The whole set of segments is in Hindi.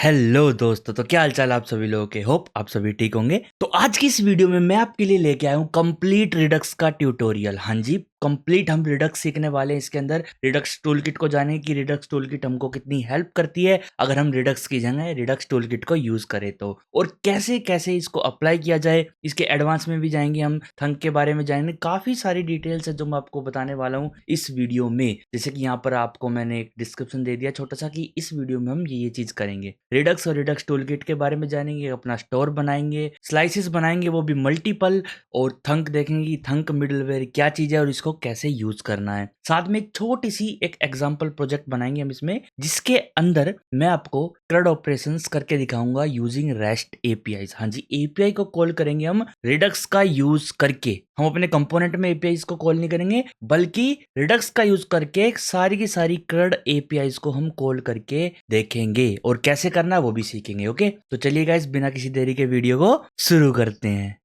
हेलो दोस्तों, तो क्या हालचाल आप सभी लोगों के। होप आप सभी ठीक होंगे। तो आज की इस वीडियो में मैं आपके लिए लेके आया हूँ कंप्लीट रिडक्स का ट्यूटोरियल। हाँ जी, कंप्लीट हम रिडक्स सीखने वाले हैं। इसके अंदर रिडक्स टूलकिट को जाने कि रिडक्स टूलकिट हमको कितनी हेल्प करती है अगर हम रिडक्स की जगह रिडक्स टूलकिट को यूज करें तो, और कैसे कैसे इसको अप्लाई किया जाए। इसके एडवांस में भी जाएंगे, हम थंक के बारे में जाएंगे। काफी सारी डिटेल्स है जो मैं आपको बताने वाला हूँ इस वीडियो में। जैसे कि यहाँ पर आपको मैंने एक डिस्क्रिप्शन दे दिया छोटा सा कि इस वीडियो में हम ये चीज करेंगे। रिडक्स और रिडक्स टूलकिट के बारे में जानेंगे, अपना स्टोर बनाएंगे, स्लाइसेस बनाएंगे वो भी मल्टीपल, और थंक देखेंगे कि थंक मिडलवेयर क्या चीज है और इसको कैसे यूज करना है। साथ में एक छोटी सी एक एग्जांपल प्रोजेक्ट बनाएंगे हम इसमें, जिसके अंदर मैं आपको CRUD ऑपरेशंस करके दिखाऊंगा यूजिंग रेस्ट एपीआईज। हाँ जी, एपीआई को कॉल करेंगे हम रिडक्स का यूज करके। हम अपने कंपोनेंट में एपीआईज को कॉल नहीं करेंगे, बल्कि रिडक्स का यूज करके सारी की सारी CRUD एपीआईज को हम कॉल करके देखेंगे, और कैसे करना है वो भी सीखेंगे। ओके, तो चलिए गाइस, बिना किसी देरी के वीडियो को शुरू करते हैं।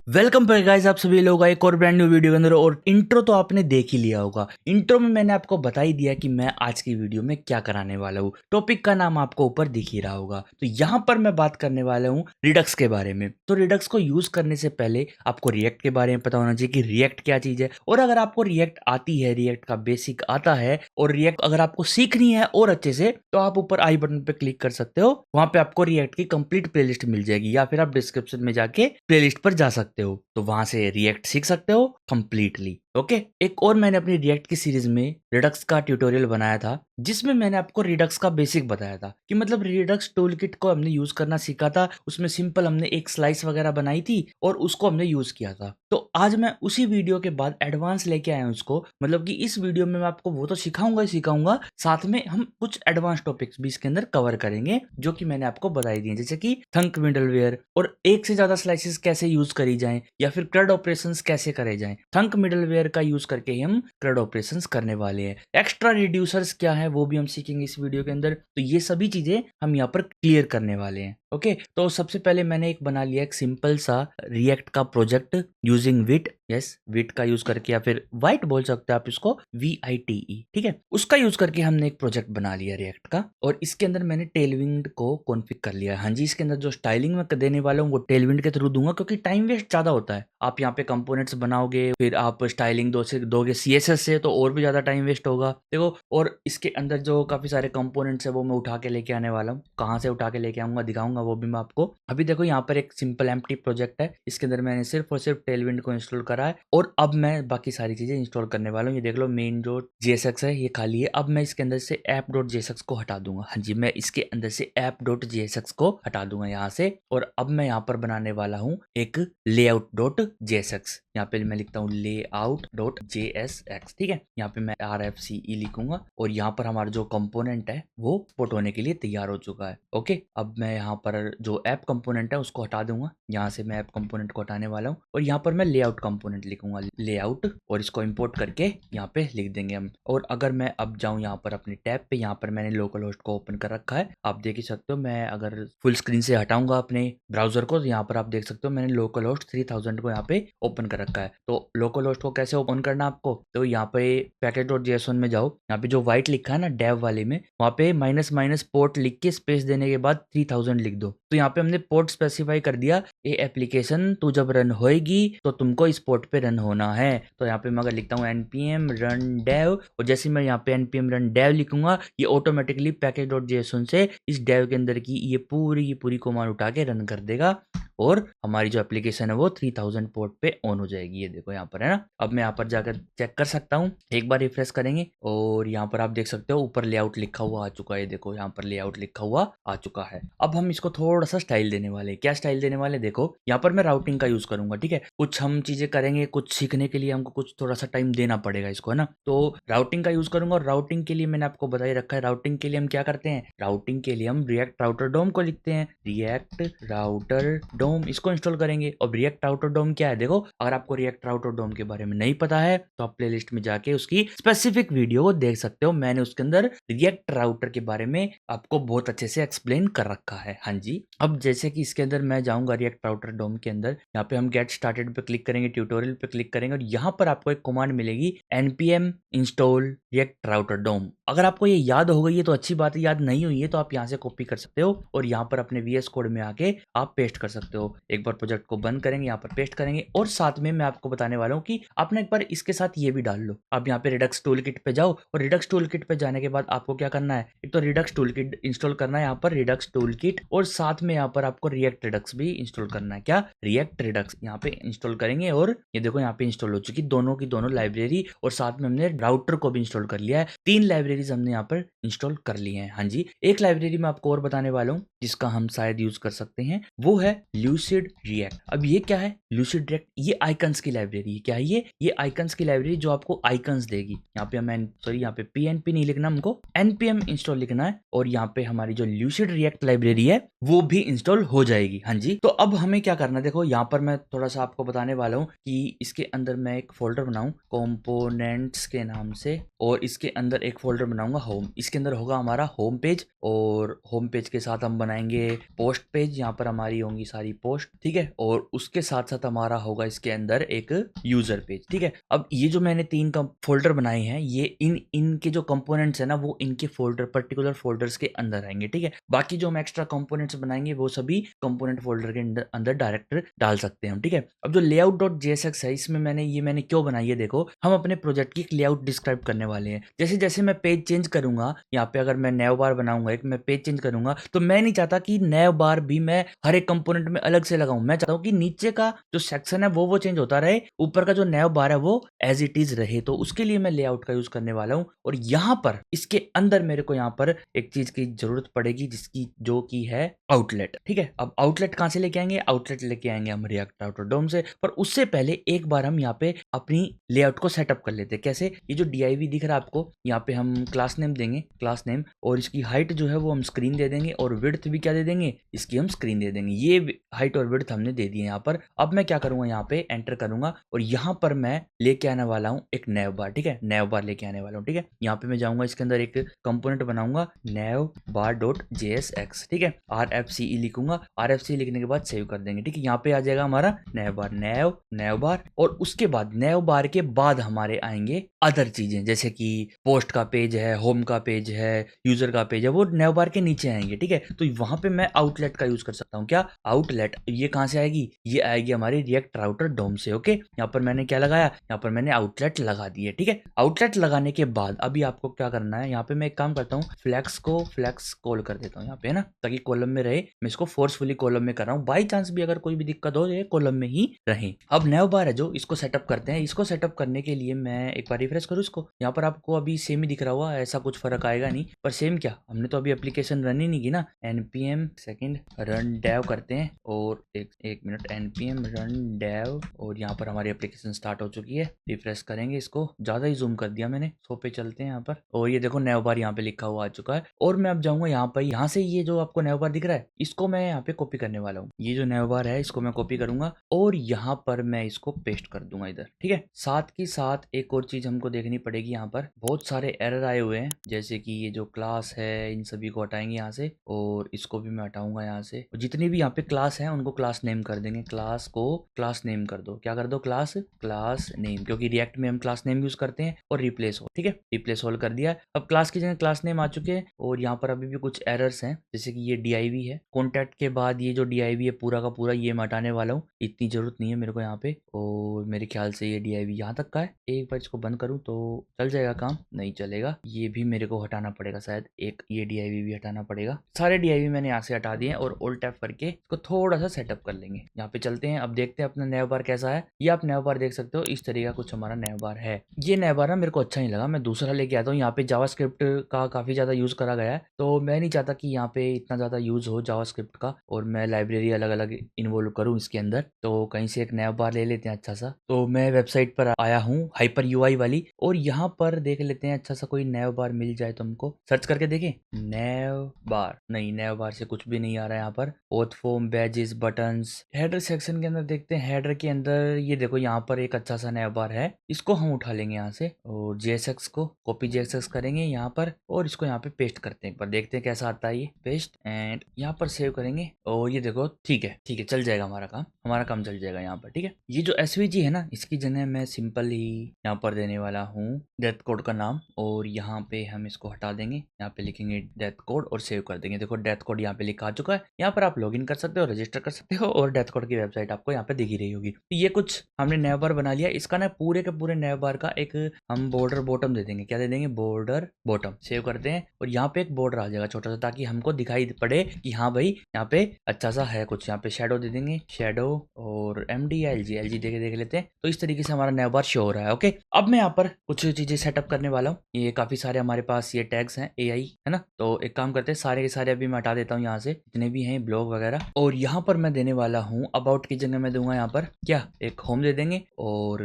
वेलकम बैक गाइस, आप सभी लोग एक और ब्रांड न्यू वीडियो के अंदर। और इंट्रो तो आपने देख ही लिया होगा। इंट्रो में मैंने आपको बता ही दिया कि मैं आज की वीडियो में क्या कराने वाला हूँ। टॉपिक का नाम आपको ऊपर दिख ही रहा होगा। तो यहाँ पर मैं बात करने वाला हूँ रिडक्स के बारे में। तो रिडक्स को यूज करने से पहले आपको रिएक्ट के बारे में पता होना चाहिए कि रिएक्ट क्या चीज है। और अगर आपको रिएक्ट आती है, रिएक्ट का बेसिक आता है, और रिएक्ट अगर आपको सीखनी है और अच्छे से, तो आप ऊपर आई बटन पे क्लिक कर सकते हो। वहां पे आपको रिएक्ट की कंप्लीट प्लेलिस्ट मिल जाएगी, या फिर आप डिस्क्रिप्शन में जाके प्लेलिस्ट पर जा सकते हो, तो वहां से रिएक्ट सीख सकते हो कंप्लीटली। ओके, एक और मैंने अपनी रिएक्ट की सीरीज में रिडक्स का ट्यूटोरियल बनाया था, जिसमें मैंने आपको रिडक्स का बेसिक बताया था कि मतलब रिडक्स टूलकिट को हमने यूज करना सीखा था। उसमें सिंपल हमने एक स्लाइस वगैरह बनाई थी और उसको हमने यूज किया था। तो आज मैं उसी वीडियो के बाद एडवांस लेके आया हूं उसको। मतलब कि इस वीडियो में मैं आपको वो तो सिखाऊंगा ही सिखाऊंगा, साथ में हम कुछ एडवांस टॉपिक्स भी इसके अंदर कवर करेंगे जो कि मैंने आपको बताई दिए, जैसे कि थंक मिडलवेयर, और एक से ज्यादा स्लाइसेस कैसे यूज करी जाएं, या फिर CRUD ऑपरेशंस कैसे करे जाएं। थंक मिडलवेयर का यूज करके ही हम CRUD ऑपरेशंस करने वाले हैं। एक्स्ट्रा रिड्यूसर्स क्या है वो भी हम सीखेंगे इस वीडियो के अंदर। तो ये सभी चीजें हम यहाँ पर क्लियर करने वाले हैं। ओके, तो सबसे पहले मैंने एक बना लिया एक सिंपल सा रिएक्ट का प्रोजेक्ट यूजिंग विट। यस, विट का यूज करके, या फिर वाइट बोल सकते हैं आप इसको, VITE, ठीक है। उसका यूज करके हमने एक प्रोजेक्ट बना लिया रिएक्ट का, और इसके अंदर मैंने टेलविंड को कॉन्फ़िगर कर लिया। हाँ जी, इसके अंदर जो स्टाइलिंग मैं देने वाला हूँ वो टेलविंड के थ्रू दूंगा, क्योंकि टाइम वेस्ट ज्यादा होता है। आप यहाँ पे कंपोनेंट्स बनाओगे, फिर आप स्टाइलिंग दोगे CSS से, तो और भी ज्यादा टाइम वेस्ट होगा। देखो, और इसके अंदर जो काफी सारे कंपोनेंट्स है वो मैं उठा के लेके आने वाला हूँ। कहाँ से उठा के लेके आऊंगा दिखाऊंगा वो भी मैं आपको। अभी देखो, यहाँ पर एक सिंपल एम्प्टी प्रोजेक्ट है, इसके अंदर मैंने सिर्फ और सिर्फ टेलविंड को इंस्टॉल करा है, और अब मैं बाकी सारी चीजें इंस्टॉल करने वाला हूँ। ये देख लो, मेन जो JSX है ये खाली है। अब मैं इसके अंदर से app.jsx को हटा दूंगा। हाँ जी, मैं इसके अंदर से app.jsx को हटा दूंगा यहाँ से, और अब मैं यहाँ पर बनाने वाला हूँ एक layout.jsx। यहाँ पे मैं लिखता हूँ layout.jsx, ठीक है। यहाँ पे मैं RFCE लिखूंगा, और यहाँ पर हमारा जो कंपोनेंट है वो पोर्ट होने के लिए तैयार हो चुका है। ओके, अब मैं यहाँ पर जो ऐप कंपोनेंट है उसको हटा दूंगा। यहाँ से मैं ऐप कंपोनेंट को हटाने वाला हूँ, और यहाँ पर मैं लेआउट कंपोनेंट लिखूंगा, लेआउट, और इसको इंपोर्ट करके यहाँ पे लिख देंगे हम। और अगर मैं अब जाऊँ यहाँ पर अपने टैब पे, यहाँ पर मैंने लोकल होस्ट को ओपन कर रखा है, आप देख ही सकते हो। मैं अगर फुल स्क्रीन से हटाऊंगा अपने ब्राउजर को, तो यहाँ पर आप देख सकते हो मैंने लोकल होस्ट 3000 को यहाँ पे ओपन कर रखा है। तो लोकल होस्ट को कैसे ओपन करना आपको, तो यहाँ पे package.json में जाओ, यहाँ पे जो व्हाइट लिखा है ना डेव वाले में, वहाँ पे माइनस पोर्ट लिख के स्पेस देने के बाद 3000 लिख दो। तो यहाँ पे हमने पोर्ट स्पेसिफाई कर दिया। ये एप्लीकेशन तू जब रन होएगी तो तुमको इस पोर्ट पे रन होना है। तो यहाँ पे मैं अगर लिखता हूँ npm run dev, और जैसे मैं यहाँ पे npm run dev लिखूंगा, ये ऑटोमेटिकली package.json से इस dev के अंदर की ये पूरी कमांड उठा के रन कर देगा, और हमारी जो एप्लीकेशन है वो 3000 पोर्ट पे ऑन हो जाएगी। ये देखो यहाँ पर है ना। अब मैं यहाँ पर जाकर चेक कर सकता हूँ, एक बार रिफ्रेश करेंगे, और यहाँ पर आप देख सकते हो ऊपर लेआउट लिखा हुआ आ चुका है। देखो यहाँ पर लेआउट लिखा हुआ आ चुका है। अब हम इसको थोड़ा सा स्टाइल देने वाले। क्या स्टाइल देने वाले, देखो यहाँ पर मैं राउटिंग का यूज करूंगा, ठीक है। कुछ हम चीजें करेंगे, कुछ सीखने के लिए हमको कुछ थोड़ा सा टाइम देना पड़ेगा इसको, है ना। तो राउटिंग का यूज करूंगा, और राउटिंग के लिए मैंने आपको बता ही रखा है। राउटिंग के लिए हम क्या करते हैं, राउटिंग के लिए हम रिएक्ट राउटर डोम को लिखते हैं, रिएक्ट राउटर डोम, इसको इंस्टॉल करेंगे। और रिएक्ट राउटर डोम क्या है, देखो अगर आपको रिएक्ट राउटर डोम के बारे में नहीं पता है तो आप प्लेलिस्ट में जाके उसकी स्पेसिफिक वीडियो को देख सकते हो। मैंने उसके अंदर रिएक्ट राउटर के बारे में आपको बहुत अच्छे से एक्सप्लेन कर रखा है। हाँ जी, अब जैसे कि इसके अंदर मैं जाऊंगा रिएक्ट रिएक्ट राउटर डोम के अंदर यहाँ पे हम गेट स्टार्टेड पे क्लिक करेंगे, ट्यूटोरियल पे क्लिक करेंगे और यहाँ पर आपको एक कमांड मिलेगी npm install रिएक्ट राउटर डोम। अगर आपको ये याद हो गई है तो अच्छी बात है, याद नहीं हुई है तो आप यहाँ से कॉपी कर सकते हो और यहाँ पर अपने VS कोड में आके आप पेस्ट कर सकते हो। एक बार प्रोजेक्ट को बंद करेंगे, यहाँ पर पेस्ट करेंगे और साथ में मैं आपको बताने वाला हूँ कि आपने एक बार इसके साथ ये भी डाल लो। आप यहाँ पे रिडक्स टूल किट पे जाओ और रिडक्स टूल किट पे जाने के बाद आपको क्या करना है, एक तो रिडक्स टूल किट इंस्टॉल करना है, यहाँ पर रिडक्स टूल किट और साथ में यहाँ पर आपको रिएक्ट रिडक्स भी इंस्टॉल करना है। क्या? रिएक्ट रिडक्स यहाँ पे इंस्टॉल करेंगे और ये देखो यहाँ पे इंस्टॉल हो चुकी दोनों की दोनों लाइब्रेरी और साथ में हमने राउटर को भी इंस्टॉल कर लिया है। 3 लाइब्रेरीज हमने यहाँ पर इंस्टॉल कर ली हैं। हाँ जी, एक लाइब्रेरी मैं आपको और बताने वाला हूँ जिसका हम शायद यूज कर सकते हैं, वो है ल्यूसिड रिएक्ट। अब ये क्या है ल्यूसिड रिएक्ट? ये आइकन्स की लाइब्रेरी है। क्या है ये आइकन्स की लाइब्रेरी जो आपको आइकन्स देगी। यहाँ पे हमें सॉरी यहाँ पे PNP नहीं लिखना, हमको npm इंस्टॉल लिखना है और यहाँ पे हमारी जो ल्यूसिड रिएक्ट लाइब्रेरी है वो भी इंस्टॉल हो जाएगी। हाँ जी, तो अब हमें क्या करना है, देखो यहाँ पर मैं थोड़ा सा आपको बताने वाला हूँ कि इसके अंदर मैं एक फोल्डर बनाऊं कंपोनेंट्स के नाम से और इसके अंदर एक फोल्डर बनाऊंगा होम। इसके अंदर होगा हमारा होम पेज और होम पेज के साथ हम बनाएंगे पोस्ट पेज, यहाँ पर हमारी होंगी सारी पोस्ट, ठीक है। और उसके साथ साथ हमारा होगा इसके अंदर एक यूजर पेज, ठीक है। अब ये जो मैंने 3 फोल्डर बनाए हैं ये इनके जो कंपोनेंट्स है ना वो इनके फोल्डर पर्टिकुलर फोल्डर्स के अंदर आएंगे, ठीक है। बाकी जो हम एक्स्ट्रा कंपोनेंट्स बनाएंगे वो सभी कंपोनेंट फोल्डर के अंदर डायरेक्ट डाल सकते हैं हम, ठीक है। अब जो layout.jsx है इसमें मैंने क्यों बनाई है, देखो हम अपने प्रोजेक्ट की एक लेआउट डिस्क्राइब करने वाले हैं। जैसे जैसे मैं पेज चेंज करूंगा, यहाँ पे अगर मैं नैव बार बनाऊंगा एक, मैं पेज चेंज करूंगा तो मैं नहीं चाहता कि नैव बार भी मैं हर एक कंपोनेंट में अलग से लगाऊं। मैं चाहता हूं कि नीचे का जो सेक्शन है वो चेंज होता रहे, ऊपर का जो नैव बार है वो एज इट इज रहे। तो उसके लिए मैं लेआउट का यूज करने वाला हूं और यहाँ पर इसके अंदर मेरे को यहाँ पर एक चीज की जरूरत पड़ेगी जिसकी जो की है आउटलेट, ठीक है। अब आउटलेट कहां से लेके आएंगे? आउटलेट लेके आएंगे हम रिएक्ट राउटर डोम से, पर उससे पहले एक बार हम यहाँ पे अपनी लेआउट को सेटअप कर लेते हैं। कैसे? ये जो div दिख रहा है आपको, यहाँ पे हम क्लास नेम देंगे, क्लास नेम, और इसकी हाइट जो है वो हम स्क्रीन दे देंगे और विड्थ भी क्या दे देंगे, इसकी हम स्क्रीन दे देंगे। ये हाइट और विड्थ हमने दे दी है यहाँ पर। अब मैं क्या करूंगा, यहाँ पे एंटर करूंगा और यहाँ पर मैं लेके आने वाला हूँ एक नैव बार, ठीक है। नैव बार लेके आने वाला हूँ, ठीक है। यहाँ पे मैं जाऊंगा, इसके अंदर एक कंपोनेंट बनाऊंगा नैव बार डॉट JSX, ठीक है। RFCE लिखूंगा, RFCE लिखने के बाद सेव कर देंगे, ठीक है। यहाँ पे आ जाएगा हमारा नैव बार, नैव बार, और उसके बाद नैव बार के बाद हमारे आएंगे अदर चीजें जैसे कि पोस्ट का पेज है, होम का पेज है, यूजर का पेज है, वो नैव बार के नीचे आएंगे, ठीक है। तो वहां पे मैं आउटलेट का यूज कर सकता हूँ। क्या? आउटलेट। ये कहां से आएगी? ये आएगी हमारी रिएक्ट राउटर डोम से, ओके। यहाँ पर मैंने क्या लगाया, यहाँ पर मैंने आउटलेट लगा दिए, ठीक है। आउटलेट लगाने के बाद अभी आपको क्या करना है, यहाँ पे मैं एक काम करता हूँ, फ्लैक्स को फ्लैक्स कॉल कर देता हूँ यहाँ पे, है ना, ताकि कॉलम में रहे। मैं इसको फोर्सफुली कॉलम में कर रहा हूँ, बाई चांस भी अगर कोई भी दिक्कत हो ये कॉलम में ही रहे। अब नैव बार है जो, इसको सेटअप करते हैं। इसको सेटअप करने के लिए मैं एक बार रिफ्रेश करूँ इसको, यहाँ पर आपको अभी सेम ही दिख रहा हुआ, ऐसा कुछ फर्क आएगा नहीं, पर सेम क्या, हमने तो अभी एप्लीकेशन रन ही नहीं की ना। npm सेकंड रन डेव करते हैं और एक मिनट, npm रन डेव, और यहाँ पर हमारी एप्लीकेशन स्टार्ट हो चुकी है। रिफ्रेश करेंगे इसको, ज्यादा ही जूम कर दिया मैंने, 100 पे चलते हैं यहाँ पर, और ये देखो नैव बार यहाँ पे लिखा हुआ आ चुका है। और मैं अब जाऊंगा यहाँ पर, यहाँ से ये जो आपको नैव बार दिख रहा है इसको मैं यहाँ पे कॉपी करने वाला हूँ। ये जो नैव बार है इसको मैं कॉपी करूंगा और यहाँ पर मैं इसको पेस्ट कर दूंगा इधर, ठीक है। साथ ही साथ एक और चीज हमको देखनी पड़ेगी, यहाँ पर बहुत सारे एरर आए हुए हैं, जैसे कि ये जो क्लास है इन सभी को हटाएंगे यहाँ से, और इसको भी मैं हटाऊंगा यहाँ से। जितनी भी यहाँ पे क्लास है उनको क्लास नेम कर देंगे, क्लास को क्लास नेम कर दो। क्या कर दो? क्लास नेम, क्योंकि रिएक्ट में हम क्लास नेम यूज करते हैं। और रिप्लेस हो, ठीक है, रिप्लेस ऑल कर दिया। अब क्लास की जगह क्लास नेम आ चुके हैं और यहाँ पर अभी भी कुछ एरर्स हैं, जैसे कि ये div है, कॉन्टैक्ट के बाद ये जो div है पूरा का पूरा ये मैं हटाने वाला हूँ, इतनी जरूरत नहीं है मेरे को यहाँ पे। और मेरे ख्याल से ये div यहाँ तक का है। एक बार इसको बंद करूँ तो चल जाएगा काम? नहीं चलेगा, ये भी मेरे को हटाना पड़ेगा शायद, एक ये div भी हटाना पड़ेगा। सारे div मैंने यहाँ से हटा दिए और ऑल्ट टैप करके इसको थोड़ा सा सेटअप कर लेंगे। यहाँ पे चलते हैं, अब देखते हैं अपना नैव बार कैसा है। ये आप नैव बार देख सकते हो, इस तरीके का कुछ हमारा नैव बार है। ये नैव बार ना मेरे को अच्छा नहीं लगा, मैं दूसरा लेके आता हूँ। यहाँ पे जावास्क्रिप्ट का काफी ज्यादा यूज करा गया है, तो मैं नहीं चाहता कि यहाँ पे इतना ज्यादा यूज हो जावास्क्रिप्ट का और मैं लाइब्रेरी अलग अलग इन्वॉल्व करूँ इसके अंदर। तो कहीं से एक नैव बार ले लेते हैं अच्छा सा। तो मैं वेबसाइट पर आया हूँ हाइपर यूआई वाली, और यहाँ पर देख लेते हैं अच्छा सा कोई नैव बार मिल जाए तो हमको सर्च करके देखें। नैव बार नहीं, नैव बार से कुछ भी नहीं आ रहा है यहाँ पर। Oath form, badges, buttons, header section के अंदर देखते हैं। हेडर के अंदर ये देखो यहाँ पर एक अच्छा सा नैव बार है, इसको हम उठा लेंगे यहाँ से और JSX को कॉपी JSX करेंगे यहाँ पर और इसको यहाँ पे पेस्ट करते हैं। एक बार देखते हैं कैसा आता है ये पेस्ट, एंड यहाँ पर सेव करेंगे और ये देखो ठीक ठीक है, चल जाएगा हमारा काम चल जाएगा यहाँ पर। ठीक है, ये जो एसवीजी है ना, इसकी जगह मैं सिंपल ही यहाँ पर देने वाला हूँ डेथ कोड का नाम, और यहाँ पे हम इसको हटा देंगे, यहाँ पे लिखेंगे डेथ कोड और सेव कर देंगे। देखो डेथ कोड यहाँ पे लिखा आ चुका है। यहाँ पर आप लॉगिन कर सकते हो, रजिस्टर कर सकते हो, और डेथ कोड की वेबसाइट आपको यहाँ पे दिख ही रही होगी। तो ये कुछ हमने नैव बार बना लिया। इसका ना पूरे के पूरे नैव बार का एक हम बॉर्डर बॉटम दे देंगे। क्या दे देंगे? Border bottom. सेव करते हैं, और यहाँ पे एक बॉर्डर आ जाएगा छोटा सा, ताकि हमको दिखाई पड़े कि हाँ भाई यहाँ पे अच्छा सा है कुछ। यहाँ पे शेडो दे देंगे, शेडो, और MD या LG देख लेते हैं। तो इस तरीके से हमारा नैव बार शो हो रहा है। ओके, अब मैं यहाँ पर कुछ चीजें सेटअप करने वाला हूँ। ये काफी सारे हमारे पास ये टैग्स हैं AI, है ना। तो एक काम करते हैं, सारे के सारे अभी मैं हटा देता हूँ यहाँ से, जितने भी हैं ब्लॉग वगैरह। और यहाँ पर मैं देने वाला हूँ अबाउट की जगह मैं दूंगा यहाँ पर क्या, एक होम दे देंगे। और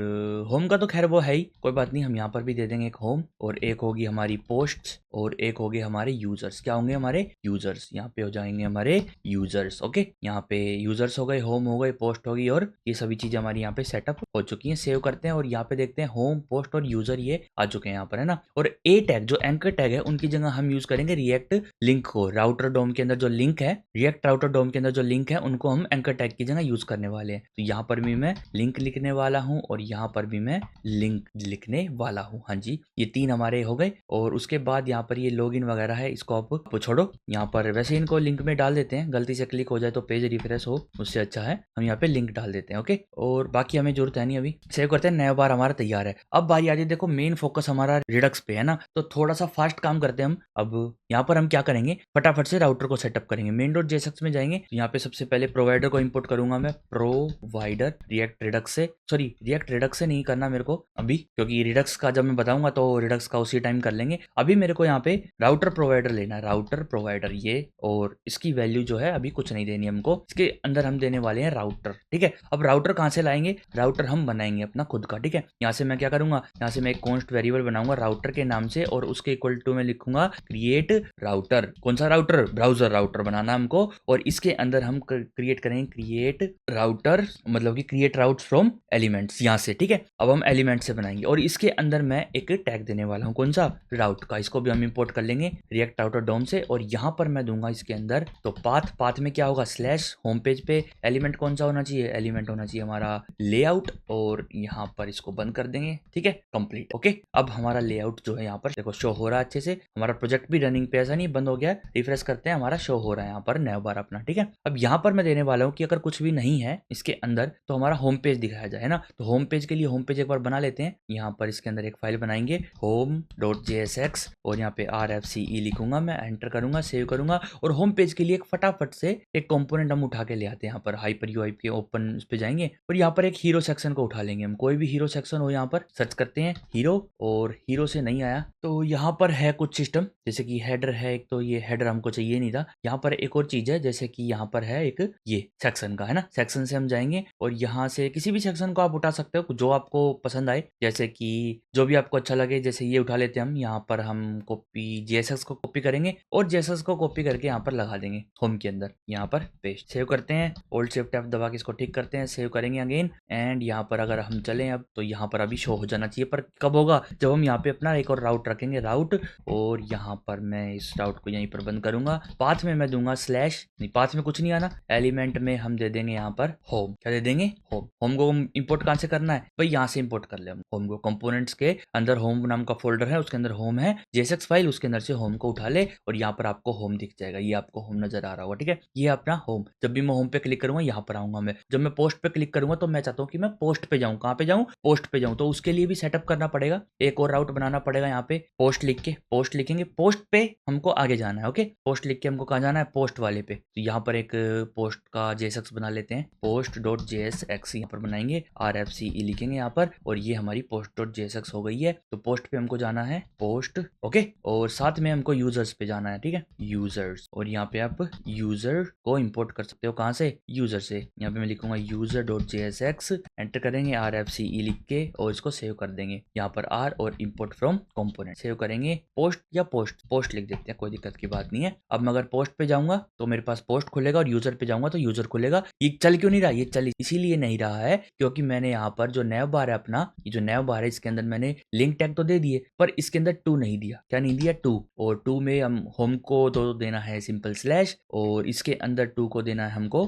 होम का तो खैर वो है ही, कोई बात नहीं, हम यहाँ पर भी दे देंगे एक होम, और एक होगी हमारी पोस्ट, और एक होगी हमारे यूजर्स। क्या होंगे? हमारे यूजर्स। यहाँ पे हो जाएंगे हमारे यूजर्स। ओके, यहाँ पे यूजर्स हो गए, होम हो गए, पोस्ट होगी, और ये सभी चीजें हमारी यहाँ पे सेटअप हो चुकी हैं। सेव करते हैं, और यहाँ पे देखते हैं होम, पोस्ट और यूजर ये आ चुके हैं यहाँ पर, है ना। और ए टैग जो एंकर टैग है, उनकी जगह हम यूज करेंगे रिएक्ट लिंक को। राउटर डोम के अंदर जो लिंक है, रिएक्ट राउटर डोम के अंदर जो लिंक है, उनको हम एंकर टैग की जगह यूज करने वाले हैं। तो यहाँ पर भी मैं लिंक लिखने वाला हूँ, और यहाँ पर भी मैं लिंक लिखने वाला हूँ। हाँ जी, ये 3 हमारे हो गए। और उसके बाद यहाँ पर ये लॉगिन वगैरह है, इसको आप छोड़ो। यहाँ पर वैसे इनको लिंक में डाल देते हैं, गलती से क्लिक हो जाए तो पेज रिफ्रेश हो, उससे अच्छा है हम यहाँ पे लिंक डाल देते हैं। ओके, और बाकी हमें जरूरत है नहीं। अभी सेव करते हैं, नया बार हमारा तैयार है। अब बारी आती है, देखो मेन फोकस हमारा रिडक्स पे है ना, तो थोड़ा सा फास्ट काम करते हैं हम। अब यहाँ पर हम क्या करेंगे, फटाफट से राउटर को सेटअप करेंगे। main.jsx में जाएंगे, तो यहाँ पे सबसे पहले प्रोवाइडर को इंपोर्ट करूंगा मैं। प्रोवाइडर रिएक्ट रिडक्स से, सॉरी रिएक्ट रिडक्स से नहीं करना मेरे को अभी, क्योंकि रिडक्स का जब मैं बताऊंगा तो रिडक्स का उसी टाइम कर लेंगे। अभी मेरे को यहाँ पे राउटर प्रोवाइडर लेना है, राउटर प्रोवाइडर ये, और इसकी वैल्यू जो है अभी कुछ नहीं देनी हमको, इसके अंदर हम देने वाले हैं राउटर। ठीक है, अब राउटर कहाँ से लाएंगे? राउटर हम बनाएंगे अपना खुद का। ठीक है, यहाँ से मैं क्या करूंगा, यहाँ से मैं एक कॉन्स्ट वेरिएबल बनाऊंगा राउटर के नाम से, और उसके इक्वल टू में लिखूंगा क्रिएट राउटर। कौन सा राउटर? ब्राउजर राउटर बनाना हमको, और इसके अंदर हम क्रिएट करेंगे क्रिएट राउटर, मतलब कि क्रिएट राउट्स फ्रॉम एलिमेंट्स, यहाँ से। ठीक है, अब हम एलिमेंट से बनाएंगे, और इसके अंदर मैं एक टैग देने वाला हूँ। कौन सा? राउट का। इसको भी हम इंपोर्ट कर लेंगे रिएक्ट राउटर डोम से, और यहाँ पर मैं दूंगा इसके अंदर तो पाथ में क्या होगा, स्लैश होम पेज पे एलिमेंट कौन सा होना चाहिए? एलिमेंट होना चाहिए हमारा लेआउट, और यहाँ पर इसको बंद कर देंगे। ठीक है, कंप्लीट। ओके, अब हमारा लेआउट जो है यहाँ पर देखो शो हो रहा है अच्छे से। हमारा प्रोजेक्ट भी रनिंग पे, ऐसा नहीं बंद हो गया, रिफ्रेश करते हैं, हमारा शो हो रहा है यहाँ पर नया बार अपना। ठीक है, अब यहाँ पर मैं देने वाला हूँ कि अगर कुछ भी नहीं है इसके अंदर तो हमारा होम पेज दिखाया जाए, है ना। तो होम पेज के लिए होम पेज एक बार बना लेते हैं। यहाँ पर इसके अंदर एक फाइल बनाएंगे home.jsx, और यहाँ पे RFCE लिखूंगा मैं, एंटर करूंगा, सेव करूंगा। और होम पेज के लिए एक फटाफट से एक कंपोनेंट हम उठा के ले आते हैं। यहाँ पर हाइपर यूआई के ओपन पे जाएंगे, और यहाँ पर एक हीरो सेक्शन को उठा लेंगे हम। कोई भी हीरो सेक्शन हो, यहाँ पर सर्च करते हैं हीरो, और हीरो से नहीं आया तो यहाँ पर है कुछ सिस्टम, जैसे कि हेडर है एक, तो ये हेडर हमको चाहिए नहीं था। यहाँ पर एक और चीज है, जैसे कि यहाँ पर है एक ये सेक्शन का, है ना। सेक्शन से हम जाएंगे, और यहाँ से किसी भी सेक्शन को आप उठा सकते हो जो आपको पसंद आए, जैसे कि जो भी आपको अच्छा लगे। जैसे ये उठा लेते हैं हम। यहाँ पर हम कॉपी JSX को कॉपी करेंगे, और JSX को कॉपी करके यहाँ पर लगा देंगे होम के अंदर। यहाँ पर पेस्ट, सेव करते हैं, Alt Shift F दबा के इसको ठीक करते हैं, सेव करेंगे अगेन। एंड यहाँ पर अगर हम चलें अब, तो यहाँ पर अभी शो हो जाना चाहिए, पर कब होगा? जब हम यहाँ पे अपना एक और राउट रखेंगे, राउट, और यहाँ पर मैं इस राउट को यहीं पर बंद करूंगा। पाथ में मैं दूंगा स्लैश, नहीं पाथ में कुछ नहीं आना, एलिमेंट में हम दे देंगे यहाँ पर होम। क्या दे देंगे? होम। होम को इंपोर्ट कहाँ से करना है भाई? यहाँ से इंपोर्ट कर ले हम होम को। कंपोनेंट्स के अंदर होम नाम का फोल्डर है, उसके अंदर होम है, JSX फाइल, उसके अंदर से होम को उठा ले, और यहाँ पर आपको होम दिख जाएगा। ये आपको होम नजर आ रहा होगा। ठीक है, ये अपना होम। जब भी मैं होम पे क्लिक करूंगा, यहाँ पर आऊंगा मैं। जब मैं पोस्ट पे क्लिक करूंगा, तो मैं चाहता हूँ कि मैं पोस्ट पे जाऊँ। कहाँ पे जाऊँ? पोस्ट पे जाऊँ। तो उसके लिए भी सेटअप करना पड़ेगा, एक और राउट बनाना पड़ेगा। यहाँ पे पोस्ट लिख के पोस्ट लिखेंगे, पोस्ट पे हमको आगे जाना है। ओके, पोस्ट लिख के हमको कहाँ जाना है? पोस्ट वाले पे। तो यहाँ पर एक पोस्ट का JSX बना लेते हैं, post.jsx यहाँ पर बनाएंगे, RFCE लिखेंगे यहाँ पर, और ये हमारी post.jsx हो गई है। तो पोस्ट पे हमको जाना है, पोस्ट। ओके, और साथ में हमको यूजर्स पे जाना है। ठीक है, यूजर्स, और यहाँ पे आप यूजर को इंपोर्ट कर सकते हो। कहाँ से? यूजर से। यहाँ पे मैं लिखूंगा user.jsx, एंटर करेंगे, RFCE लिख के, और इसको सेव कर देंगे यहाँ पर R, और इंपोर्ट फ्रॉम कंपोनेंट। सेव करेंगे, पोस्ट या पोस्ट लिख देते हैं, कोई दिक्कत की बात नहीं है। अब मैं अगर पोस्ट पे जाऊंगा तो मेरे पास पोस्ट खुलेगा, और यूजर पे जाऊंगा तो यूजर खुलेगा। ये चल क्यों नहीं रहा? ये चल इसीलिए नहीं रहा है क्योंकि मैंने यहाँ पर जो नैव बार है अपना, ये जो नैव बार है, इसके अंदर मैंने लिंक टैग तो दे दिए, पर इसके अंदर 2 नहीं दिया। क्या नहीं दिया? 2। और 2 में हम होम को तो देना है सिंपल स्लैश, और इसके अंदर 2 को देना हमको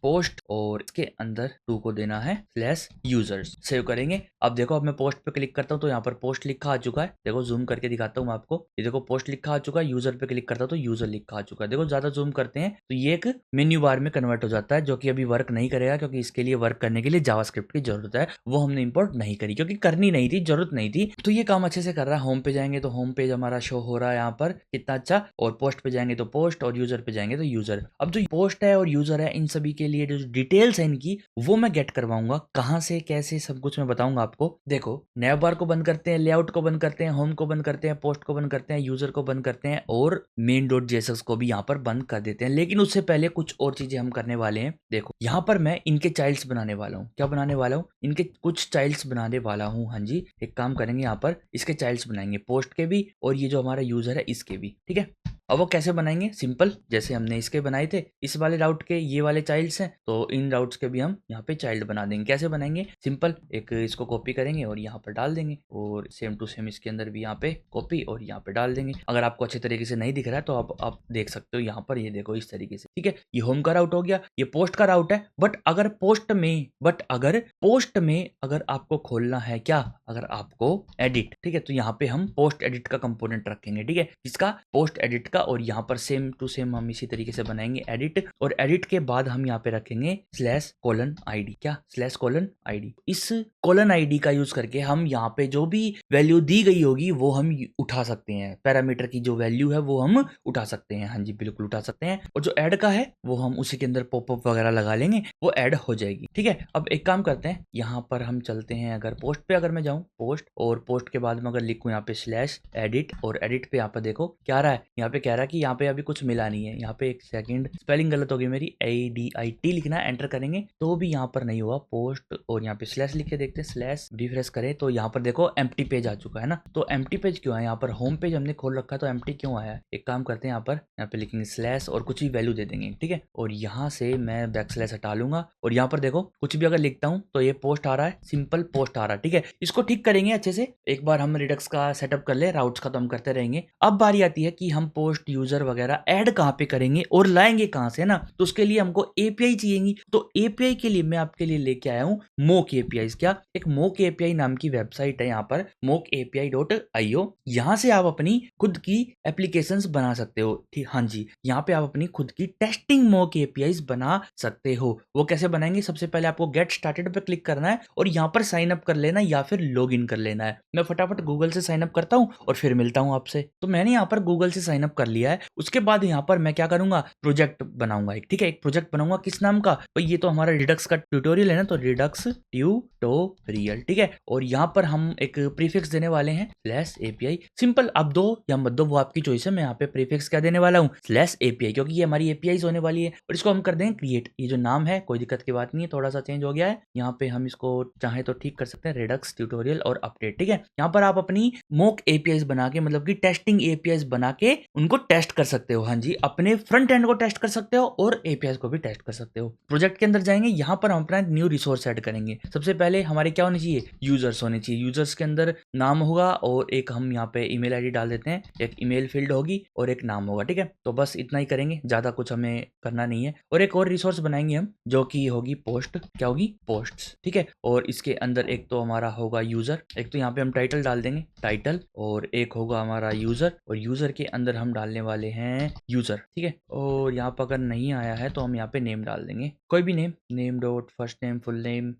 /पोस्ट और इसके अंदर 2 को देना है /यूजर्स। सेव करेंगे। अब देखो, अब मैं पोस्ट पे क्लिक करता हूँ तो यहाँ पर पोस्ट लिखा आ चुका है। देखो जूम करके दिखाता हूँ मैं आपको, ये देखो पोस्ट लिखा आ चुका है। यूजर पे क्लिक करता हूँ तो यूजर लिखा आ चुका है। देखो ज्यादा जूम करते हैं तो ये एक मेन्यू बार में कन्वर्ट हो जाता है, जो कि अभी वर्क नहीं करेगा क्योंकि इसके लिए वर्क करने के लिए जावास्क्रिप्ट की जरूरत है। वो हमने इंपोर्ट नहीं करी क्योंकि करनी नहीं थी, जरूरत नहीं थी। तो ये काम अच्छे से कर रहा है। होम पे जाएंगे तो होम पेज हमारा शो हो रहा है यहाँ पर, कितना अच्छा। और पोस्ट पे जाएंगे तो पोस्ट, और यूजर पे जाएंगे तो यूजर। अब जो पोस्ट है और यूजर है, इन सभी के लिए जो डिटेल्स है इनकी, वो मैं गेट करवाऊंगा। कहाँ से कैसे सब कुछ मैं बताऊंगा आपको। देखो नैव बार को बंद करते हैं, लेआउट को बंद करते हैं, होम को बंद करते हैं, पोस्ट को बंद करते हैं, यूजर को बंद करते हैं, और main.js को भी यहाँ पर बंद कर देते हैं। लेकिन उससे पहले कुछ और चीजें हम करने वाले हैं। देखो यहाँ पर मैं इनके चाइल्ड्स बनाने वाला हूँ। क्या बनाने वाला हूँ? इनके कुछ चाइल्ड्स बनाने वाला हूँ। हाँ जी, एक काम करेंगे, यहाँ पर इसके चाइल्ड्स बनाएंगे, पोस्ट के भी और ये जो हमारा यूजर है इसके भी। ठीक है, अब वो कैसे बनाएंगे? सिंपल, जैसे हमने इसके बनाए थे, इस वाले राउट के ये वाले चाइल्ड्स हैं, तो इन राउट्स के भी हम यहाँ पे चाइल्ड बना देंगे। कैसे बनाएंगे? सिंपल, एक इसको कॉपी करेंगे और यहाँ पर डाल देंगे, और सेम टू सेम इसके अंदर भी यहाँ पे कॉपी और यहाँ पे डाल देंगे। अगर आपको अच्छे तरीके से नहीं दिख रहा है तो आप देख सकते हो यहाँ पर, ये देखो इस तरीके से। ठीक है, ये होम का राउट हो गया, ये पोस्ट का राउट है। बट अगर पोस्ट में अगर आपको खोलना है क्या, अगर आपको एडिट, ठीक है, तो यहाँ पे हम पोस्ट एडिट का कंपोनेंट रखेंगे। ठीक है, इसका पोस्ट एडिट का, और यहाँ पर सेम टू सेम हम इसी तरीके से बनाएंगे एडिट, और एडिट के बाद हम यहाँ पे रखेंगे /:id। क्या? /:id। इस :id का यूज करके हम यहाँ पे जो भी वैल्यू दी गई होगी वो हम उठा सकते हैं। पैरामीटर की जो वैल्यू है वो हम उठा सकते हैं। हाँ जी, बिल्कुल उठा सकते हैं। और जो ऐड का है वो हम उसी के अंदर पॉपअप वगैरह लगा लेंगे, वो ऐड हो जाएगी। ठीक है, अब एक काम करते हैं, यहाँ पर हम चलते हैं, अगर पोस्ट पे अगर मैं जाऊँ, पोस्ट, और पोस्ट के बाद में अगर लिखूँ यहाँ पे /edit, और एडिट पे यहाँ पर देखो क्या आ रहा है, यहाँ पे कह रहा है कि यहाँ पे अभी कुछ मिला नहीं है। यहाँ पे एक सेकंड, स्पेलिंग गलत हो गई मेरी, ADIT लिखना है, एंटर करेंगे तो भी यहाँ पर नहीं हुआ। पोस्ट और यहाँ पे स्लैश लिख के देखते हैं, स्लैश रिफ्रेश करें तो यहाँ पर देखो एम्प्टी पेज आ चुका है ना। तो एम्प्टी पेज क्यों है? यहाँ पर होम पेज हमने खोल रखा है तो एम्प्टी क्यों आया है? एक काम करते हैं, यहाँ पे लिखेंगे स्लैश और कुछ भी वैल्यू दे देंगे। ठीक है, और यहाँ से मैं बैकस्लैश हटा लूंगा, और यहाँ पर देखो कुछ भी अगर लिखता हूँ तो ये पोस्ट आ रहा है, सिंपल पोस्ट आ रहा है। ठीक है, इसको ठीक करेंगे अच्छे से। एक बार हम रिडक्स का सेटअप कर ले, राउट्स का तो हम करते रहेंगे। अब बारी आती है कि हम पोस्ट, यूजर वगैरह ऐड कहाँ पे करेंगे और लाएंगे कहाँ से, ना। तो उसके लिए हमको एपीआई चाहिए। तो एपीआई के लिए मैं आपके लिए लेके आया हूँ मोक एपीआई। क्या? एक मोक एपीआई नाम की वेबसाइट है, यहाँ पर mokapi.io। यहाँ से आप अपनी खुद की एप्लीकेशंस बना सकते हो। ठीक, हाँ जी, यहाँ पे आप अपनी खुद की टेस्टिंग मोक एपीआईज बना सकते हो। वो कैसे बनाएंगे? सबसे पहले आपको गेट स्टार्टेड पे क्लिक करना है और यहाँ पर साइन अप कर लेना है या फिर लॉग इन कर लेना है। मैं फटाफट गूगल से साइन अप करता हूँ और फिर मिलता हूँ आपसे। तो मैंने यहाँ पर गूगल से साइन अप कर लिया है। उसके बाद यहाँ पर मैं क्या करूंगा, प्रोजेक्ट बनाऊंगा एक। ठीक है, एक प्रोजेक्ट बनाऊंगा, किस नाम का? भाई ये तो हमारा रिडक्स का ट्यूटोरियल है ना, तो रिडक्स ट्यूटोरियल। ठीक है, और यहाँ पर हम एक प्रीफिक्स देने वाले हैं /API। सिंपल, आप दो या मत दो वो आपकी चॉइस है। मैं यहाँ पे प्रीफिक्स क्या देने वाला हूँ, /API, क्योंकि ये हमारी एपीआईज होने वाली है। और इसको हम कर देंगे क्रिएट। ये जो नाम है कोई दिक्कत की बात नहीं है, थोड़ा सा चेंज हो गया है। यहाँ पे हम इसको चाहे तो ठीक कर सकते हैं, रिडक्स ट्यूटोरियल और अपडेट। ठीक है, यहाँ पर आप अपनी मोक एपीआईज बना के, मतलब कि टेस्टिंग एपीआईज बना के उनको टेस्ट कर सकते हो। हाँ जी, अपने फ्रंट एंड को टेस्ट कर सकते हो और एपीआईज को भी टेस्ट कर सकते हो। प्रोजेक्ट के अंदर जाएंगे, यहाँ पर हम अपना न्यू रिसोर्स ऐड करेंगे। सबसे पहले हमारे क्या होने चाहिए, यूजर्स होने चाहिए। यूजर्स के अंदर नाम होगा और एक हम यहाँ पे ईमेल आईडी डाल देते हैं, एक ईमेल फील्ड होगी और एक नाम होगा। ठीक है, तो बस इतना ही करेंगे, ज्यादा कुछ हमें करना नहीं है। और एक और रिसोर्स बनाएंगे हम, जो कि होगी पोस्ट। क्या होगी? पोस्ट्स। ठीक है, और इसके अंदर एक तो हमारा होगा यूजर, एक तो यहाँ पे हम टाइटल डाल देंगे, टाइटल, और एक होगा हमारा यूजर, और यूजर के अंदर हम डालने वाले हैं यूजर। ठीक है, और यहाँ पर अगर नहीं आया है तो हम यहाँ पे नेम डाल देंगे, कोई भी name dot first name full name.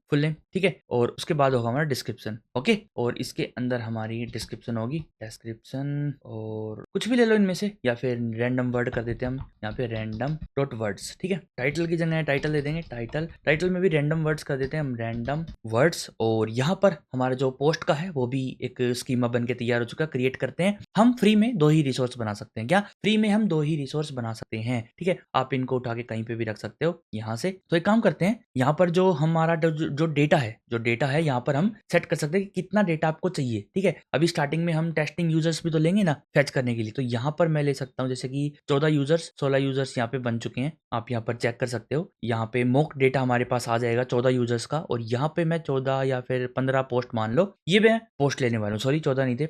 ठीक है, और उसके बाद होगा हमारा डिस्क्रिप्शन। ओके, और इसके अंदर हमारी डिस्क्रिप्शन होगी, डिस्क्रिप्शन, और कुछ भी ले लो इनमें से, या फिर रैंडम वर्ड कर देते हैं हम यहाँ पे, रैंडम डॉट वर्ड्स। ठीक है, टाइटल की जगह टाइटल दे देंगे, टाइटल में भी रैंडम वर्ड्स कर देते हैं हम, रैंडम वर्ड्स। और यहाँ पर हमारा जो पोस्ट का है वो भी एक स्कीमा बन के तैयार हो चुका है। क्रिएट करते हैं हम, फ्री में 2 ही रिसोर्स बना सकते हैं। क्या? फ्री में हम 2 ही रिसोर्स बना सकते हैं। ठीक है, आप इनको उठा के कहीं पे भी रख सकते हो यहाँ से। तो एक काम करते हैं, यहाँ पर जो हमारा जो डेटा है यहाँ पर हम सेट कर सकते हैं कि कितना डेटा आपको चाहिए। ठीक है, अभी स्टार्टिंग में हम टेस्टिंग यूजर्स भी तो लेंगे ना फेच करने के लिए, तो यहाँ पर मैं ले सकता हूँ जैसे कि 14 यूजर्स, 16 यूजर्स यहाँ पे बन चुके हैं। आप यहाँ पर चेक कर सकते हो, यहाँ पे मोक डेटा हमारे पास आ जाएगा 14 यूजर्स का, और यहाँ पे मैं 14 या फिर 15 पोस्ट मान लो, ये मैं पोस्ट लेने वाला हूँ। सॉरी 14 नहीं थे,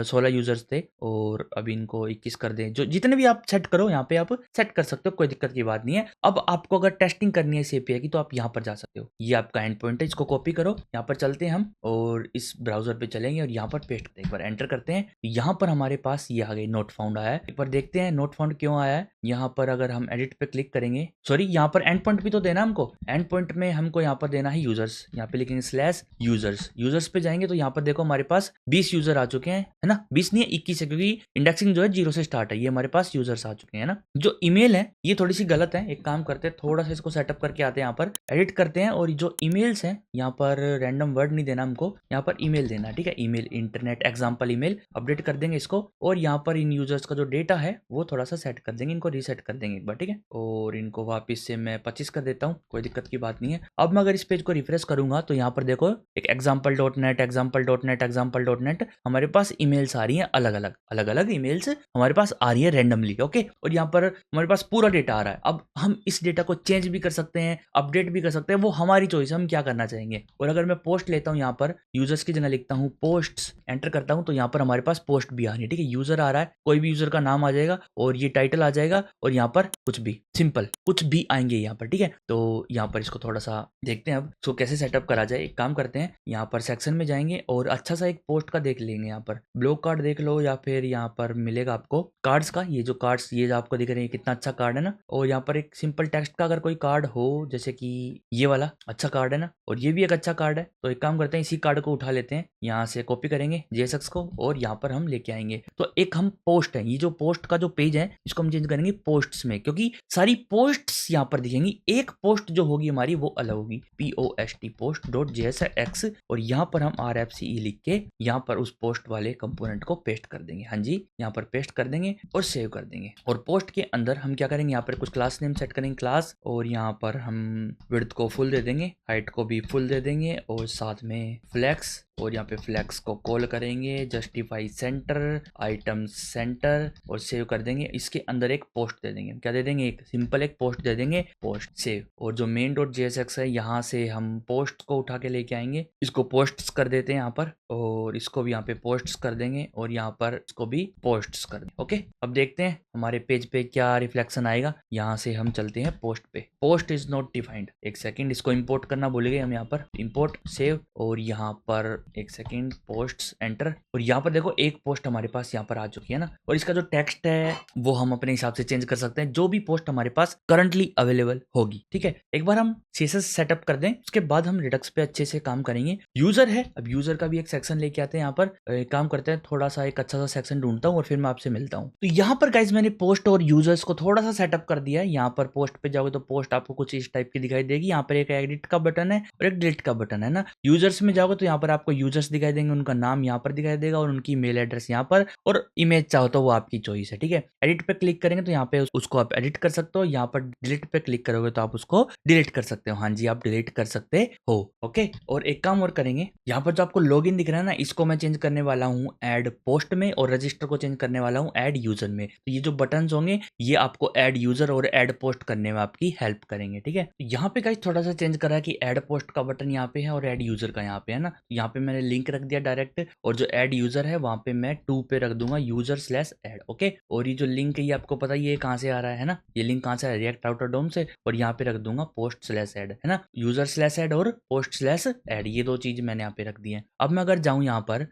16 यूजर्स थे, और अभी इनको 21 कर दें, जो जितने भी आप सेट करो यहाँ पे आप सेट कर सकते हो, कोई दिक्कत की बात नहीं है। अब आपको अगर टेस्टिंग करनी है इस एपीआई की तो आप यहाँ पर जा सकते हो, ये आपका एंड पॉइंट है, इसको कॉपी करो, यहाँ पर चलते हैं हम और इस ब्राउजर पे चलेंगे और यहाँ पर पेस्ट करते हैं, एक बार एंटर करते हैं, यहाँ पर हमारे पास ये आ गई नोट फाउंड आया है। एक बार देखते हैं नोट फाउंड क्यों आया है। यहाँ पर अगर हम एडिट पे क्लिक करेंगे, सॉरी यहाँ पर एंड पॉइंट भी तो देना हमको, एंड पॉइंट में हमको यहाँ पर देना है यूजर्स, यहाँ पे लिखेंगे स्लैश यूजर्स, यूजर्स पे जाएंगे तो यहाँ पर देखो हमारे पास 20 यूजर आ चुके हैं, है ना, 20 नहीं है 21 है, क्योंकि इंडेक्सिंग जो है 0 से स्टार्ट है, ये हमारे पास यूजर्स आ चुके हैं ना। जो ईमेल है ये थोड़ी सी गलत है, एक काम करते हैं थोड़ा सा इसको सेटअप करके आते हैं, यहाँ पर एडिट करते हैं और जो ईमेल्स हैं यहाँ पर रैंडम वर्ड नहीं देना हमको, यहाँ पर ईमेल देना, ठीक है, email internet example email update कर देंगे इसको, और यहाँ पर इन यूजर्स का जो डेटा है वो थोड़ा सा सेट कर देंगे, इनको रीसेट कर देंगे एक बार, ठीक है, और इनको वापस से मैं 25 कर देता हूँ, कोई दिक्कत की बात नहीं है। अब मैं अगर इस पेज को रिफ्रेश करूंगा तो यहाँ पर देखो एक example.net हमारे पास ईमेल्स आ रही हैं, अलग अलग ईमेल्स हमारे पास आ रही है रैंडमली, ओके, और यहाँ पर हमारे पास पूरा डेटा आ रहा है। अब हम इस डेटा को चेंज भी कर सकते हैं, अपडेट भी कर सकते हैं, वो हमारी चॉइस है, हम क्या करना चाहेंगे। और अगर मैं पोस्ट लेता हूँ, यहाँ पर यूजर्स की जगह लिखता हूँ पोस्ट्स, एंटर करता हूँ तो यहाँ पर हमारे पास पोस्ट भी आ रही है, ठीक है, यूजर आ रहा है, कोई भी यूजर का नाम आ जाएगा और ये टाइटल आ जाएगा और यहाँ पर कुछ भी सिंपल कुछ भी आएंगे यहाँ पर, ठीक है। तो यहाँ पर इसको थोड़ा सा देखते हैं अब इसको कैसे सेटअप करा जाए। एक काम करते हैं, यहाँ पर सेक्शन में जाएंगे और अच्छा सा एक पोस्ट का देख लेंगे, यहाँ पर ब्लॉग कार्ड देख लो या फिर यहाँ पर मिलेगा आपको कार्ड्स का, ये जो कार्ड्स ये जो आपको दिख रहे हैं कितना अच्छा कार्ड है ना, और यहाँ पर एक सिंपल टेक्स्ट का अगर कोई कार्ड हो जैसे कि ये वाला अच्छा कार्ड है ना, और ये भी एक अच्छा कार्ड है, तो एक काम करते हैं इसी कार्ड को उठा लेते हैं, यहाँ से कॉपी करेंगे JSX को और यहाँ पर हम लेके आएंगे। तो एक हम पोस्ट है, ये जो पोस्ट का जो पेज है इसको हम चेंज करेंगे पोस्ट्स में, क्योंकि सारी पोस्ट्स यहाँ पर दिखेंगी, एक पोस्ट जो होगी हमारी वो अलग होगी, POST post.jsx, और यहाँ पर हम RFCE लिख के यहाँ पर उस पोस्ट वाले कंपोनेंट को पेस्ट कर देंगे, हाँ जी, यहाँ पर पेस्ट कर देंगे और सेव कर देंगे। और पोस्ट के अंदर हम क्या करेंगे, यहाँ पर कुछ क्लास नेम सेट करेंगे क्लास, और यहाँ पर हम विड्थ को फुल दे देंगे, हाइट को भी फुल दे देंगे और साथ में फ्लैक्स, और यहाँ पे फ्लैक्स को कॉल करेंगे जस्टिफाई सेंटर आइटम सेंटर और सेव कर देंगे। इसके अंदर एक पोस्ट दे देंगे, क्या दे देंगे, एक सिंपल एक पोस्ट दे देंगे, पोस्ट सेव। और जो main.jsx है यहाँ से हम पोस्ट को उठा के लेके आएंगे, इसको पोस्ट्स कर देते हैं यहाँ पर, और इसको भी यहाँ पे पोस्ट्स कर देंगे और यहाँ पर इसको भी पोस्ट्स कर देंगे। ओके, अब देखते हैं हमारे पेज पे क्या रिफ्लेक्शन आएगा। यहाँ से हम चलते हैं पोस्ट पे, पोस्ट इज नॉट डिफाइंड, एक सेकेंड इसको इंपोर्ट करना भूल गए हम, यहाँ पर इंपोर्ट सेव और यहाँ पर एक सेकेंड पोस्ट्स एंटर, और यहाँ पर देखो एक पोस्ट हमारे पास यहाँ पर आ चुकी है ना, और इसका जो टेक्स्ट है वो हम अपने हिसाब से चेंज कर सकते हैं, जो भी पोस्ट हमारे पास करंटली अवेलेबल होगी, ठीक है। एक बार हम CSS सेटअप कर दें, उसके बाद हम रिडक्स पे अच्छे से काम करेंगे। यूजर है, अब यूजर का भी एक सेक्शन लेके आते हैं, यहाँ पर एक काम करते हैं, थोड़ा सा एक अच्छा सा सेक्शन ढूंढता हूँ और फिर मैं आपसे मिलता हूँ। तो यहाँ पर गाइज मैंने पोस्ट और यूजर्स को थोड़ा सा सेटअप कर दिया है। यहाँ पर पोस्ट पे जाओगे तो पोस्ट आपको कुछ इस टाइप की दिखाई देगी, यहाँ पर एक एडिट का बटन है और एक डिलीट का बटन है ना। यूजर्स में जाओगे तो यहाँ पर आपको यूजर्स दिखाई देंगे, उनका नाम यहाँ पर दिखाई देगा और उनकी मेल एड्रेस यहाँ पर, और इमेज चाहो तो वो आपकी चॉइस है, ठीक है। एडिट पे क्लिक करेंगे तो यहाँ पे उसको आप एडिट कर सकते हो, यहाँ पर डिलीट पे क्लिक करोगे तो आप उसको डिलीट कर सकते हो, हाँ जी आप डिलीट कर सकते हो। ओके, और एक काम और करेंगे, यहाँ पर जो आपको लॉगिन दिख रहा है ना, इसको मैं चेंज करने वाला हूँ ऐड पोस्ट में, और रजिस्टर को चेंज करने वाला हूँ ऐड यूजर में। तो ये जो बटन होंगे ये आपको ऐड यूजर और ऐड पोस्ट करने में आपकी हेल्प करेंगे, ठीक है। तो यहाँ पे गाइस थोड़ा सा चेंज करा है कि ऐड पोस्ट का बटन यहाँ पे है और ऐड यूजर का यहाँ पे है ना, यहाँ पे मैंने लिंक रख दिया डायरेक्ट, और जो ऐड यूजर है वहां पे मैं 2 पे रख दूंगा यूजर/ऐड। ओके, और ये जो लिंक है ये आपको पता ही है कहाँ से आ रहा है ना, ये लिंक कहाँ से आ रहा है, रिएक्ट राउटर डोम से, और यहाँ पे रख दूंगा पोस्ट/ऐड, है ना, यूजर/ऐड और पोस्ट/ऐड, ये दो चीज मैंने यहाँ पे रख दी है। अब मैं अगर जाऊँ यहाँ पर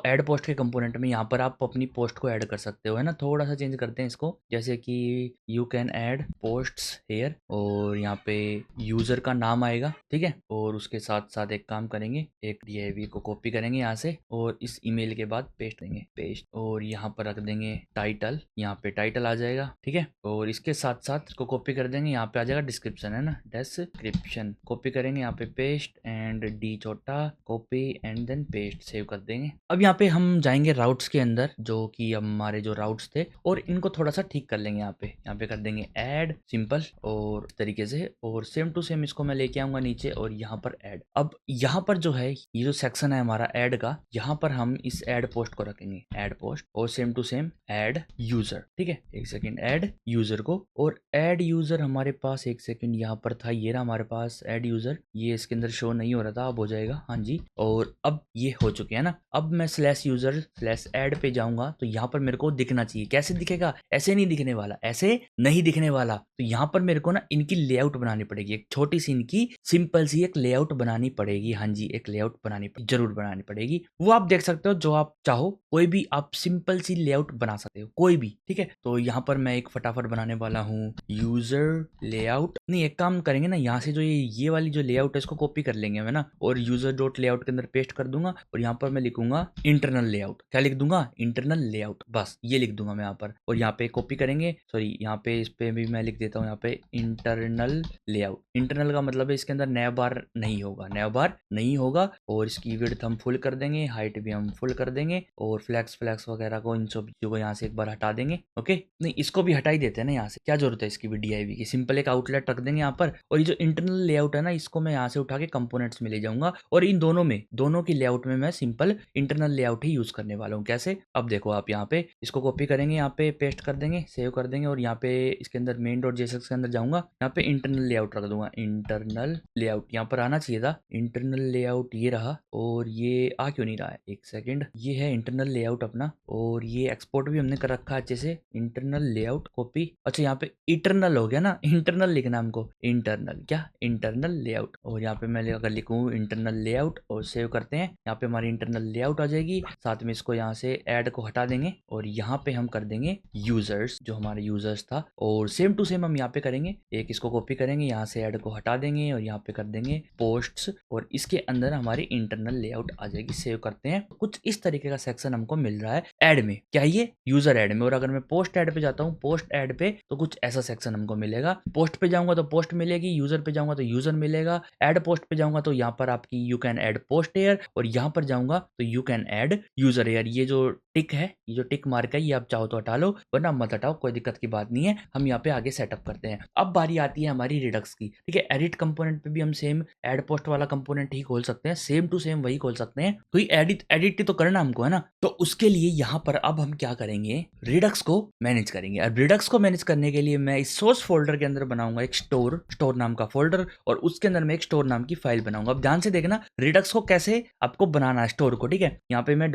ऐड पोस्ट के कंपोनेंट में, यहाँ पर आप अपनी पोस्ट को ऐड कर सकते हो, है ना। थोड़ा सा चेंज करते हैं इसको, जैसे कि you can add posts here, और यहाँ पे यूजर का नाम आएगा, ठीक है, और उसके साथ साथ एक काम करेंगे, एक DIV को कॉपी करेंगे यहाँ से और इस ईमेल के बाद पेस्ट देंगे, पेस्ट, और यहाँ पर रख देंगे टाइटल, यहाँ पे टाइटल आ जाएगा, ठीक है, और इसके साथ साथ इसको कॉपी कर देंगे, यहाँ पे आ जाएगा डिस्क्रिप्शन, है ना, डिस्क्रिप्शन कॉपी करेंगे, यहाँ पे पेस्ट एंड D छोटा copy and then paste, save कर देंगे। अब यहाँ पे हम जाएंगे राउट्स के अंदर, जो कि हमारे जो राउट्स थे, और इनको थोड़ा सा ठीक कर लेंगे। यहाँ पे कर देंगे ऐड सिंपल और इस तरीके से, और सेम टू सेम इसको मैं लेके आऊंगा नीचे और यहाँ पर ऐड। अब यहाँ पर जो है ये जो सेक्शन है हमारा ऐड का, यहाँ पर हम इस ऐड पोस्ट को रखेंगे, ऐड पोस्ट, और same to same add user, ठीक है, एक सेकंड ऐड यूजर को, और ऐड यूजर हमारे पास एक सेकंड यहाँ पर था, ये रहा हमारे पास ऐड यूजर, ये इसके अंदर शो नहीं हो रहा था, अब हो जाएगा, हाँ जी, और अब ये हो चुके हैं ना। अब मैं /user/ऐड पे जाऊंगा तो यहाँ पर मेरे को दिखना चाहिए। कैसे दिखेगा? ऐसे नहीं दिखने वाला, ऐसे नहीं दिखने वाला। तो यहाँ पर मेरे को ना इनकी लेआउट बनानी पड़ेगी, एक छोटी सी इनकी सिंपल सी एक लेआउट बनानी पड़ेगी। हाँ जी, एक लेआउट जरूर बनानी पड़ेगी। वो आप देख सकते हो, जो आप चाहो कोई भी आप सिंपल सी लेआउट बना सकते हो, कोई भी, ठीक है। तो यहाँ पर मैं एक फटाफट बनाने वाला हूँ यूजर लेआउट। नहीं, एक काम करेंगे ना, यहाँ से जो ये वाली जो लेआउट है इसको कॉपी कर लेंगे है ना, और यूजर डॉट लेआउट के अंदर पेस्ट कर दूंगा, और यहाँ पर मैं लिखूंगा इंटरनल लेआउट। क्या लिख दूंगा? इंटरनल लेआउट, बस ये लिख दूंगा मैं यहाँ पर। और यहाँ पे कॉपी करेंगे, सॉरी यहाँ पे इस पे भी मैं लिख देता हूँ यहाँ पे इंटरनल लेआउट। इंटरनल का मतलब है इसके अंदर नया बार नहीं होगा, नया बार नहीं होगा। और इसकी विड्थ हम फुल कर देंगे, हाइट भी हम फुल कर देंगे, और फ्लैक्स वगैरह को, इन सब चीजों को यहाँ से एक बार हटा देंगे। ओके, नहीं इसको भी हटा ही देते हैं ना, यहाँ से क्या जरूरत है इसकी भी DIV की। सिंपल एक आउटलेट रख देंगे यहाँ पर, और ये जो इंटरनल लेआउट है ना, इसको मैं यहाँ से उठा के कंपोनेंट्स में ले जाऊंगा, और इन दोनों की लेआउट में मैं सिंपल इंटरनल लेआउट ही यूज करने वाला हूँ। कैसे? अब देखो आप यहाँ पे इसको कॉपी करेंगे, यहाँ पे पेस्ट कर देंगे, सेव कर देंगे, और यहाँ पे इसके अंदर मेन डॉट JSX के अंदर जाऊंगा, यहाँ पे इंटरनल लेआउट रख दूंगा। इंटरनल लेआउट यहाँ पर आना चाहिए था, इंटरनल लेआउट ये रहा, और ये आ क्यों नहीं रहा है? एक सेकंड, ये है इंटरनल लेआउट अपना, और ये एक्सपोर्ट भी हमने कर रखा है अच्छे से। इंटरनल लेआउट कॉपी, अच्छा यहाँ पे इंटरनल हो गया ना, इंटरनल लिखना हमको, इंटरनल क्या, इंटरनल लेआउट। और यहाँ पे मैं अगर लिखूँ इंटरनल लेआउट और सेव करते हैं, यहाँ पे हमारी इंटरनल लेआउट आ जाएगी। साथ में इसको यहाँ से ऐड को हटा देंगे, और यहाँ पे हम कर देंगे यूजर्स, जो हमारे यूजर्स था, और सेम टू सेम हम यहाँ पे करेंगे। एक इसको कॉपी करेंगे, यहाँ से ऐड को हटा देंगे, और यहाँ पे कर देंगे पोस्ट्स, और इसके अंदर हमारी इंटरनल लेआउट आ जाएगी। सेव करते हैं, कुछ इस तरीके का सेक्शन हमको मिल रहा है ऐड में। क्या ये? यूजर ऐड में। और अगर मैं पोस्ट ऐड पे जाता हूँ, पोस्ट ऐड पे, तो कुछ ऐसा सेक्शन हमको मिलेगा। पोस्ट पे जाऊंगा तो पोस्ट मिलेगी, यूजर पे जाऊंगा तो यूजर मिलेगा, ऐड पोस्ट पे जाऊंगा तो यहाँ पर आपकी you can add post air, और यहाँ पर जाऊंगा तो you can add user air. ये जो टिक है, ये जो टिक मार्क है, ये आप चाहो तो हटा लो, वरना मत हटाओ, कोई दिक्कत की बात नहीं है। हम यहाँ पे आगे सेटअप करते हैं। अब बारी आती है हमारी रिडक्स की, ठीक है। एडिट कंपोनेंट पे भी हम सेम ऐड पोस्ट वाला कंपोनेंट ही खोल सकते हैं, सेम टू सेम वही खोल सकते हैं। तो एडिट तो करना हमको है ना, तो उसके लिए यहाँ पर अब हम क्या करेंगे, रिडक्स को मैनेज करेंगे। अब रिडक्स को मैनेज करने के लिए मैं इस सोर्स फोल्डर के अंदर बनाऊंगा एक स्टोर नाम का फोल्डर, और उसके अंदर मैं एक स्टोर नाम की फाइल बनाऊंगा। अब ध्यान से देखना रिडक्स को कैसे आपको बनाना है, स्टोर को, ठीक है। यहाँ पे मैं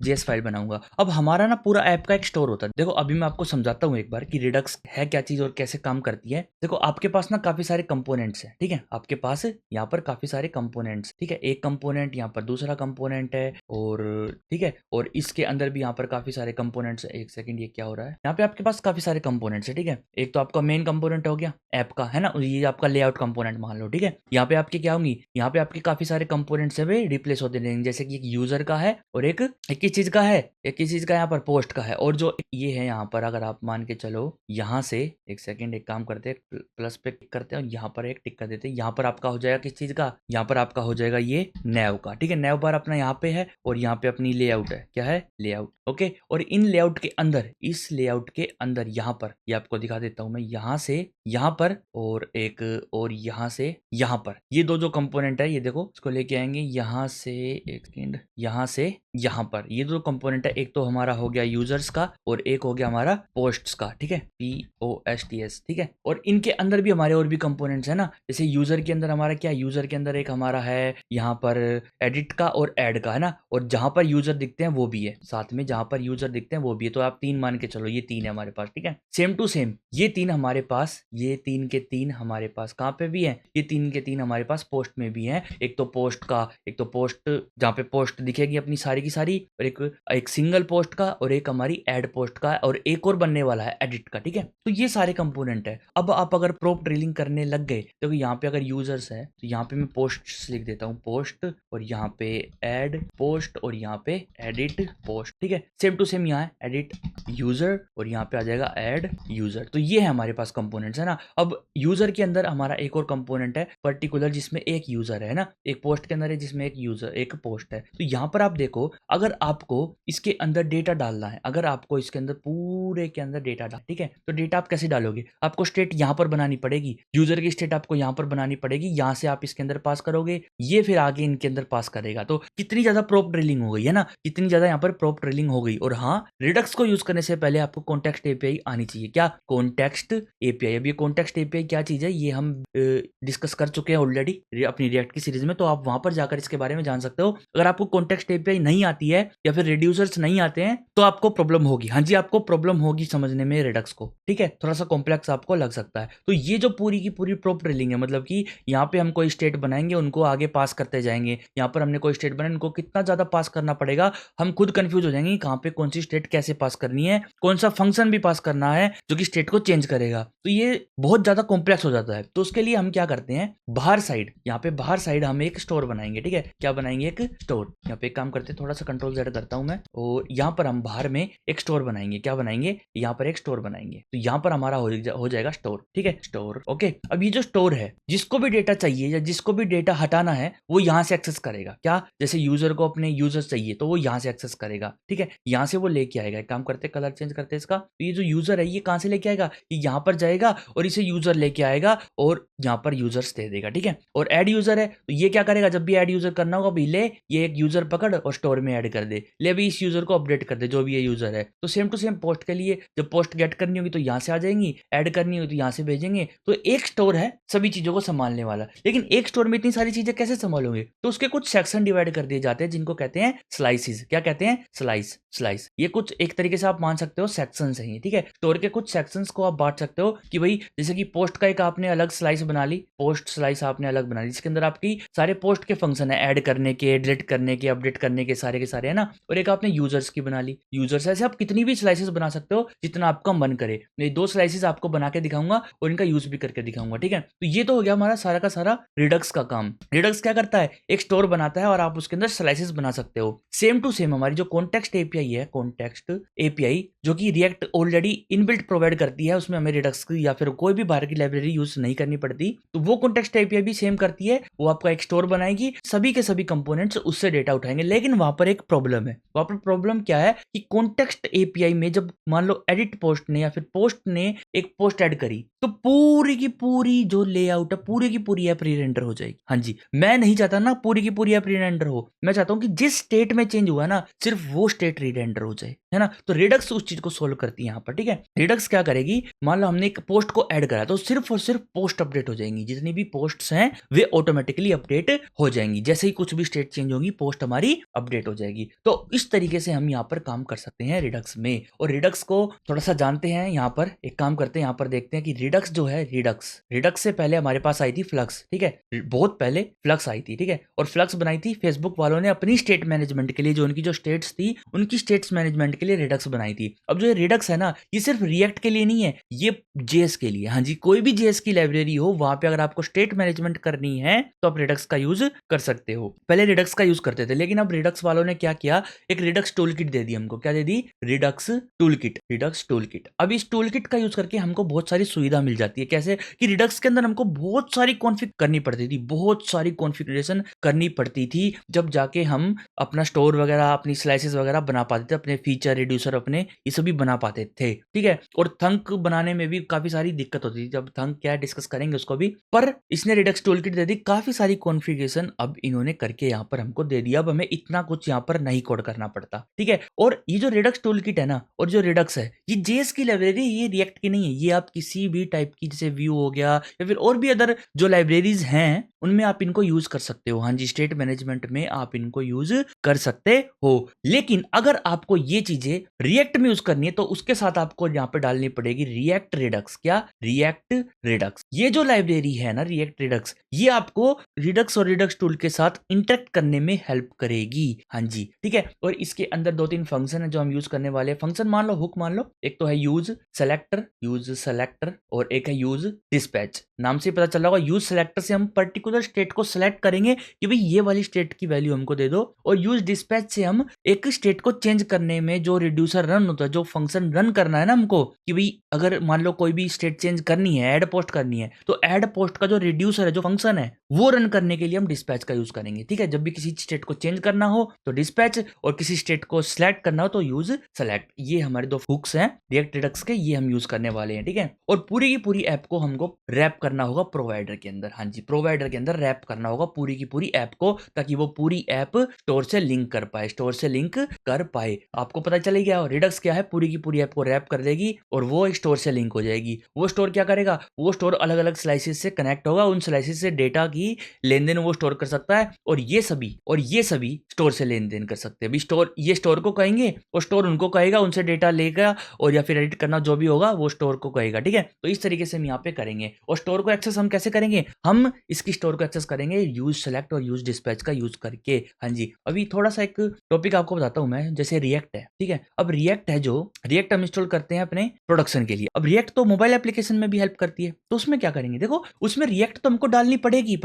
.js फाइल बनाऊंगा। अब हमारा ना पूरा ऐप का एक स्टोर होता है। देखो अभी मैं आपको समझाता हूँ एक बार कि रिडक्स है क्या चीज और कैसे काम करती है। देखो आपके पास ना काफी सारे कंपोनेंट्स हैं, ठीक है। आपके पास यहाँ पर काफी सारे कंपोनेंट्स, ठीक है। एक कंपोनेंट, यहाँ पर दूसरा कंपोनेंट है, और ठीक है, और इसके अंदर भी यहाँ पर काफी सारे कंपोनेंट्स। एक सेकंड, ये क्या हो रहा है? यहाँ पे आपके पास काफी सारे कंपोनेंट्स है, ठीक है। एक तो आपका मेन कंपोनेंट हो गया ऐप का, है ना, ये आपका लेआउट कंपोनेंट मान लो, ठीक है। यहाँ पे आपके क्या होंगी, यहाँ पे आपके काफी सारे कंपोनेंट्स है रिप्लेस होते रहेंगे, जैसे कि एक यूजर का है, और एक किस चीज का है, एक किस चीज का यहाँ पर पोस्ट का है, और जो ये है यहाँ पर, अगर आप मान के चलो यहाँ से, एक सेकंड, एक काम करते हैं, प्लस पे क्लिक करते हैं, और यहाँ पर एक टिक कर देते हैं। यहाँ पर आपका हो जाएगा किस चीज का, यहाँ पर आपका हो जाएगा ये नैव का, ठीक है। नैव बार अपना यहाँ पे है, और यहाँ पे अपनी लेआउट है, क्या है, लेआउट, ओके। और इन लेआउट के अंदर, इस लेआउट के अंदर यहाँ पर, ये आपको दिखा देता हूँ मैं, यहाँ से यहाँ पर, और एक, और यहाँ से यहाँ पर, ये दो जो कंपोनेंट है, ये देखो, इसको लेके आएंगे यहाँ से, एक सेकंड, यहाँ से यहाँ पर, ये दो कंपोनेंट है। एक तो हमारा हो गया यूजर्स का, और एक हो गया हमारा पोस्ट्स का, ठीक है, POSTS, ठीक है। और इनके अंदर भी हमारे और भी कंपोनेंट्स है ना, जैसे यूजर के अंदर हमारा क्या, यूजर के अंदर एक हमारा है यहाँ पर एडिट का और ऐड का, है ना, और जहां पर यूजर दिखते हैं वो भी है साथ में, जहां पर यूजर दिखते हैं वो भी है। तो आप 3 मान के चलो, ये 3 है हमारे पास, ठीक है। सेम टू सेम ये 3 हमारे पास, ये 3 के 3 हमारे पास कहाँ पे भी है, ये 3 के 3 हमारे पास पोस्ट में भी है। एक तो पोस्ट का, एक तो पोस्ट जहाँ पे पोस्ट दिखेगी अपनी सारी की सारी, और एक सिंगल पोस्ट का, और एक हमारी ऐड पोस्ट का, और एक और बनने वाला है एडिट का, ठीक है। तो ये सारे कंपोनेंट है। अब आप अगर प्रोप ड्रिलिंग करने लग गए, तो यहाँ पे अगर यूजर्स है तो यहाँ पे मैं पोस्ट लिख देता हूँ, पोस्ट, और यहाँ पे ऐड पोस्ट, और यहाँ पे एडिट पोस्ट, ठीक है। सेम टू सेम यहाँ है एडिट यूजर, और यहाँ पे आ जाएगा ऐड यूजर। तो ये है हमारे पास कंपोनेंट्स, है ना। अब यूजर के अंदर हमारा एक और कंपोनेंट है पर्टिकुलर, जिसमें एक यूजर है ना, एक पोस्ट के अंदर है जिसमें एक यूजर, एक पोस्ट है। तो यहाँ पर आप देखो, अगर आपको इसके अंदर डेटा डालना है, अगर आपको इसके अंदर पूरे के अंदर डेटा डाल, ठीक है, तो डेटा आप कैसे डालोगे, आपको स्टेट यहाँ पर बनानी पड़ेगी, यूजर की स्टेट आपको यहाँ पर बनानी पड़ेगी, यहाँ से आप इसके अंदर पास करोगे, ये फिर आगे इनके अंदर पास करेगा। तो कितनी ज्यादा प्रोप ड्रिलिंग हो गई है ना, कितनी ज्यादा यहाँ पर प्रोप ड्रिलिंग हो गई। और हाँ, रिडक्स को यूज करने से पहले आपको कॉन्टेक्स्ट एपीआई आनी चाहिए। क्या कॉन्टेक्स्ट एपीआई? अब ये कॉन्टेक्स्ट एपीआई क्या चीज है, ये हम डिस्कस कर चुके हैं ऑलरेडी अपनी रिएक्ट की सीरीज में, तो आप वहां पर जाकर इसके बारे में जान सकते हो। अगर आपको कॉन्टेक्स्ट एपीआई नहीं आती है, या फिर रिड्यूसर्स नहीं आते हैं, तो आपको प्रॉब्लम होगी। होगी। हाँ जी, आपको प्रॉब्लम होगी समझने में रिडक्स को, ठीक है, थोड़ा सा कॉम्प्लेक्स आपको लग सकता है। तो ये जो पूरी की पूरी प्रोप ड्रिलिंग है, मतलब कि यहाँ पे हम कोई स्टेट बनाएंगे, उनको आगे पास करते जाएंगे। यहाँ पर हमने कोई स्टेट बनाई, उनको कितना ज्यादा पास करना पड़ेगा, हम खुद कंफ्यूज हो जाएंगे कहाँ पे कौन सी स्टेट कैसे पास करनी है, कौन सा फंक्शन भी पास करना है जो कि स्टेट को चेंज करेगा। तो ये बहुत ज्यादा कॉम्प्लेक्स हो जाता है। तो उसके लिए हम क्या करते हैं, बाहर साइड, यहाँ पे बाहर साइड हम एक स्टोर बनाएंगे, ठीक है, क्या बनाएंगे, एक स्टोर। यहाँ पे एक काम करते हैं, थोड़ा सा कंट्रोल Z करता हूं मैं, और यहाँ पर हम बाहर में एक स्टोर बनाएंगे। क्या बनाएंगे, यहाँ पर एक स्टोर बनाएंगे। तो यहाँ पर हमारा हो जाएगा स्टोर, ठीक है, स्टोर। ओके, अब ये जो स्टोर है, जिसको भी डेटा चाहिए या जिसको भी डेटा हटाना है, वो यहाँ से एक्सेस करेगा। क्या, जैसे यूजर को अपने यूजर्स चाहिए तो वो यहाँ से एक्सेस करेगा, ठीक है, यहाँ से वो लेके आएगा। एक काम करते, कलर चेंज करते हैं इसका। तो ये जो यूजर है, ये कहाँ से लेके आएगा, ये यहाँ पर जाएगा और इसे यूजर लेके आएगा और यहाँ पर यूजर्स दे देगा, ठीक है। और ऐड यूजर है, तो ये क्या करेगा, जब भी ऐड यूजर करना होगा, ले ये एक यूजर पकड़ और स्टोर में ऐड कर दे, ले भी इस यूजर को अपडेट कर दे जो भी ये यूजर है। तो सेम टू सेम पोस्ट के लिए, जब पोस्ट गेट करनी होगी तो यहाँ से आ जाएंगी, ऐड करनी होगी तो यहाँ से भेजेंगे। तो एक स्टोर है सभी चीजों को संभालने वाला। लेकिन एक स्टोर में इतनी सारी चीजें कैसे संभालोगे, तो उसके कुछ सेक्शन डिवाइड कर दिए जाते हैं जिनको कहते हैं स्लाइसिस। क्या कहते हैं, स्लाइस। स्लाइस ये कुछ एक तरीके से आप मान सकते हो सेक्शंस हैं, ठीक है। स्टोर के कुछ सेक्शंस को आप बांट सकते हो कि भाई जैसे कि पोस्ट का एक आपने अलग स्लाइस बना ली, पोस्ट स्लाइस आपने अलग बना ली, जिसके अंदर आपकी सारे पोस्ट के फंक्शन है, ऐड करने के, डिलीट करने के, अपडेट करने के सारे है ना। और एक आपने यूजर्स की बना ली, यूजर्स। ऐसे आप कितनी भी स्लाइसेस बना सकते हो जितना आपका मन करे। मैं 2 स्लाइसेस आपको बना के दिखाऊंगा और इनका यूज भी करके दिखाऊंगा, ठीक है। तो ये तो हो गया हमारा सारा का सारा रिडक्स का काम। रिडक्स क्या करता है, एक स्टोर बनाता है और आप उसके अंदर स्लाइसेस बना सकते हो। सेम टू सेम हमारी जो कॉन्टेक्स्ट एपीआई है, कॉन्टेक्स्ट एपीआई जो कि रिएक्ट ऑलरेडी इनबिल्ट प्रोवाइड करती है, उसमें हमें रिडक्स की या फिर कोई भी बाहर की लाइब्रेरी यूज नहीं करनी पड़ती। तो वो कॉन्टेक्स्ट एपीआई भी सेम करती है, वो आपका एक स्टोर बनाएगी, सभी के सभी कंपोनेंट्स उससे डेटा उठाएंगे। लेकिन वहां पर एक प्रॉब्लम है। वहां पर प्रॉब्लम क्या है कि कॉन्टेक्स्ट एपीआई में जब मान लो एडिट पोस्ट ने या फिर पोस्ट ने एक पोस्ट ऐड करी, तो पूरी की पूरी जो लेआउट है, पूरी की पूरी ऐप री रेंडर हो जाएगी। हाँ जी, मैं नहीं चाहता ना पूरी की पूरी ऐप री रेंडर हो, मैं चाहता हूं कि जिस स्टेट में चेंज हुआ ना, सिर्फ वो स्टेट री रेंडर हो जाए, है ना। तो रिडक्स उस चीज को सोल्व करती है यहाँ पर, ठीक है। रिडक्स क्या करेगी, मान लो हमने एक पोस्ट को ऐड करा, तो सिर्फ और सिर्फ पोस्ट अपडेट हो जाएंगी, जितनी भी पोस्ट्स हैं वे ऑटोमेटिकली अपडेट हो जाएंगी। जैसे ही कुछ भी स्टेट चेंज होगी, पोस्ट हमारी अपडेट हो जाएगी। तो इस तरीके से हम यहाँ पर काम कर सकते हैं रिडक्स में। और रिडक्स को थोड़ा सा जानते हैं, यहाँ पर एक काम करते हैं, यहाँ पर देखते हैं कि रिडक्स जो है, रिडक्स से पहले हमारे पास आई थी फ्लक्स, ठीक है, बहुत पहले फ्लक्स आई थी, ठीक है। और फ्लक्स बनाई थी फेसबुक वालों ने अपनी स्टेट मैनेजमेंट के लिए, जो उनकी जो स्टेट्स थी उनकी स्टेट्स मैनेजमेंट के लिए रिडक्स बनाई थी। अब जो ये रिडक्स है ना, ये सिर्फ रिएक्ट के लिए नहीं है, ये जेएस के लिए। हाँ जी, कोई भी जेएस की लाइब्रेरी हो, वहां पे अगर आपको स्टेट मैनेजमेंट करनी है तो आप रिडक्स का यूज कर सकते हो। पहले रिडक्स का यूज करते थे, लेकिन अब रिडक्स वालों ने क्या किया, एक रिडक्स टूल किट दे दी हमको। क्या दे दी, redux tool kit, redux tool kit. अब इस टूल किट का यूज करके हमको बहुत सारी सुविधा मिल जाती है। कैसे कि रिडक्स के अंदर हमको बहुत सारी कॉन्फ़िग करनी पड़ती थी, बहुत सारी कॉन्फ़िगरेशन करनी पड़ती थी, जब जाके हम अपना स्टोर वगैरह, अपनी स्लाइसेस वगैरह बना पाते थे, अपने फीचर रिड्यूसर अपने ये सभी बना पाते थे, ठीक है। और थंक बनाने में भी काफी सारी दिक्कत होती थी। जब थंक क्या डिस्कस करेंगे उसको भी, पर इसने रिडक्स टूल किट दे दी, काफी सारी कॉन्फ़िगरेशन अब इन्होंने करके यहाँ पर हमको दे दिया। अब हमें इतना कुछ यहाँ पर नहीं कोड करना पड़ता, ठीक है। और ये जो रिडक्स टूल किट है ना, और जो रिडक्स है, ये जेएस की लाइब्रेरी, ये रिएक्ट की नहीं है। ये आप किसी भी टाइप की, जैसे व्यू हो गया या फिर और भी अदर जो लाइब्रेरीज हैं, उनमें आप इनको यूज कर सकते हो। हाँ जी, स्टेट मैनेजमेंट में आप इनको यूज कर सकते हो। लेकिन अगर आपको ये चीजें रिएक्ट में यूज करनी है, तो उसके साथ आपको यहाँ पे डालनी पड़ेगी रिएक्ट रिडक्स। क्या, रिएक्ट रिडक्स। ये जो लाइब्रेरी है ना, रिएक्ट रिडक्स, ये आपको रिडक्स और रिडक्स टूल के साथ इंटरेक्ट करने में हेल्प करेगी। हाँ जी, ठीक है। और इसके अंदर 2-3 फंक्शन है जो हम यूज करने वाले हैं। फंक्शन मान लो, हुक मान लो, एक तो है यूज सेलेक्टर और एक है यूज डिस्पैच। नाम से पता चल रहा होगा, यूज सेलेक्टर से हम पर्टिकुलर स्टेट को सेलेक्ट करेंगे कि भाई ये वाली स्टेट की वैल्यू हमको दे दो, और यूज डिस्पैच से हम एक स्टेट को चेंज करने में जो रिड्यूसर रन होता है, जो फंक्शन रन करना है ना हमको, कि भाई अगर मान लो कोई भी स्टेट चेंज करनी है, ऐड पोस्ट करनी है, तो ऐड पोस्ट का जो रिड्यूसर है, जो फंक्शन है, वो रन करने के लिए हम डिस्पैच का यूज करेंगे, ठीक है। जब भी किसी स्टेट को चेंज करना हो तो डिस्पैच, और किसी स्टेट को सिलेक्ट करना हो तो यूज सेलेक्ट। ये हमारे 2 हुक्स हैं रिएक्ट रिडक्स के, ये हम यूज करने वाले हैं, ठीक है। और पूरी पूरी की पूरी ऐप को हमको रैप करना होगा प्रोवाइडर के अंदर। हाँ जी, प्रोवाइडर के अंदर रैप करना होगा पूरी की पूरी ऐप को, ताकि वो पूरी ऐप स्टोर से लिंक कर पाए, स्टोर से लिंक कर पाए। आपको पता चल गया रिडक्स क्या है, पूरी की पूरी ऐप को रैप कर देगी और वो एक स्टोर से लिंक हो जाएगी। वो स्टोर क्या करेगा, वो स्टोर अलग अलग स्लाइसेस से कनेक्ट होगा, उन स्लाइसेस से डेटा की लेन देन वो स्टोर कर सकता है, और ये सभी स्टोर से लेन देन कर सकते हैं। अभी स्टोर ये स्टोर को कहेंगे और स्टोर उनको कहेगा, उनसे डेटा लेगा और या फिर एडिट करना जो भी होगा वो स्टोर को कहेगा। ठीक है, तो इस तरीके से हम यहाँ पे करेंगे। और स्टोर को एक्सेस हम कैसे करेंगे, हम इसकी स्टोर को एक्सेस करेंगे यूज सेलेक्ट और यूज डिस्पैच का यूज करके। हाँ जी, अभी थोड़ा सा एक टॉपिक आपको बताता हूँ मैं, जैसे रिएक्ट है। ठीक है, अब रिएक्ट है, जो रिएक्ट हम इंस्टॉल करते हैं अपने प्रोडक्शन के लिए। अब रिएक्ट तो मोबाइल एप्लीकेशन में भी हेल्प करती है, तो उसमें क्या करेंगे, देखो उसमें रिएक्ट तो हमको डालनी पड़ेगी,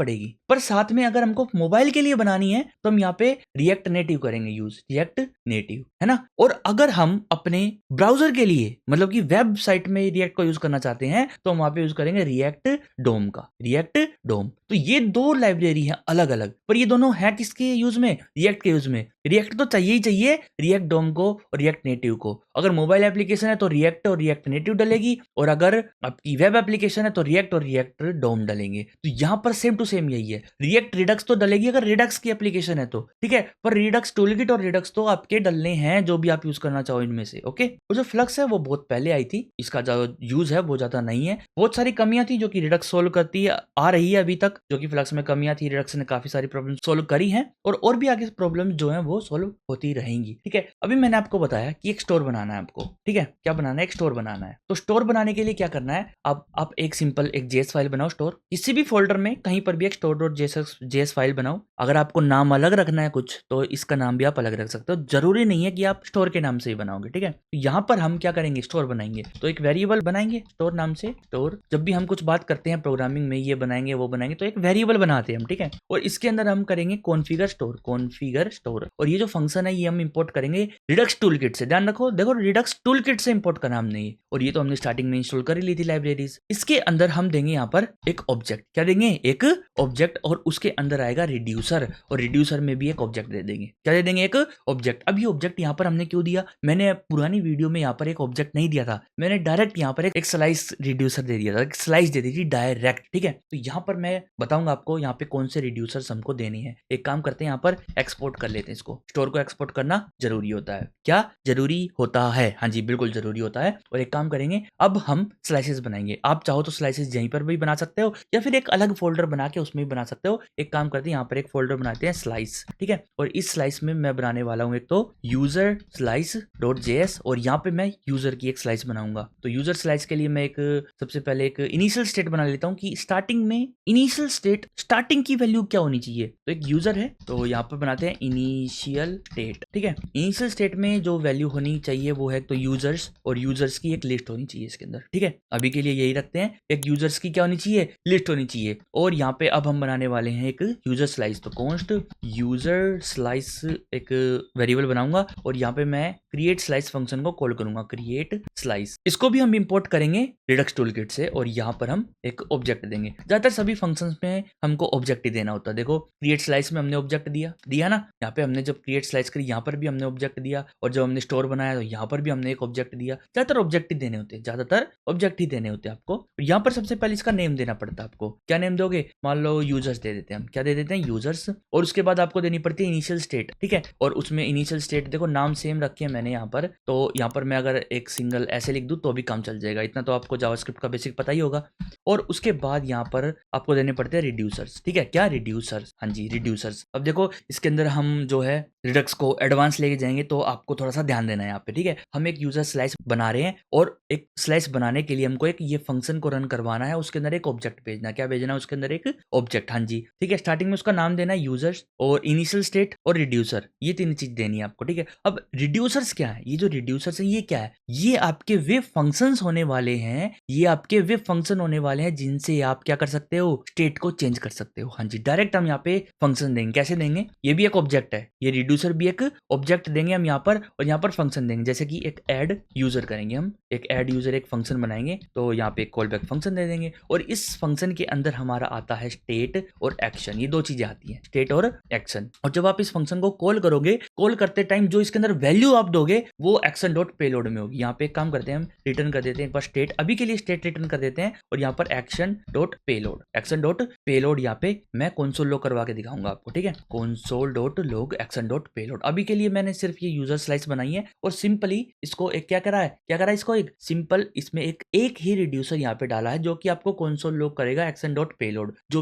पर साथ में अगर हमको मोबाइल के लिए बनानी है तो हम यहाँ पे रिएक्ट नेटिव करेंगे, यूज रिएक्ट नेटिव, है ना। और अगर हम अपने ब्राउजर के लिए मतलब कि वेबसाइट में रिएक्ट को यूज करना चाहते हैं तो हम वहां पे यूज करेंगे रिएक्ट डोम का, रिएक्ट डोम। तो ये दो लाइब्रेरी है अलग अलग, पर ये दोनों है किसके यूज में, रिएक्ट के यूज में। रिएक्ट तो चाहिए ही चाहिए रिएक्ट डोम को और रिएक्ट नेटिव को। अगर मोबाइल एप्लीकेशन है तो रिएक्ट और रिएक्ट नेटिव डलेगी, और अगर आपकी वेब एप्लीकेशन है तो रिएक्ट और रिएक्ट डोम डलेंगे। तो यहाँ पर सेम टू सेम यही है, रिएक्ट रिडक्स तो डलेगी अगर रिडक्स की एप्लीकेशन है तो, ठीक है, पर रिडक्स टूलकिट और रिडक्स तो आपके डलने हैं जो भी आप यूज करना चाहो इनमें से। ओके, और जो फ्लक्स है वो बहुत पहले आई थी, इसका जो यूज है वो ज्यादा नहीं है। बहुत सारी कमियां थी जो कि रिडक्स सोल्व करती है, आ रही है अभी तक, जो कि फ्लक्स में कमियां थी, रिडक्स ने काफी सारी प्रॉब्लम सोल्व करी है, और भी आगे प्रॉब्लम जो है वो सोल्व होती रहेंगी। ठीक है, अभी मैंने आपको बताया कि एक स्टोर बनाना है आपको। ठीक है, क्या बनाना है, एक स्टोर बनाना है। तो स्टोर बनाने के लिए क्या करना है, आप एक सिंपल एक जेएस फाइल बनाओ, स्टोर किसी भी फोल्डर में कहीं पर भी एक स्टोर.js फाइल बनाओ। अगर आपको नाम अलग रखना है कुछ तो इसका नाम भी आप अलग रख सकते हो, जरूरी नहीं है कि आप स्टोर के नाम से ही बनाओगे। ठीक है, यहाँ पर हम क्या करेंगे, स्टोर बनाएंगे, तो एक वेरिएबल बनाएंगे स्टोर नाम से। स्टोर जब भी हम कुछ बात करते हैं प्रोग्रामिंग में, ये बनाएंगे वो बनाएंगे, तो एक वेरिएबल बनाते हैं हम। ठीक है, और इसके अंदर हम करेंगे कॉन्फ़िगर स्टोर, और ये जो फंक्शन है ये हम इंपोर्ट करेंगे रिडक्स टूलकिट से। ध्यान रखो, देखो रिडक्स टूलकिट से इंपोर्ट करना हमने ये, और ये तो हमने स्टार्टिंग में इंस्टॉल कर ली थी लाइब्रेरीज। इसके अंदर हम देंगे यहाँ पर एक ऑब्जेक्ट, क्या देंगे, एक ऑब्जेक्ट, और उसके अंदर आएगा रिड्यूसर, और रिड्यूसर में भी एक ऑब्जेक्ट दे देंगे। क्या दे देंगे, एक ऑब्जेक्ट। अब ये ऑब्जेक्ट यहाँ पर हमने क्यों दिया, मैंने पुरानी वीडियो में यहाँ पर एक ऑब्जेक्ट नहीं दिया था, मैंने डायरेक्ट यहाँ पर एक स्लाइस रिड्यूसर दे दिया था, एक स्लाइस दे दी थी डायरेक्ट। ठीक है, तो यहाँ पर मैं बताऊंगा आपको यहाँ पे कौन से रिड्यूसर्स हमको देने हैं। एक काम करते हैं, यहाँ पर एक्सपोर्ट कर लेते हैं इसको। स्टोर को एक्सपोर्ट करना जरूरी होता है, क्या जरूरी होता है, हाँ जी बिल्कुल जरूरी होता है। और एक काम करेंगे, अब हम स्लाइसेस बनाएंगे। आप चाहो तो स्लाइसेस यहीं पर भी बना सकते हो, या फिर एक अलग फोल्डर बना के उसमें भी बना सकते हो। एक काम करते हैं, यहाँ पर एक फोल्डर बनाते हैं स्लाइस। ठीक है, और इस स्लाइस में मैं बनाने वाला हूँ एक तो यूजर स्लाइस.js, और यहाँ पे मैं यूजर की एक स्लाइस बनाऊंगा। तो यूजर स्लाइस के लिए मैं एक सबसे पहले एक इनिशियल स्टेट बना लेता हूँ कि स्टार्टिंग में इनिशियल स्टेट स्टार्टिंग की वैल्यू क्या होनी चाहिए। तो एक यूजर है तो यहाँ पर बनाते हैं इनिशियल स्टेट। ठीक है, इनिशियल स्टेट में जो वैल्यू होनी चाहिए वो है तो यूजर्स, और यूजर्स की एक लिस्ट होनी चाहिए इसके अंदर। ठीक है, अभी के लिए यही रखते हैं, एक यूजर्स की क्या होनी चाहिए, लिस्ट होनी चाहिए। और यहाँ पे अब हम बनाने वाले हैं एक यूजर स्लाइस, तो कॉन्स्ट यूजर स्लाइस एक वेरिएबल बनाऊंगा, और यहाँ पे मैं क्रिएट स्लाइस फंक्शन को कॉल करूंगा, क्रिएट स्लाइस। इसको भी हम इंपोर्ट करेंगे रिडक्स टूलकिट से, और यहाँ पर हम एक ऑब्जेक्ट देंगे। ज्यादातर सभी फंक्शंस में हमको ऑब्जेक्ट ही देना होता है। देखो क्रिएट स्लाइस में हमने ऑब्जेक्ट दिया ना, यहाँ पे हमने जब क्रिएट स्लाइस करी यहाँ पर भी हमने ऑब्जेक्ट दिया, और जब हमने स्टोर बनाया तो यहाँ पर भी हमने एक ऑब्जेक्ट दिया। ज्यादातर ऑब्जेक्ट ही देने होते हैं, ज्यादातर ऑब्जेक्ट ही देने होते हैं आपको। यहाँ पर सबसे पहले इसका नेम देना पड़ता है आपको। क्या नेम दोगे, मान लो यूजर्स दे देते हैं हम, क्या दे देते हैं, यूजर्स। और उसके बाद आपको देनी पड़ती है इनिशियल स्टेट। ठीक है, और उसमें इनिशियल स्टेट देखो नाम सेम रखे हैं मैंने यहाँ पर, तो यहाँ पर मैं अगर एक सिंगल ऐसे लिख दूं तो भी काम चल जाएगा, इतना तो आपको जावास्क्रिप्ट का बेसिक पता ही होगा। और उसके बाद यहाँ पर आपको देने पड़ते हैं रिड्यूसर्स। ठीक है, क्या रिड्यूसर्स, हाँ जी रिड्यूसर्स। अब देखो इसके अंदर हम जो है रिडक्स को एडवांस लेके जाएंगे, तो आपको थोड़ा सा ध्यान देना है यहाँ पे। ठीक है, हम एक यूजर स्लाइस बना रहे हैं, और एक स्लाइस बनाने के लिए हमको एक ये फंक्शन को रन करवाना है, उसके अंदर एक ऑब्जेक्ट भेजना। क्या भेजना है उसके अंदर, एक ऑब्जेक्ट। हाँ जी, ठीक है, स्टार्टिंग में उसका नाम देना है यूजर्स, और इनिशियल स्टेट और रिड्यूसर, ये तीन चीज देनी है आपको। ठीक है, अब रिड्यूसर्स क्या है, ये जो रिड्यूसर्स है ये क्या है, ये आपके वेब फंक्शंस होने वाले हैं, ये आपके वेब फंक्शन होने वाले हैं जिनसे आप क्या कर सकते हो, स्टेट को चेंज कर सकते हो। हाँ जी, डायरेक्ट हम यहाँ पे फंक्शन देंगे। कैसे देंगे, ये भी एक ऑब्जेक्ट है, ये रिड्यूसर भी एक ऑब्जेक्ट देंगे हम यहाँ पर, और यहाँ पर फंक्शन देंगे। जैसे कि एक ऐड यूजर करेंगे हम, एक ऐड यूजर एक फंक्शन बनाएंगे, तो यहाँ पे एक कॉल बैक फंक्शन दे देंगे, और इस फंक्शन के अंदर हमारा आता है स्टेट और एक्शन। ये दो चीजें आती हैं, स्टेट और एक्शन। और जब आप इस फंक्शन को कॉल करोगे, कॉल करते टाइम जो इसके अंदर वैल्यू आप दोगे वो एक्शन डॉट पेलोड में होगी। यहाँ पे एक काम करते हैं, हम रिटर्न कर देते हैं एक बार स्टेट, अभी के लिए स्टेट रिटर्न कर देते हैं, और यहाँ पर action dot payload, action dot payload यहाँ पे मैं कंसोल लॉग करवा के दिखाऊंगा आपको, ठीक है। Console dot log action dot payload. अभी के लिए मैंने सिर्फ ये यूजर स्लाइस बनाई है, और सिंपली इसको एक क्या करा है इसको एक सिंपल इसमें एक ही रिड्यूसर यहाँ पे डाला है, जो कि आपको कंसोल लॉग करेगा एक्शन डॉट पेलोड। जो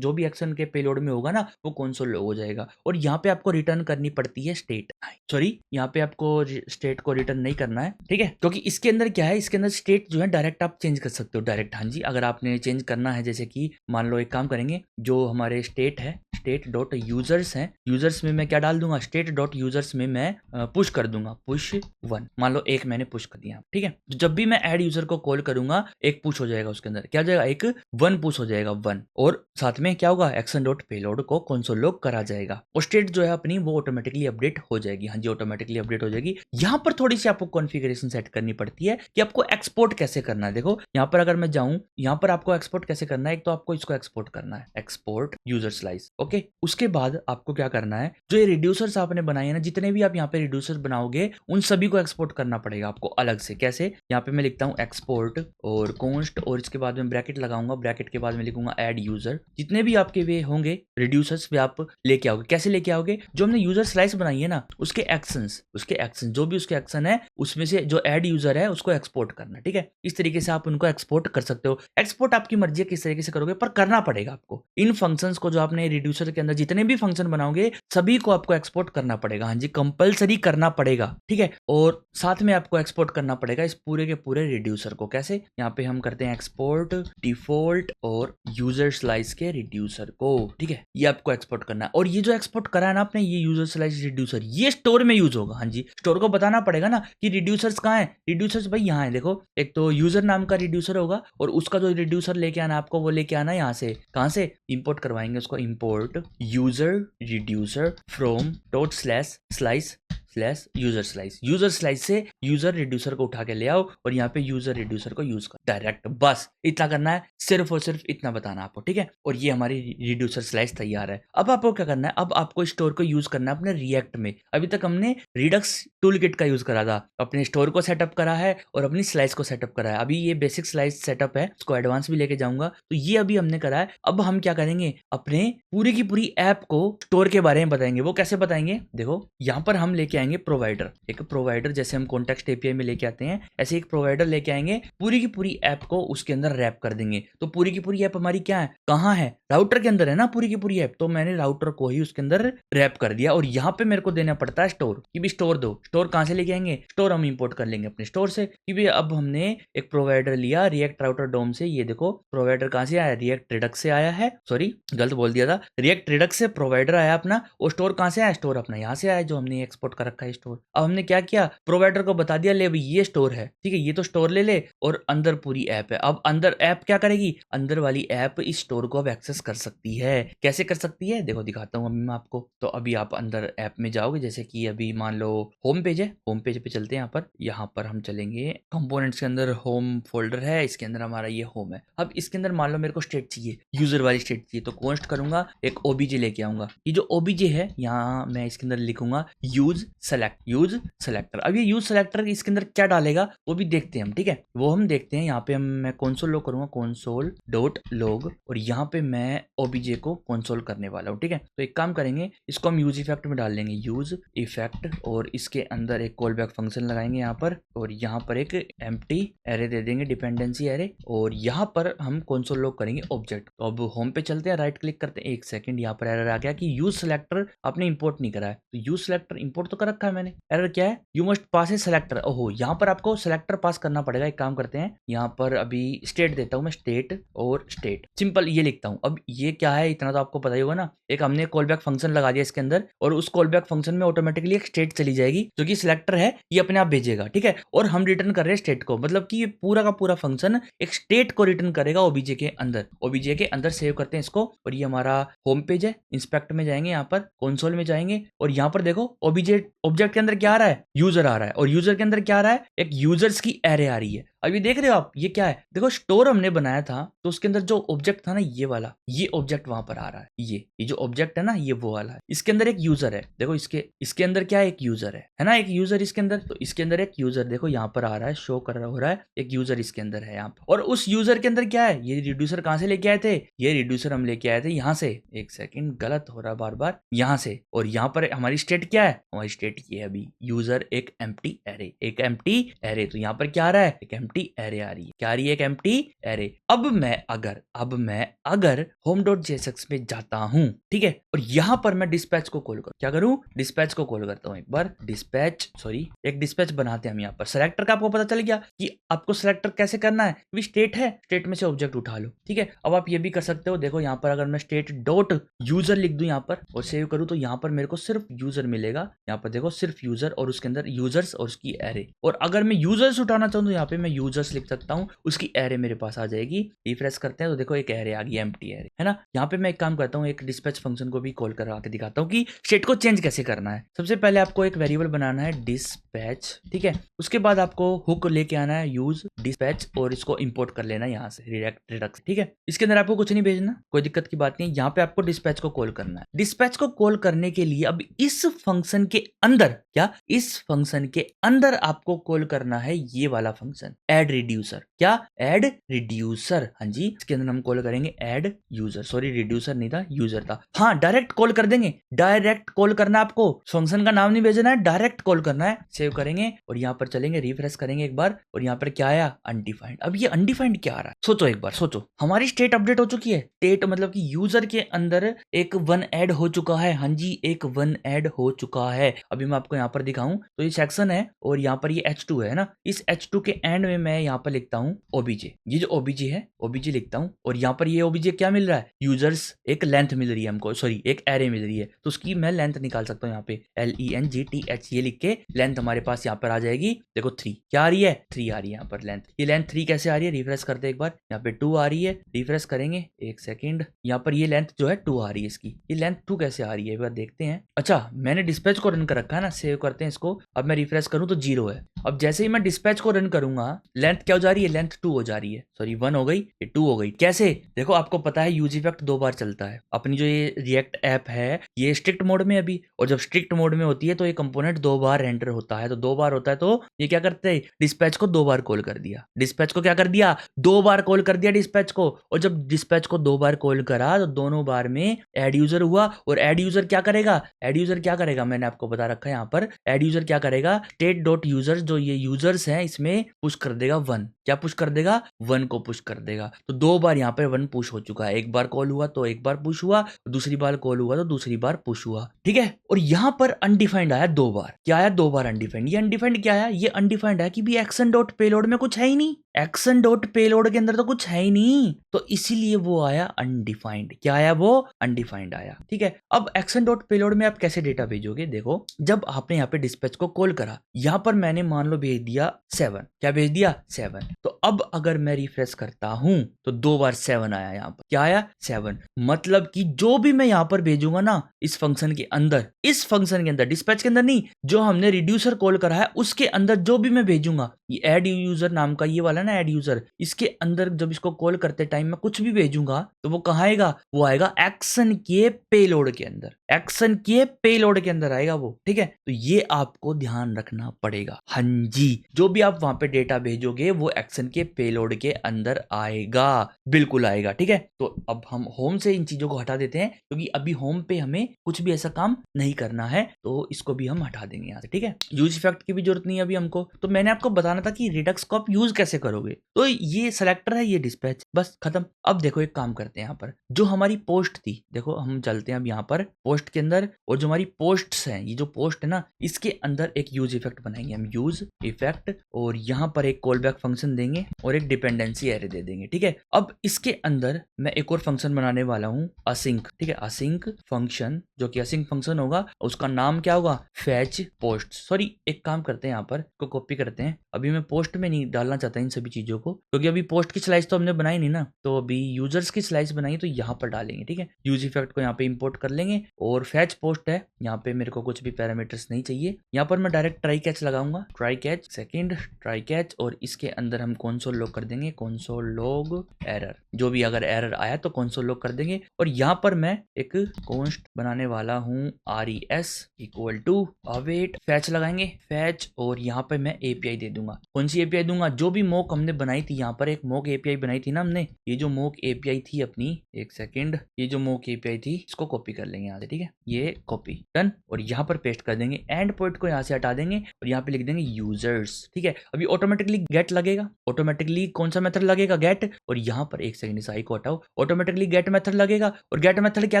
भी एक्शन के पेलोड में होगा ना, वो कंसोल लॉग हो जाएगा। और यहाँ पे आपको रिटर्न करनी पड़ती है स्टेट, सॉरी यहाँ पे आपको स्टेट को रिटर्न नहीं करना है, ठीक है, क्योंकि इसके अंदर क्या है, इसके अंदर स्टेट जो है डायरेक्ट आप चेंज कर सकते हो डायरेक्ट। हाँ जी, अगर आपने चेंज करना है, जैसे कि मान लो एक काम करेंगे, जो हमारे स्टेट है, स्टेट डॉट यूजर्स है, यूजर्स में मैं क्या डाल दूंगा, स्टेट डॉट यूजर्स में मैं पुश कर दूंगा पुश 1। मान लो एक मैंने पुश कर दिया, ठीक है। जब भी मैं ऐड यूजर को कॉल करूंगा, एक पुश हो जाएगा, उसके अंदर क्या हो जाएगा, एक 1 पुश हो जाएगा 1, और साथ में क्या होगा, एक्शन डॉट पेलोड को कंसोल लॉग करा जाएगा, और स्टेट जो है अपनी वो ऑटोमेटिकली अपडेट हो जाएगी। हाँ जी, ऑटोमेटिकली अपडेट हो जाएगी। यहाँ पर थोड़ी सी आपको कॉन्फ़िगरेशन सेट करनी पड़ती है कि आपको एक्सपोर्ट कैसे करना है। देखो यहाँ पर अगर मैं जाऊं, यहाँ पर आपको एक्सपोर्ट कैसे करना है, एक तो आपको इसको एक्सपोर्ट करना है, एक्सपोर्ट यूजर स्लाइस, ओके। उसके बाद आपको क्या करना है, जो ये रिड्यूसर्स आपने बनाए हैं ना, जितने भी आप यहाँ पे रिड्यूसर बनाओगे, उन सभी को एक्सपोर्ट करना पड़ेगा आपको अलग से। कैसे, यहाँ पे मैं लिखता हूँ एक्सपोर्ट और कॉन्स्ट, और इसके बाद में ब्रैकेट लगाऊंगा, ब्रैकेट के बाद में लिखूंगा ऐड यूजर। जितने भी आपके वे होंगे रिड्यूसर्स वे आप लेके आओगे। कैसे लेके आओगे, जो हमने यूजर स्लाइस बनाई है ना, उसके एक्शन जो भी उसके एक्शन है, उसमें से जो ऐड यूजर है उसको एक्सपोर्ट करना, ठीक है। इस तरीके से आप उनको एक्सपोर्ट कर सकते हो। एक्सपोर्ट आपकी मर्जी है किस तरीके से करोगे, पर करना पड़ेगा आपको। इन फंक्शंस को जो आपने रिड्यूसर के अंदर जितने भी फंक्शन बनाओगे, सभी को आपको एक्सपोर्ट करना पड़ेगा। हाँ जी, कंपलसरी करना पड़ेगा, ठीक है। और साथ में आपको एक्सपोर्ट करना पड़ेगा इस पूरे के पूरे रिड्यूसर को। कैसे, यहाँ पे हम करते हैं एक्सपोर्ट डिफॉल्ट और यूजर स्लाइस के रिड्यूसर को, ठीक है। ये आपको एक्सपोर्ट करना है, और ये जो एक्सपोर्ट करा है ना आपने, ये यूजर स्लाइस रिड्यूसर, ये स्टोर में यूज होगा। हाँ जी, स्टोर को बताना पड़ेगा ना कि रिड्यूसर्स कहाँ है। रिड्यूसर्स भाई यहाँ है, देखो, एक तो यूजर नाम का रिड्यूसर होगा, और उसका जो रिड्यूसर लेके आना आपको, वो लेके आना है यहाँ से। कहाँ से इंपोर्ट करवाएंगे उसको, import user reducer from dot slash slice slash user slice. User slice से यूजर रिड्यूसर को उठा के ले आओ, और यहाँ पे यूजर रिड्यूसर को यूज कर डायरेक्ट, बस इतना करना है, सिर्फ और सिर्फ इतना बताना आपको, ठीक है। और ये हमारी रिड्यूसर स्लाइस तैयार है। अब आपको क्या करना है, अब आपको स्टोर को यूज करना है अपने रिएक्ट में। अभी तक हमने रिडक्स टूलकिट का यूज करा था, अपने स्टोर को सेटअप करा है और अपनी स्लाइस को सेटअप करा है। अभी ये बेसिक स्लाइस सेटअप है, इसको एडवांस भी लेके जाऊंगा, तो ये अभी हमने करा है। अब हम क्या करेंगे, अपने पूरी की पूरी ऐप को स्टोर के बारे में बताएंगे। वो कैसे बताएंगे, देखो यहाँ पर हम लेके आएंगे प्रोवाइडर, एक प्रोवाइडर, जैसे हम कॉन्टेक्स्ट एपीआई में लेके आते हैं, ऐसे एक प्रोवाइडर लेके आएंगे, पूरी की पूरी ऐप को उसके अंदर रैप कर देंगे। तो पूरी की पूरी ऐप हमारी क्या है, कहाँ है, राउटर के अंदर है ना पूरी की पूरी ऐप, तो मैंने राउटर को ही उसके अंदर रैप कर दिया। और यहाँ पे मेरे को देना पड़ता है स्टोर, कि भी स्टोर दो। स्टोर कहाँ से लेके आएंगे, स्टोर हम इंपोर्ट कर लेंगे अपने स्टोर से, कि भी अब हमने एक प्रोवाइडर लिया रिएक्ट राउटर डोम से। ये देखो प्रोवाइडर कहाँ से आया, रिएक्ट रिडक्स से आया है, सॉरी गलत बोल दिया था, रिएक्ट रिडक्स से प्रोवाइडर आया अपना। और स्टोर कहाँ से आया, स्टोर अपना यहाँ से आया, जो हमने एक्सपोर्ट कर रखा है स्टोर। अब हमने क्या किया, प्रोवाइडर को बता दिया, ले भाई ये स्टोर है, ठीक है, ये तो स्टोर ले ले, और अंदर पूरी ऐप है। अब अंदर ऐप क्या करेगी, अंदर वाली ऐप इस स्टोर को अब एक्सेस कर सकती है। कैसे कर सकती है, देखो दिखाता हूँ अभी मैं आपको। तो अभी आप अंदर ऐप में जाओगे, जैसे कि अभी मान लो होम पेज है, होम पेज पे चलते हैं। यहाँ पर हम चलेंगे कंपोनेंट्स के अंदर, होम फोल्डर है, इसके अंदर हमारा ये होम है। अब इसके अंदर मान लो मेरे को स्टेट चाहिए, यूजर वाली स्टेट चाहिए, तो कॉन्स्ट करूंगा, एक ओबीजे लेके आऊंगा। ये जो ओबीजे है, यहाँ मैं इसके अंदर लिखूंगा यूज सेलेक्टर। अब ये यूज सेलेक्टर इसके अंदर क्या डालेगा वो भी देखते हैं हम, ठीक है, वो हम देखते हैं। यहाँ पे मैं कंसोल लॉग करूंगा, कंसोल डॉट लॉग, और यहाँ पे मैं ओबीजे को कंसोल करने वाला हूँ, ठीक है। तो एक काम करेंगे, इसको हम यूज इफेक्ट में डाल देंगे, यूज इफेक्ट, और इसके अंदर एक कॉल बैक फंक्शन लगाएंगे यहाँ पर, और यहाँ पर एक एम्प्टी एरे दे देंगे, डिपेंडेंसी एरे, और यहाँ पर हम कंसोल लॉग करेंगे ऑब्जेक्ट। तो अब होम पे चलते हैं, राइट क्लिक करते हैं, एक सेकंड, यहाँ पर एरर आ गया कि यूज सेलेक्टर आपने इंपोर्ट नहीं करा है। तो यूज सेलेक्टर इंपोर्ट तो कर रखा है मैंने। एरर क्या है, you must pass A selector. ओहो, यहाँ पर आपको सेलेक्टर पास करना पड़ेगा। एक काम करते हैं, यहाँ पर अभी स्टेट देता हूँ मैं, स्टेट और स्टेट, सिंपल ये लिखता हूँ। अब ये क्या है, इतना तो आपको पता ही होगा ना, एक हमने कॉल बैक फंक्शन लगा दिया इसके अंदर, और उस कॉल बैक फंक्शन में ऑटोमेटिकली एक स्टेट चली जाएगी जो कि सिलेक्टर है, ये अपने आप भेजेगा, ठीक है। और हम रिटर्न कर रहे हैं स्टेट को, मतलब कि ये पूरा का पूरा फंक्शन एक स्टेट को रिटर्न करेगा ओबीजे के अंदर। ओबीजे के अंदर सेव करते हैं इसको, और ये हमारा होम पेज है। इंस्पेक्ट में जाएंगे, यहाँ पर कंसोल में जाएंगे, और यहाँ पर देखो ओबीजे ऑब्जेक्ट के अंदर क्या आ रहा है, यूजर आ रहा है, और यूजर के अंदर क्या आ रहा है, एक यूजर्स की एरे आ रही है। अब ये देख रहे हो आप, ये क्या है, देखो स्टोर हमने बनाया था तो उसके अंदर जो ऑब्जेक्ट था ना, ये वाला, ये ऑब्जेक्ट वहां पर आ रहा है। ये जो ऑब्जेक्ट है ना, ये वो वाला है। इसके अंदर एक यूजर है, देखो इसके अंदर क्या है, एक यूजर है ना, एक यूजर इसके अंदर। तो इसके अंदर एक यूजर देखो यहाँ पर आ रहा है, शो कर रहा हो रहा है, एक यूजर इसके अंदर है यहाँ पर। और उस यूजर के अंदर क्या है, ये रिड्यूसर कहाँ से लेके आए थे, ये रिड्यूसर हम लेके आए थे यहाँ से। एक सेकंड, गलत हो रहा बार बार, यहाँ से। और यहाँ पर हमारी स्टेट क्या है, हमारी स्टेट ये है अभी, यूजर एक एम्प्टी एरे, एक एम्प्टी एरे। तो यहाँ पर क्या आ रहा है, एक एम्प्टी एरे आ रही है, क्या आ रही है, एक एम्प्टी एरे। अब मैं अगर home.jsx में जाता हूं, ठीक है, और यहां पर मैं डिस्पैच को कॉल करूं, क्या करूं, डिस्पैच को कॉल करता हूं। एक बार डिस्पैच, सॉरी, एक डिस्पैच बनाते हैं हम यहाँ पर। सेलेक्टर का आपको पता चल गया कि आपको सेलेक्टर कैसे करना है, भी स्टेट है, स्टेट में से ऑब्जेक्ट उठा लो, ठीक है। अब आप ये भी कर सकते हो, देखो यहाँ पर अगर मैं स्टेट डॉट यूजर लिख दूं यहाँ पर और सेव करूं, तो यहाँ पर मेरे को सिर्फ यूजर मिलेगा। यहाँ पर देखो सिर्फ यूजर, और उसके अंदर यूजर्स और उसकी एरे। और अगर मैं यूजर्स उठाना चाहूँ तो यहाँ पे मैं यूजर्स लिख सकता हूँ, उसकी एरे मेरे पास आ जाएगी। रिफ्रेश करते हैं तो देखो एक एरे आ गई, एम्प्टी एरे, है ना। यहाँ पे मैं एक काम करता हूँ, एक डिस्पैच फंक्शन को भी कॉल करा के दिखाता हूँ कि स्टेट को चेंज कैसे करना है। सबसे पहले आपको एक वेरिएबल बनाना है डिस्पैच, ठीक है। उसके बाद आपको हुक लेके आना है यूज डिस्पैच, और इसको इंपोर्ट कर लेना है यहाँ से रिडक्स, ठीक है। इसके अंदर आपको कुछ नहीं भेजना, कोई दिक्कत की बात नहीं। यहाँ पे आपको डिस्पैच को कॉल करना है। डिस्पैच को कॉल करने के लिए अब इस फंक्शन के अंदर, क्या इस फंक्शन के अंदर आपको कॉल करना है ये वाला फंक्शन, एड रिड्यूसर। क्या, एड रिड्यूसर, हाँ जी। इसके अंदर हम कॉल करेंगे एड यूजर, सॉरी रिड्यूसर नहीं था, यूजर था। हाँ, डायरेक्ट कॉल कर देंगे, डायरेक्ट कॉल करना है आपको, फंक्शन का नाम नहीं भेजना है, डायरेक्ट कॉल करना है। सेव करेंगे और यहाँ पर चलेंगे, रिफ्रेश करेंगे एक बार, और यहाँ पर क्या आया, अनडिफाइंड। अब ये अनडिफाइंड क्या आ रहा है, सोचो एक बार, सोचो। हमारी स्टेट अपडेट हो चुकी है, स्टेट मतलब कि यूजर के अंदर एक वन ऐड हो चुका है, हाँ जी, एक वन ऐड हो चुका है। अभी मैं आपको यहाँ पर दिखाऊं तो ये सेक्शन है, और यहाँ पर ये H2 है ना, इस H2 के एंड में मैं यहाँ पर लिखता हूँ ओबीजे, ये जो ओबीजे है, ओबीजे लिखता हूँ। और यहाँ पर ये ओबीजे क्या मिल रहा है, यूजर्स एक लेंथ मिल रही है हमको, सॉरी एक एरे मिल रही है, तो उसकी मैं लेंथ निकाल सकता हूँ। यहाँ पे LENGTH ये लिख के लेंथ हमारे पास यहाँ पर आ जाएगी। देखो 3 क्या आ रही है, 3 आ रही है यहाँ पर लेंथ। ये लेंथ 3 कैसे आ रही है, रिफ्रेश करते एक बार, यहाँ पे 2 आ रही है, रिफ्रेश करेंगे एक सेकेंड। यहाँ पर ये लेंथ जो है 2 आ रही है, इसकी ये लेंथ 2 कैसे आ रही है, एक बार देखते हैं। अच्छा, मैंने डिस्पैच को रन कर रखा है ना, सेव करते हैं इसको। अब मैं रिफ्रेश करूं तो 0 है। अब जैसे ही मैं डिस्पैच को रन करूंगा, लेंथ क्या हो जा रही है, लेंथ 2 हो जा रही है, सॉरी 1 हो गई, ये 2 हो गई। कैसे, देखो आपको पता है यूज इफेक्ट 2 बार चलता है। अपनी जो ये रिएक्ट ऐप है, ये स्ट्रिक्ट मोड में अभी, और जब स्ट्रिक्ट मोड में होती है तो ये कंपोनेंट 2 बार रेंडर होता है। तो 2 बार होता है, तो ये क्या करते हैं, डिस्पैच को 2 बार कॉल कर दिया, डिस्पैच को क्या कर दिया, 2 बार कॉल कर दिया डिस्पैच को। और जब डिस्पैच को 2 बार कॉल करा तो दोनों बार में एड यूजर हुआ। और एड यूजर क्या करेगा, एड यूजर क्या करेगा, मैंने आपको बता रखा है यहाँ पर, एड यूजर क्या करेगा, स्टेट डॉट यूजर, जो ये यूजर्स हैं इसमें पुश कर देगा 1। क्या पुश कर देगा, 1 को पुश कर देगा। तो 2 बार यहाँ पर 1 पुश हो चुका है। एक बार कॉल हुआ तो एक बार पुश हुआ, दूसरी बार कॉल हुआ तो दूसरी बार पुश हुआ, ठीक है। और यहाँ पर अनडिफाइंड आया 2 बार, क्या आया, 2 बार अनडिफाइंड। ये अनडिफाइंड क्या आया, ये अनडिफाइंड है कि भी एक्शन डॉट पेलोड में कुछ है ही नहीं, एक्शन डॉट पेलोड के अंदर तो कुछ है ही नहीं, तो इसीलिए वो आया अनडिफाइंड। क्या आया, वो अनडिफाइंड आया, ठीक है। अब एक्शन डॉट पेलोड में आप कैसे डेटा भेजोगे, देखो जब आपने यहाँ पे डिस्पैच को कॉल करा, यहाँ पर मैंने मान लो भेज दिया 7, क्या भेज दिया 7। तो अब अगर मैं रिफ्रेश करता हूं तो 2 बार 7 आया, यहाँ पर क्या आया 7। मतलब कि जो भी मैं यहाँ पर भेजूंगा ना इस फंक्शन के अंदर, इस फंक्शन के अंदर, डिस्पैच के अंदर नहीं, जो हमने रिड्यूसर कॉल करा है उसके अंदर जो भी मैं भेजूंगा, ये एड यूजर नाम का ये वाला ना, एड यूजर, इसके अंदर जब इसको कॉल करते टाइम मैं कुछ भी भेजूंगा तो वो कहाँ आएगा, वो आएगा एक्शन के पेलोड के अंदर, एक्शन के पेलोड के अंदर आएगा वो, ठीक है। तो ये आपको ध्यान रखना पड़ेगा, हाँ जी, जो भी आप वहां पे डेटा भेजोगे वो एक्शन के पेलोड के अंदर आएगा, बिल्कुल आएगा। ठीक है, तो अब हम होम से इन चीजों को हटा देते हैं क्योंकि अभी होम पे हमें कुछ भी ऐसा काम नहीं करना है, तो इसको भी हम हटा देंगे यहाँ से। ठीक है, यूज इफेक्ट की भी जरूरत नहीं है अभी हमको। तो मैंने आपको बताना था कि रिडक्स को आप यूज कैसे करोगे, तो ये सेलेक्टर है, ये डिस्पैच, बस खत्म। अब देखो एक काम करते हैं, यहाँ पर जो हमारी पोस्ट थी, देखो हम चलते हैं अब यहाँ पर पोस्ट के अंदर, और जो हमारी पोस्ट्स हैं, ये जो पोस्ट है ना, इसके अंदर एक यूज इफेक्ट बनाएंगे हम, यूज इफेक्ट, और यहाँ पर एक कॉल बैक फंक्शन देंगे और एक डिपेंडेंसी एरे दे देंगे। ठीक है, अब इसके अंदर मैं एक और फंक्शन बनाने वाला हूँ, असिंक। ठीक है, असिंक फंक्शन, जो कि असिंक फंक्शन होगा, उसका नाम क्या होगा, फैच पोस्ट। सॉरी, एक काम करते हैं, यहाँ पर को कॉपी करते हैं। अभी मैं पोस्ट में नहीं डालना चाहता इन सभी चीजों को, क्योंकि अभी पोस्ट की स्लाइस तो हमने बनाई नहीं ना, तो अभी यूजर्स की स्लाइस बनाई, तो यहाँ पर डालेंगे। ठीक है, यूज इफेक्ट को यहाँ पे इंपोर्ट कर लेंगे, और फैच पोस्ट है, यहाँ पे मेरे को कुछ भी पैरामीटर्स नहीं चाहिए। यहाँ पर मैं डायरेक्ट ट्राई कैच लगाऊंगा, try catch second try catch, और इसके अंदर हम कंसोल लॉग कर देंगे, कंसोल लॉग एरर, जो भी अगर एरर आया तो कंसोल लॉग कर देंगे। और यहाँ पर मैं एक कॉन्स्ट बनाने वाला हूँ, res equal to await fetch लगाएंगे, फैच, और यहाँ पे मैं एपीआई दे दूंगा। कौन सी एपीआई दूंगा, जो भी मॉक हमने बनाई थी, यहाँ पर एक मॉक एपीआई बनाई थी ना हमने, ये जो मॉक एपीआई थी अपनी, एक सेकेंड, ये जो मॉक एपीआई थी, इसको कॉपी कर लेंगे यहाँ से। ठीक है, ये कॉपी डन, और यहाँ पर पेस्ट कर देंगे, एंड पॉइंट को यहाँ से हटा देंगे, और यहाँ पे लिख देंगे यूजर्स। ठीक है, अभी ऑटोमेटिकली गेट लगेगा, ऑटोमेटिकली कौन सा मेथड लगेगा, गेट, और यहाँ पर एक सेकंड इस आई को हटाओ, ऑटोमेटिकली गेट मेथड लगेगा, और गेट मेथड क्या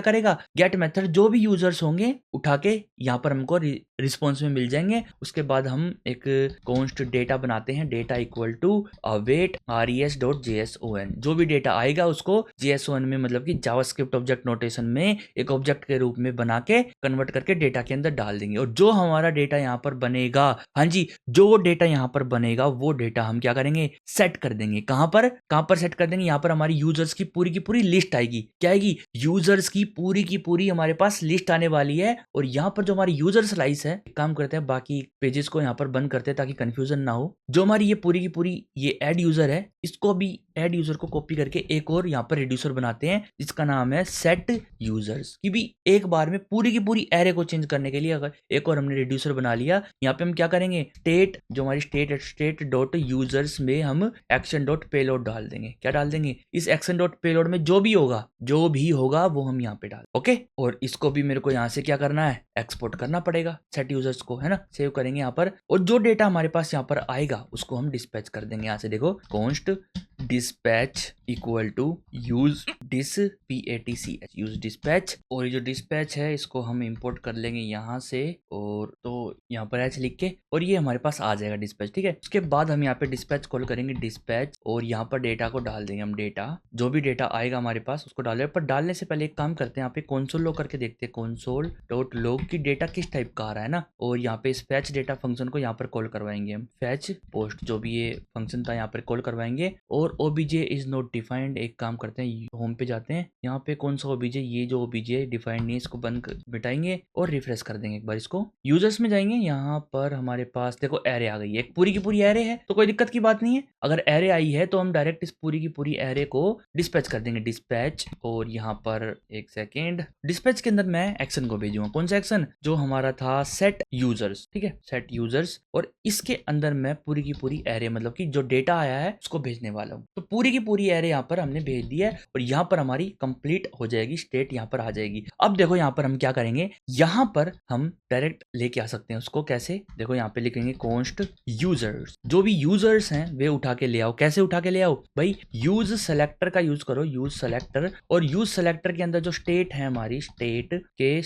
करेगा, गेट मेथड जो भी यूजर्स होंगे उठा के यहाँ पर हमको रिस्पॉन्स में मिल जाएंगे। उसके बाद हम एक कॉन्स्ट डेटा बनाते हैं, data equal to await res.json, जो भी डेटा आएगा उसको JSON में, मतलब कि जावास्क्रिप्ट ऑब्जेक्ट नोटेशन में एक ऑब्जेक्ट के रूप में बना के कन्वर्ट करके डेटा के अंदर डाल देंगे। और जो हमारा डेटा यहाँ पर बनेगा, हाँ जी, जो डेटा यहाँ पर बनेगा वो डेटा हम क्या करेंगे, सेट कर देंगे। कहां पर सेट कर देंगे, यहाँ पर हमारी यूजर्स की पूरी लिस्ट आएगी। क्या आएगी, यूजर्स की पूरी हमारे पास लिस्ट आने वाली है। और यहाँ पर जो हमारी यूजर स्लाइस है, काम करते हैं बाकी पेजेस को यहाँ पर बंद करते हैं ताकि कंफ्यूजन ना हो। जो हमारी ये पूरी ये ऐड यूजर है, इसको भी ऐड यूजर को कॉपी करके एक और यहाँ पर रिड्यूसर बनाते हैं, जिसका नाम है सेट यूजर्स, की भी एक बार में पूरी की पूरी एरे को चेंज करने के लिए अगर एक और हमने रिड्यूसर बना लिया। यहाँ पे हम क्या करेंगे, स्टेट, जो हमारी स्टेट डॉट यूजर्स में हम एक्शन डॉट पेलोड डाल देंगे। क्या डाल देंगे, इस एक्शन डॉट पेलोड में जो भी होगा वो हम यहाँ पे डाल, ओके। और इसको भी मेरे को यहाँ से क्या करना है, एक्सपोर्ट करना पड़ेगा सेट यूजर्स को, है ना, सेव करेंगे यहाँ पर। और जो डेटा हमारे पास यहाँ पर आएगा उसको हम डिस्पैच कर देंगे। यहाँ से देखो, const dispatch equal to use PATCH, use dispatch, और ये जो डिस्पैच है इसको हम इंपोर्ट कर लेंगे यहाँ से, और तो यहाँ पर एच लिख के, और ये हमारे पास आ जाएगा डिस्पैच। ठीक है, उसके बाद हम यहाँ पे डिस्पैच कॉल करेंगे, डिस्पैच, और यहाँ पर डेटा को डाल देंगे हम, डेटा जो भी डेटा आएगा हमारे पास उसको डाल देंगे। पर डालने से पहले एक काम करते हैं, यहाँ पे कंसोल लॉग करके देखते हैं, कंसोल डॉट लॉग की डेटा किस टाइप का आ रहा है ना। और यहाँ पे इस फैच डेटा फंक्शन को यहाँ पर कॉल करवाएंगे हम, फैच पोस्ट, जो भी ये फंक्शन था यहाँ पर कॉल करवाएंगे। और obj इज नॉट डिफाइंड, एक काम करते हैं, होम पे जाते हैं, यहाँ पे कौन सा obj, ये जो obj डिफाइंड नहीं है, इसको बंद मिटाएंगे और रिफ्रेश कर देंगे एक बार इसको। यूजर्स में जाएंगे, यहाँ पर हमारे पास देखो एरे आ गई है, एक पूरी की पूरी एरे है, तो कोई दिक्कत की बात नहीं है। अगर एरे आई है तो हम डायरेक्ट इस पूरी की पूरी एरे को डिस्पैच कर देंगे, डिस्पैच। और यहाँ पर एक सेकेंड, डिस्पैच के अंदर मैं एक्शन को भेजूंगा, कौन सा एक्शन, जो हमारा था सेट यूजर्स। ठीक है, सेट यूजर्स, और इसके अंदर मैं पूरी की पूरी एरे, मतलब कि जो डेटा आया है उसको भेजने वाला हूँ। तो पूरी की पूरी एरे यहाँ पर हमने भेज दी है, और यहाँ पर हमारी कंप्लीट हो जाएगी, स्टेट यहाँ पर आ जाएगी। अब देखो यहाँ पर हम क्या करेंगे, यहाँ पर हम डायरेक्ट लेके आ सकते हैं उसको, कैसे, देखो यहाँ पे लिखेंगे कॉन्स्ट यूजर्स, जो भी यूजर्स हैं वे उठा के ले आओ। कैसे उठा के ले आओ भाई, यूज सेलेक्टर का यूज करो, यूज सेलेक्टर, और यूज सेलेक्टर के अंदर जो स्टेट है हमारी, स्टेट के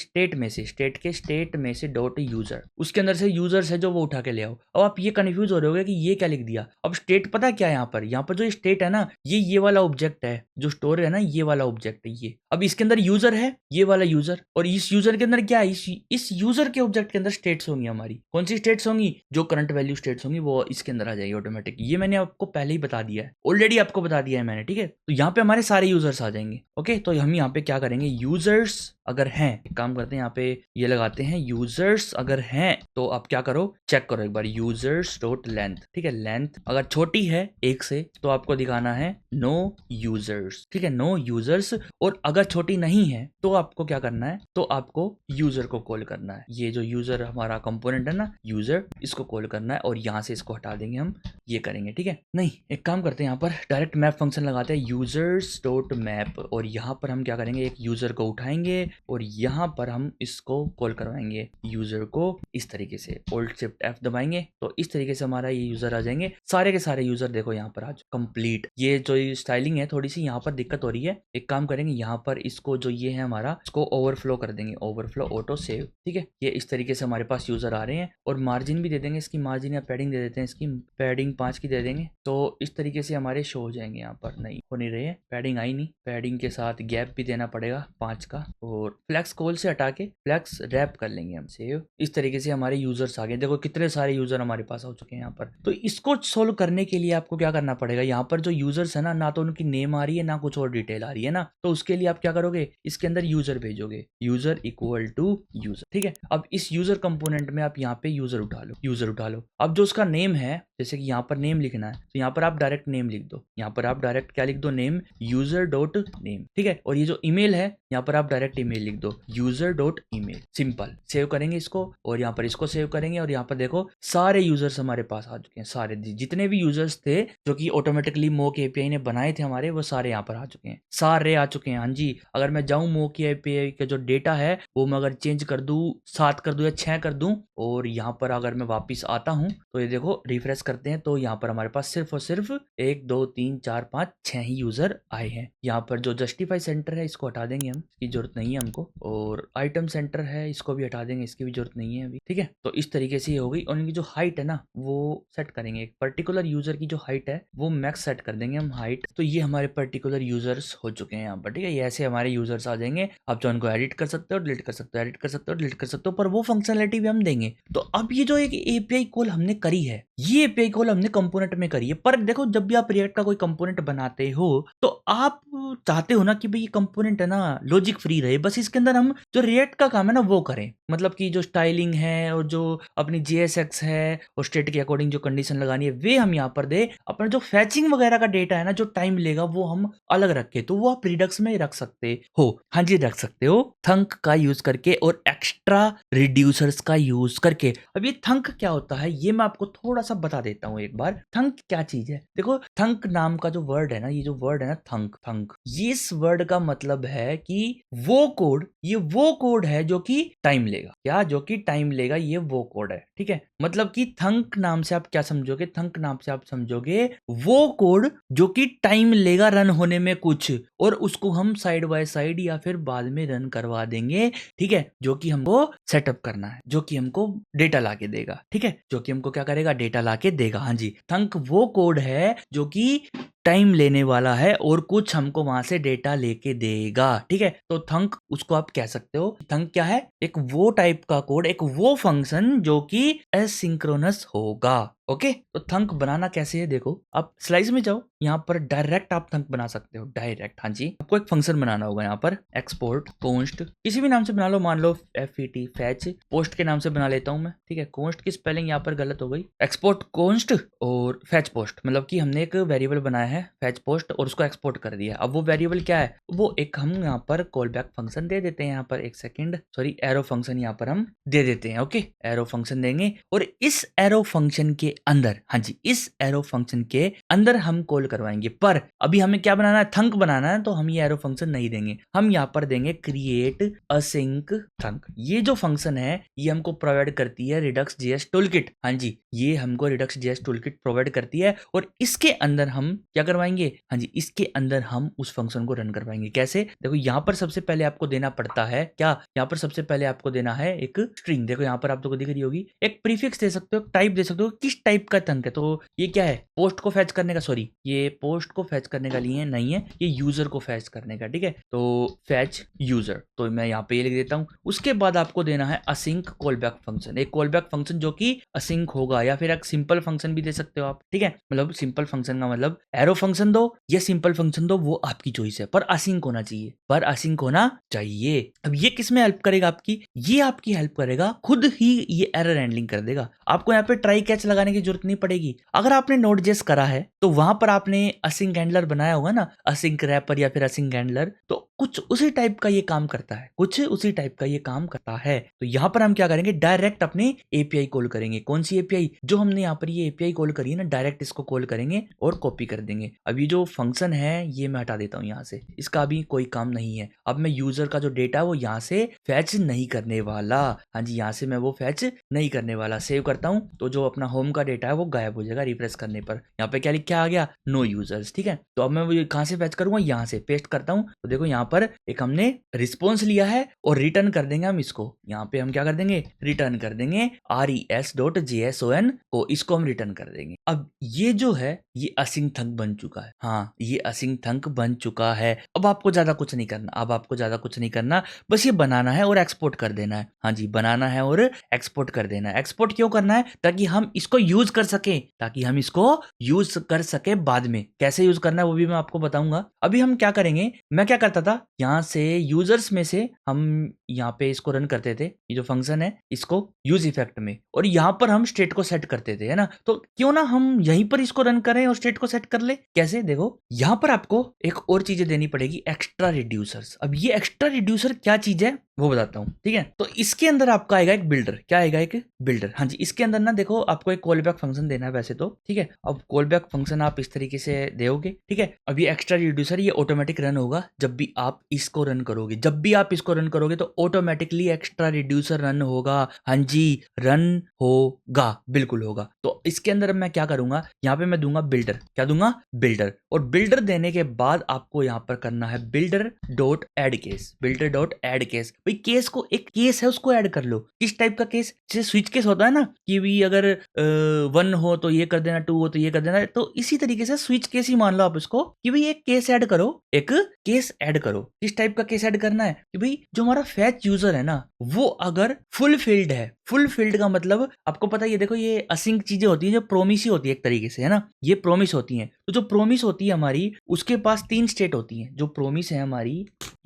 स्टेट में से डॉट यूजर, उसके अंदर से यूजर्स है जो वो उठा के ले आओ। अब आप ये कंफ्यूज हो रहे होगे कि ये क्या लिख दिया। अब स्टेट पता क्या है, यहाँ पर जो स्टेट है ना, ये वाला ऑब्जेक्ट है जो स्टोर है ना, ये वाला ऑब्जेक्ट है ये। अब इसके अंदर यूजर है, ये वाला यूजर, और इस यूजर के अंदर क्या है, इस यूजर के ऑब्जेक्ट के अंदर स्टेट्स होंगी हमारी। कौन सी स्टेट्स होंगी, जो करंट वैल्यू स्टेट्स होंगी वो इसके अंदर आ जाएगी ऑटोमेटिक। ये मैंने आपको पहले ही बता दिया है, ऑलरेडी आपको बता दिया है मैंने, ठीक है। तो यहाँ पे हमारे सारे यूजर्स आ जाएंगे, ओके। तो हम यहाँ पे क्या करेंगे, यूजर्स अगर हैं, एक काम करते हैं यहाँ पे ये लगाते हैं यूजर्स, अगर हैं तो आप क्या करो, चेक करो एक बार यूजर्स डॉट लेंथ, ठीक है। लेंथ अगर छोटी है 1 से तो आपको दिखाना है नो यूजर्स, ठीक है, नो यूजर्स। और अगर छोटी नहीं है तो आपको क्या करना है, तो आपको यूजर को कॉल करना है। ये जो यूजर हमारा कंपोनेंट है ना, यूजर, इसको कॉल करना है और यहाँ से इसको हटा देंगे हम, ये करेंगे, ठीक है। नहीं, एक काम करते हैं यहाँ पर डायरेक्ट मैप फंक्शन लगाते हैं यूजर्स डॉट मैप, और यहाँ पर हम क्या करेंगे, एक यूजर को उठाएंगे और यहाँ पर हम इसको कॉल करवाएंगे यूजर को इस तरीके से, Alt Shift F दबाएंगे तो इस तरीके से हमारा ये यूजर आ जाएंगे, सारे के सारे यूजर देखो यहाँ पर आज कंप्लीट। ये जो स्टाइलिंग है थोड़ी सी यहाँ पर दिक्कत हो रही है, एक काम करेंगे यहाँ पर इसको जो ये है हमारा, इसको ओवरफ्लो कर देंगे, ओवरफ्लो ऑटो सेव, ठीक है। ये इस तरीके से हमारे पास यूजर आ रहे हैं और मार्जिन भी दे देंगे, इसकी मार्जिन या पैडिंग दे देते हैं, इसकी पैडिंग 5 की दे देंगे, तो इस तरीके से हमारे शो हो जाएंगे। यहाँ पर नहीं हो नहीं रहे हैं, पैडिंग आई नहीं, पैडिंग के साथ गैप भी देना पड़ेगा 5 का, और फ्लैक्स कॉल से हटा के फ्लैक्स रैप कर लेंगे हम, सेव। इस तरीके से हमारे यूजर्स आ गए, देखो कितने सारे यूजर हमारे पास हो चुके हैं यहाँ पर। तो इसको सोल्व करने के लिए आपको क्या करना पड़ेगा, यहाँ पर जो यूजर्स है ना तो उनकी नेम आ रही है ना कुछ और डिटेल आ रही है ना, तो उसके लिए आप क्या करोगे, इसके अंदर यूजर भेजोगे, यूजर इक्वल टू यूजर, ठीक है। अब इस यूजर कंपोनेंट में आप यहाँ पे यूजर उठा लो, यूजर उठा लो। अब जो उसका नेम है, जैसे कि यहाँ पर नेम लिखना है तो यहाँ पर आप डायरेक्ट नेम लिख दो, यहाँ पर आप डायरेक्ट क्या लिख दो, नेम, यूजर डॉट नेम, ठीक है। और ये जो ईमेल है यहाँ पर आप डायरेक्ट ईमेल लिख दो, user dot email, simple. Save करेंगे इसको और यहाँ पर इसको सेव करेंगे और यहाँ पर देखो सारे यूजर्स हमारे पास आ चुके हैं, सारे जितने भी यूजर्स थे जो कि ऑटोमेटिकली मोक एपीआई ने बनाए थे हमारे, वो सारे यहाँ पर आ चुके हैं, सारे आ चुके हैं। हाँ जी, अगर मैं जाऊँ मोक एपीआई का जो डेटा है वो मैं अगर चेंज कर दूँ, 7 कर दूँ या 6 कर दूँ, और यहाँ पर अगर मैं वापिस आता हूँ तो ये देखो रिफ्रेश करते हैं तो यहाँ पर हमारे पास सिर्फ और सिर्फ 1 2 3 4 5 6 ही यूजर आए हैं। यहाँ पर जो जस्टिफाई सेंटर है इसको हटा देंगे हम, इसकी जरूरत नहीं है हमको, और आइटम सेंटर है इसको भी हटा देंगे, इसकी भी जरूरत नहीं है अभी, ठीक है। तो इस तरीके से ये हो गई, और इनकी जो हाइट है ना वो सेट करेंगे, एक पर्टिकुलर यूजर की जो हाइट है वो मैक्स सेट कर देंगे हम हाइट। तो ये हमारे पर्टिकुलर यूजर्स हो चुके हैं यहाँ पर, ठीक है। ये ऐसे हमारे यूजर्स आ जाएंगे, आप जो उनको एडिट कर सकते हो, डिलीट कर सकते हो, एडिट कर सकते हो, डिलीट कर सकते हो, पर वो फंक्शनलिटी भी हम देंगे। तो अब ये जो एक एपीआई कॉल हमने करी है, ये एपीआई कॉल हमने कंपोनेंट में करी है, पर देखो जब भी आप रिएक्ट का कोई कंपोनेंट बनाते हो तो आप चाहते हो ना कि भाई ये कंपोनेंट है ना लॉजिक फ्री रहे, बस इसके अंदर हम जो रिएक्ट का काम है ना वो करें, मतलब कि जो स्टाइलिंग है और जो अपनी JSX है और स्टेट के अकॉर्डिंग जो कंडीशन लगानी है वे हम यहाँ पर दे, अपना जो फैचिंग वगैरह का डेटा है ना जो टाइम लेगा वो हम अलग रखे, तो वो आप रिडक्स में रख सकते हो। हाँ जी, रख सकते हो थंक का यूज करके और एक्स्ट्रा रिड्यूसर्स का यूज करके। अब ये थंक क्या होता है ये मैं आपको थोड़ा सा बता देता हूँ एक बार, थंक क्या चीज है। देखो थंक नाम का जो वर्ड है ना, ये जो वर्ड है ना थंक, थंक, इस वर्ड का मतलब है कि वो कोड, ये वो कोड है जो कि टाइम लेगा, क्या, जो कि टाइम लेगा, ये वो कोड है, ठीक है। मतलब कि थंक नाम से आप क्या समझोगे, थंक नाम से आप समझोगे वो कोड जो कि टाइम लेगा रन होने में कुछ, और उसको हम साइड बाय साइड या फिर बाद में रन करवा देंगे, ठीक है, जो कि हमको सेटअप करना है, जो कि हमको डेटा लाके देगा, ठीक है, जो कि हमको क्या करेगा, डेटा लाके देगा। हाँ जी, थंक वो कोड है जो कि टाइम लेने वाला है और कुछ हमको वहां से डेटा लेके देगा, ठीक है। तो थंक उसको आप कह सकते हो, थंक क्या है, एक वो टाइप का कोड, एक वो फंक्शन जो कि एसिंक्रोनस होगा। ओके, तो थंक बनाना कैसे है, देखो आप स्लाइस में जाओ, यहाँ पर डायरेक्ट आप थंक बना सकते हो, डायरेक्ट। हाँ जी, आपको एक फंक्शन बनाना होगा, यहाँ पर एक्सपोर्ट कॉन्स्ट, किसी भी नाम से बना लो, मान लो FET फैच पोस्ट के नाम से बना लेता हूं मैं, ठीक है। कॉन्स्ट की स्पेलिंग यहाँ पर गलत हो गई, एक्सपोर्ट कॉन्स्ट और फैच पोस्ट, मतलब कि हमने एक वेरिएबल बनाया है फैच पोस्ट और उसको एक्सपोर्ट कर दिया। अब वो वेरिएबल क्या है, वो एक हम यहाँ पर कॉल बैक फंक्शन दे देते हैं, यहाँ पर एक सेकेंड, सॉरी एरो फंक्शन यहाँ पर हम दे देते हैं। ओके, एरो फंक्शन देंगे और इस एरो फंक्शन के अंदर, हाँ जी, इस एरो फंक्शन के अंदर हम कॉल करवाएंगे, पर अभी हमें क्या बनाना है, थंक बनाना है, तो हम ये एरो फंक्शन नहीं देंगे, हम यहाँ पर देंगे क्रिएट असिंक थंक। ये जो फंक्शन है ये हमको प्रोवाइड करती है Redux.js टूलकिट। हाँ जी, ये हमको Redux.js टूलकिट प्रोवाइड करती है और इसके अंदर हम क्या करवाएंगे, हाँ जी, इसके अंदर हम उस फंक्शन को रन करवाएंगे। कैसे, देखो यहाँ पर सबसे पहले आपको देना पड़ता है क्या, यहाँ पर सबसे पहले आपको देना है एक स्ट्रिंग, देखो यहाँ पर आप तो दिख रही होगी, एक प्रीफिक्स दे सकते हो, टाइप दे सकते हो, किस टाइप का थंक है। तो ये क्या है, पोस्ट को फैच करने का, सॉरी ये पोस्ट को फैच करने का लिए नहीं है, ये यूजर को फैच करने का, ठीक है। तो फैच यूजर, तो मैं यहाँ पे ये लिख देता हूँ। उसके बाद आपको देना है असिंक कॉल बैक फंक्शन, एक कॉल बैक फंक्शन जो कि असिंक होगा, या फिर एक सिंपल फंक्शन भी दे सकते हो आप, ठीक है। मतलब सिंपल फंक्शन का मतलब एरो फंक्शन दो या सिंपल फंक्शन दो, वो आपकी चॉइस है, पर असिंक होना चाहिए, पर असिंक होना चाहिए। अब ये किस में हेल्प करेगा आपकी, ये आपकी हेल्प करेगा, खुद ही ये एरर हैंडलिंग कर देगा। आपको यहाँ पे ट्राई कैच लगाने की जरूरत नहीं पड़ेगी। अगर आपने नोड.जेएस करा है तो वहां पर आपने असिंक हैंडलर बनाया होगा ना, असिंक रैपर या फिर असिंक हैंडलर, तो कुछ उसी टाइप का ये काम करता है, कुछ उसी टाइप का ये काम करता है। तो यहाँ पर हम क्या करेंगे, डायरेक्ट अपने एपीआई कॉल करेंगे। कौन सी एपीआई, जो हमने यहाँ पर ये एपीआई कॉल करी है ना, डायरेक्ट इसको कॉल करेंगे और कॉपी कर देंगे। अब ये जो फंक्शन है ये मैं हटा देता हूँ यहाँ से, इसका अभी कोई काम नहीं है। अब मैं यूजर का जो डेटा है वो यहाँ से फैच नहीं करने वाला, हाँ जी, यहाँ से मैं वो फैच नहीं करने वाला। सेव करता हूँ तो जो अपना होम का डेटा है वो गायब हो जाएगा रिफ्रेश करने पर। यहाँ पे क्या लिख के आ गया, नो यूजर्स, ठीक है। तो अब मैं वो कहाँ से फैच करूंगा, यहाँ से पेस्ट करता हूँ। तो देखो यहाँ पर एक हमने रिस्पॉन्स लिया है और रिटर्न कर देंगे हम इसको। यहाँ पे हम क्या कर देंगे, रिटर्न कर देंगे res.json को, इसको हम रिटर्न कर देंगे। अब ये जो है ये असिंक थंक बन चुका है, हाँ ये असिंक थंक बन चुका है। अब आपको ज्यादा कुछ नहीं करना, अब आपको ज्यादा कुछ नहीं करना, बस ये बनाना है और एक्सपोर्ट कर देना है। हाँ जी, बनाना है और एक्सपोर्ट कर देना है। एक्सपोर्ट क्यों करना है, ताकि हम इसको यूज कर सके, ताकि हम इसको यूज कर सके बाद में। कैसे यूज करना है वो भी मैं आपको बताऊंगा। अभी हम क्या करेंगे, मैं क्या करता था, यहाँ से यूजर्स में से हम यहाँ पे इसको रन करते थे, ये जो फंक्शन है इसको यूज इफेक्ट में, और यहाँ पर हम स्टेट को सेट करते थे, है ना। तो क्यों ना हम यहीं पर इसको रन करें और स्टेट को सेट कर ले। कैसे, देखो यहाँ पर आपको एक और चीजें देनी पड़ेगी, एक्स्ट्रा रिड्यूसर्स। अब ये एक्स्ट्रा रिड्यूसर क्या चीज है वो बताता हूँ, ठीक है। तो इसके अंदर आपका आएगा एक बिल्डर, क्या आएगा, एक बिल्डर, हाँ जी। इसके अंदर ना देखो आपको एक कॉल बैक फंक्शन देना है वैसे तो, ठीक है। अब कॉल बैक फंक्शन आप इस तरीके से दोगे, ठीक है। अब ये एक्स्ट्रा रिड्यूसर ये ऑटोमेटिक रन होगा जब भी आप इसको रन करोगे, जब भी आप इसको रन करोगे तो ऑटोमेटिकली एक्स्ट्रा रिड्यूसर रन होगा, हाँ जी रन होगा, बिल्कुल होगा। तो इसके अंदर मैं क्या करूंगा, यहाँ पे मैं दूंगा बिल्डर, क्या दूंगा, बिल्डर। और बिल्डर देने के बाद आपको यहाँ पर करना है builder dot add case, builder dot add case. भाई केस को, एक केस है उसको ऐड कर लो। किस टाइप का केस, जैसे स्विच केस होता है ना कि भी अगर 1 हो तो ये कर देना, 2 हो तो ये कर देना, तो इसी तरीके से स्विच केस ही मान लो आप इसको, कि भाई एक केस ऐड करो, एक केस ऐड करो। किस टाइप का केस ऐड करना है, कि भाई जो हमारा फैच यूजर है ना वो अगर फुल फील्ड है, फुल फील्ड का मतलब आपको पता है, ये देखो ये असिंक चीजें होती है जो प्रोमिस ही होती है एक तरीके से, है ना, ये प्रोमिस होती है। तो जो प्रोमिस होती है हमारी, उसके पास 3 स्टेट होती है। जो प्रोमिस है हमारी,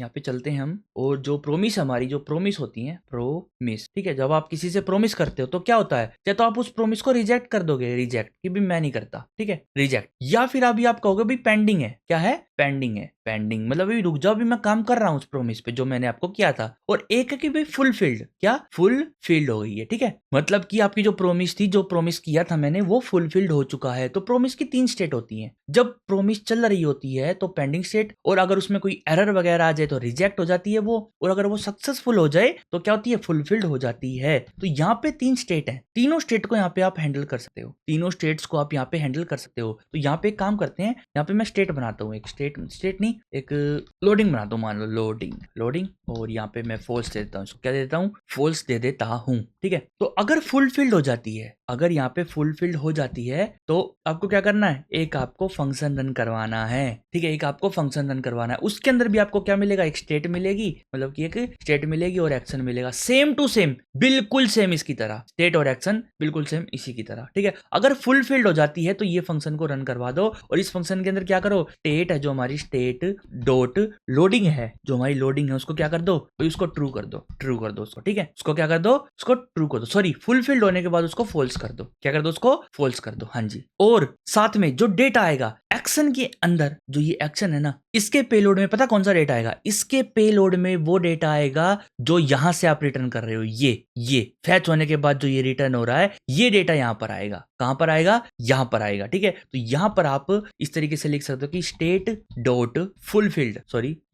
यहाँ पे चलते हैं हम, और जो प्रोमिस हमारी, जो प्रोमिस होती है, प्रोमिस, ठीक है। जब आप किसी से प्रोमिस करते हो तो क्या होता है, या तो आप उस प्रोमिस को रिजेक्ट कर दोगे, रिजेक्ट कि भी मैं नहीं करता, ठीक है, रिजेक्ट। या फिर अभी आप कहोगे भाई पेंडिंग है, क्या है, पेंडिंग है, पेंडिंग मतलब अभी रुक जाओ, अभी मैं काम कर रहा हूँ उस प्रोमिस पे जो मैंने आपको किया था। और एक है कि भाई फुल फील्ड, क्या फुल फील्ड हो गई है, ठीक है। मतलब कि आपकी जो प्रोमिस थी, जो प्रोमिस किया था मैंने, वो फुलफिल्ड हो चुका है। तो प्रोमिस की 3 स्टेट होती हैं। जब प्रोमिस चल रही होती है तो पेंडिंग स्टेट, और अगर उसमें कोई एरर वगैरह आ जाए तो रिजेक्ट हो जाती है वो, और अगर वो सक्सेसफुल हो जाए तो क्या होती है, फुलफिल्ड हो जाती है। तो यहाँ पे 3 स्टेट है, तीनों स्टेट को यहाँ पे आप हैंडल कर सकते हो, तीनों स्टेट्स को आप यहाँ पे हैंडल कर सकते हो। तो यहाँ पे एक काम करते हैं, यहाँ पे मैं स्टेट बनाता हूँ, एक स्टेट नहीं, एक लोडिंग बनाता हूँ, मान लो लोडिंग, और यहाँ पे मैं फॉल्स दे देता हूँ, क्या दे देता हूँ, फॉल्स दे देता हूँ, ठीक है। तो अगर फुलफिल्ड हो जाती है, अगर यहाँ पे फुलफिल्ड हो जाती है तो आपको क्या करना है, एक आपको फंक्शन रन करवाना है, ठीक है, एक आपको फंक्शन रन करवाना है। उसके अंदर भी आपको क्या मिलेगा, एक स्टेट मिलेगी, मतलब कि एक स्टेट मिलेगी और एक्शन मिलेगा, सेम टू सेम, बिल्कुल सेम इसकी तरह, स्टेट और एक्शन बिल्कुल सेम इसी की तरह, ठीक है। अगर फुलफिल्ड हो जाती है तो ये फंक्शन को रन करवा दो, और इस फंक्शन के अंदर क्या करो, स्टेट है जो हमारी, स्टेट डॉट लोडिंग है, जो हमारी लोडिंग है उसको क्या कर दो, उसको ट्रू कर दो, उसको, ठीक है, उसको क्या कर दो, उसको ट्रू कर दो, सॉरी फुलफिल्ड होने के बाद उसको फॉल्स कर दो, क्या कर दो, उसको फॉल्स कर दो, हाँ जी। और साथ में जो डेटा आएगा एक्शन के अंदर, जो ये एक्शन है ना, इसके पेलोड में पता कौन सा डेटा आएगा, इसके पेलोड में वो डेटा आएगा जो यहां से आप रिटर्न कर रहे हो, ये फैच होने के बाद जो ये रिटर्न हो रहा है, ये डेटा यहां पर आएगा, कहां पर आएगा, यहां पर आएगा, ठीक है। तो यहां पर आप इस तरीके से लिख सकते हो कि state dot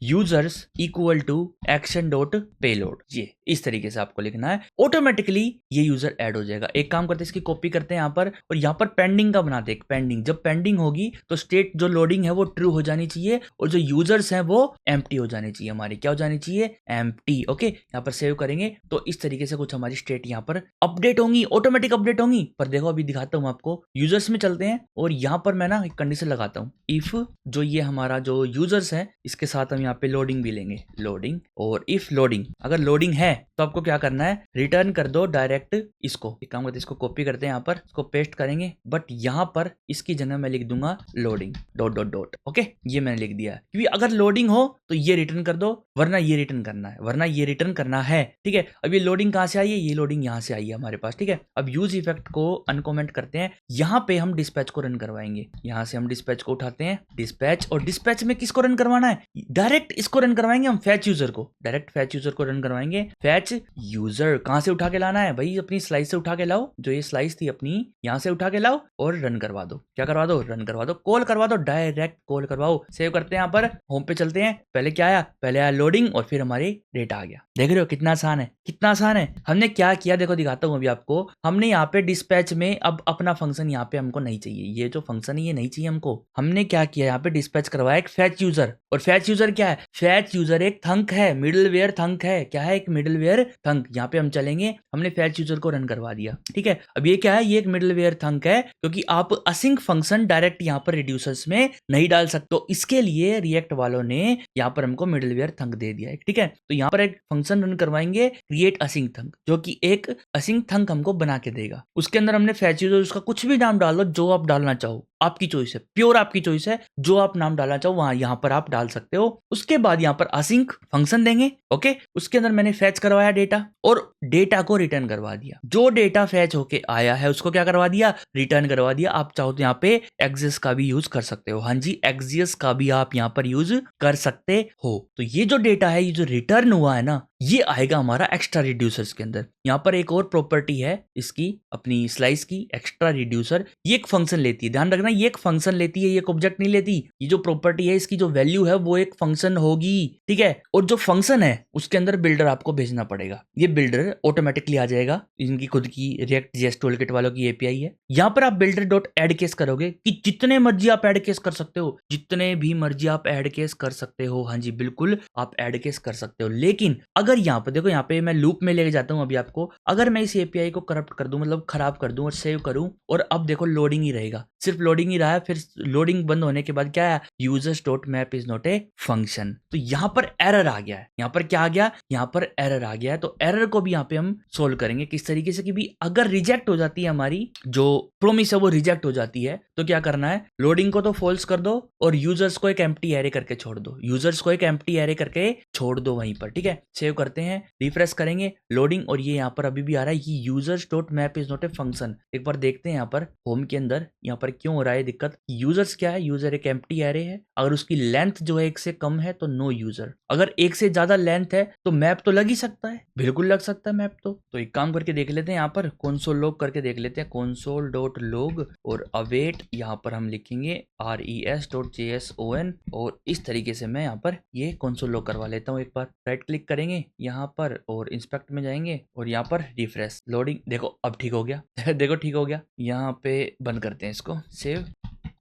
users equal to action dot payload, ये इस तरीके से आपको लिखना है। ऑटोमेटिकली ये यूजर ऐड हो जाएगा। एक काम करते हैं, इसकी कॉपी करते हैं यहाँ पर और यहाँ पर पेंडिंग का बनाते हैं। पेंडिंग, जब पेंडिंग होगी तो स्टेट जो लोडिंग है वो ट्रू हो जानी चाहिए और जो यूजर्स हैं वो एम्प्टी हो जानी चाहिए, हमारी क्या हो जानी चाहिए, एम्प्टी। ओके, यहाँ पर सेव करेंगे तो इस तरीके से कुछ हमारी स्टेट यहाँ पर अपडेट होंगी, ऑटोमेटिक अपडेट होंगी। पर देखो अभी दिखाता हूँ आपको, यूजर्स में चलते हैं और यहाँ पर मैं ना एक कंडीशन लगाता हूँ, इफ जो ये हमारा जो यूजर्स है इसके साथ हम यहाँ पे लोडिंग भी लेंगे, लोडिंग। और इफ लोडिंग, अगर लोडिंग है तो आपको क्या करना है, रिटर्न कर दो डायरेक्ट इसको। एक काम करते हैं, इसको कॉपी करते हैं, यहाँ पर इसको पेस्ट करेंगे, बट यहाँ पर इसकी जगह मैं लिख दूंगा loading dot dot dot. Okay, ये मैंने लिख दिया क्योंकि अगर लोडिंग हो तो ये रिटर्न कर दो, वरना ये रिटर्न करना है, वरना ये रिटर्न करना है। ठीक है, अब ये लोडिंग कहाँ से आई है, ये लोडिंग यहाँ से आई है हमारे पास। ठीक है, अब यूज इफेक्ट को अनकमेंट करते हैं, यहाँ पे हम डिस्पैच को रन करवाएंगे। यहाँ से हम डिस्पैच को उठाते हैं, डिस्पैच, और डिस्पैच में किसको रन करवाना है, डायरेक्ट इसको रन करवाएंगे हम, फैच यूजर को, डायरेक्ट फैच यूजर को रन करवाएंगे। फैच यूजर कहां से उठा के लाना है भाई, अपनी स्लाइस से उठा के लाओ, जो ये स्लाइस थी अपनी यहां से उठा के लाओ और रन करवा दो। क्या करवा दो, रन करवा दो, कॉल करवा दो, डायरेक्ट कॉल करवाओ। सेव करते हैं, यहाँ पर होम पे चलते हैं, पहले क्या आया, पहले आया लोडिंग और फिर हमारे डेटा आ गया। देख रहे हो कितना आसान है, कितना आसान है। हमने क्या किया देखो, दिखाता हूं अभी आपको। हमने यहाँ पे डिस्पैच में अब अपना फंक्शन यहाँ पे हमको नहीं चाहिए, ये जो फंक्शन है ये नहीं चाहिए हमको। हमने क्या किया, यहाँ पे डिस्पैच करवाया एक फैच यूजर, और फैच यूजर क्या है, फैच यूजर एक थंक है, मिडलवेयर थंक है। क्या है, एक मिडलवेयर थंक। यहाँ पे हम चलेंगे, हमने फैच यूजर को रन करवा दिया। ठीक है, अब ये क्या है, ये एक मिडलवेयर थंक है, क्योंकि आप असिंक फंक्शन डायरेक्ट यहाँ पर रिड्यूसर्स में नहीं डाल सकते, तो इसके लिए रिएक्ट वालों ने यहाँ पर हमको मिडलवेयर थंक दे दिया है। ठीक है, तो यहाँ पर एक फंक्शन रन करवाएंगे, क्रिएट असिंक थंक, जो कि एक असिंक थंक हमको बना के देगा। उसके अंदर हमने फैच यूजर, उसका कुछ भी नाम डाल दो, जो आप डालना चाहो, आपकी चॉइस है, प्योर आपकी चॉइस है, जो आप नाम डालना चाहो वहां यहाँ पर आप डाल सकते हो। उसके बाद यहाँ पर असिंक फंक्शन देंगे। ओके, उसके अंदर मैंने फैच करवाया डेटा और डेटा को रिटर्न करवा दिया। जो डेटा फैच होके आया है उसको क्या करवा दिया, रिटर्न करवा दिया। आप चाहो तो यहाँ पे एक्सिस का भी यूज कर सकते हो। हाँ जी, एक्सिस का भी आप यहाँ पर यूज कर सकते हो। तो ये जो डेटा है, ये जो रिटर्न हुआ है ना, ये आएगा हमारा एक्स्ट्रा रिड्यूसर्स के अंदर। यहाँ पर एक और प्रॉपर्टी है इसकी, अपनी स्लाइस की, एक्स्ट्रा रिड्यूसर। ये एक फंक्शन लेती है, ध्यान रखना, ये एक फंक्शन लेती है, ये एक ऑब्जेक्ट नहीं लेती। ये जो प्रॉपर्टी है, इसकी जो वैल्यू है वो एक फंक्शन होगी। ठीक है, और जो फंक्शन है उसके अंदर बिल्डर आपको भेजना पड़ेगा। ये बिल्डर ऑटोमेटिकली आ जाएगा, इनकी खुद की रिएक्ट जेएस टूलकिट वालों की एपीआई है। यहाँ पर आप बिल्डर डॉट एड केस करोगे कि जितने मर्जी आप एड केस कर सकते हो, जितने भी मर्जी आप एड केस कर सकते हो। हाँ जी, बिल्कुल आप एड केस कर सकते हो। लेकिन अगर यहाँ पर देखो, यहाँ पे मैं लूप में लेके जाता हूँ अभी आपको, अगर मैं इस एपीआई को करप्ट कर दूं, मतलब खराब कर दूं और सेव करूं, और अब देखो लोडिंग ही रहेगा, सिर्फ लोडिंग ही रहा है। फिर लोडिंग बंद होने के बाद क्या है, users dot map is not a function. तो यहाँ पर एरर आ गया है। यहाँ पर क्या आ गया, यहाँ पर एरर आ गया है। तो एरर को भी यहाँ पे हम सोल्व करेंगे किस तरीके से, कि भी अगर रिजेक्ट हो जाती है हमारी जो प्रोमिस है, वो रिजेक्ट हो जाती है, तो क्या करना है, लोडिंग को तो फॉल्स कर दो और यूजर्स को एक एम्प्टी एरे करके छोड़ दो, यूजर्स को एक एम्प्टी एरे करके छोड़ दो वहीं पर। ठीक है, सेव करते हैं, रिफ्रेश करेंगे, लोडिंग, और ये यहाँ पर अभी भी आ रहा है, ये users dot map is not a function. एक बार देखते हैं यहाँ पर होम के अंदर, यहाँ पर क्यों हो रहा है दिक्कत। यूजर्स क्या है, यूजर एक एम्प्टी एरे है, अगर उसकी लेंथ जो है 1 से कम है तो नो यूजर, अगर 1 से ज्यादा लेंथ है तो मैप तो लग ही सकता है, बिल्कुल लग सकता है मैप। तो एक काम करके देख लेते हैं, यहाँ पर console log करके देख लेते हैं, console डॉट log और अवेट, यहाँ पर हम लिखेंगे res.json, और इस तरीके से मैं यहाँ पर ये console log करवा लेता हूँ। एक बार राइट क्लिक करेंगे यहाँ पर और इंस्पेक्ट में जाएंगे और यहाँ पर रिफ्रेश, लोडिंग, देखो अब ठीक हो गया देखो ठीक हो गया। यहाँ पे बंद करते हैं इसको, सेव,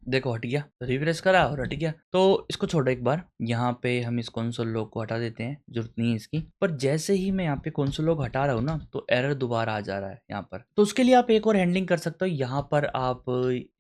देखो हट गया, रिफ्रेश करा और हट गया। तो इसको छोड़ो एक बार, यहाँ पे हम इस कंसोल लॉग को हटा देते हैं, जरूरत नहीं है इसकी। पर जैसे ही मैं यहाँ पे कंसोल लॉग हटा रहा हूँ ना, तो एरर दोबारा आ जा रहा है यहाँ पर। तो उसके लिए आप एक और हैंडलिंग कर सकते हो, यहाँ पर आप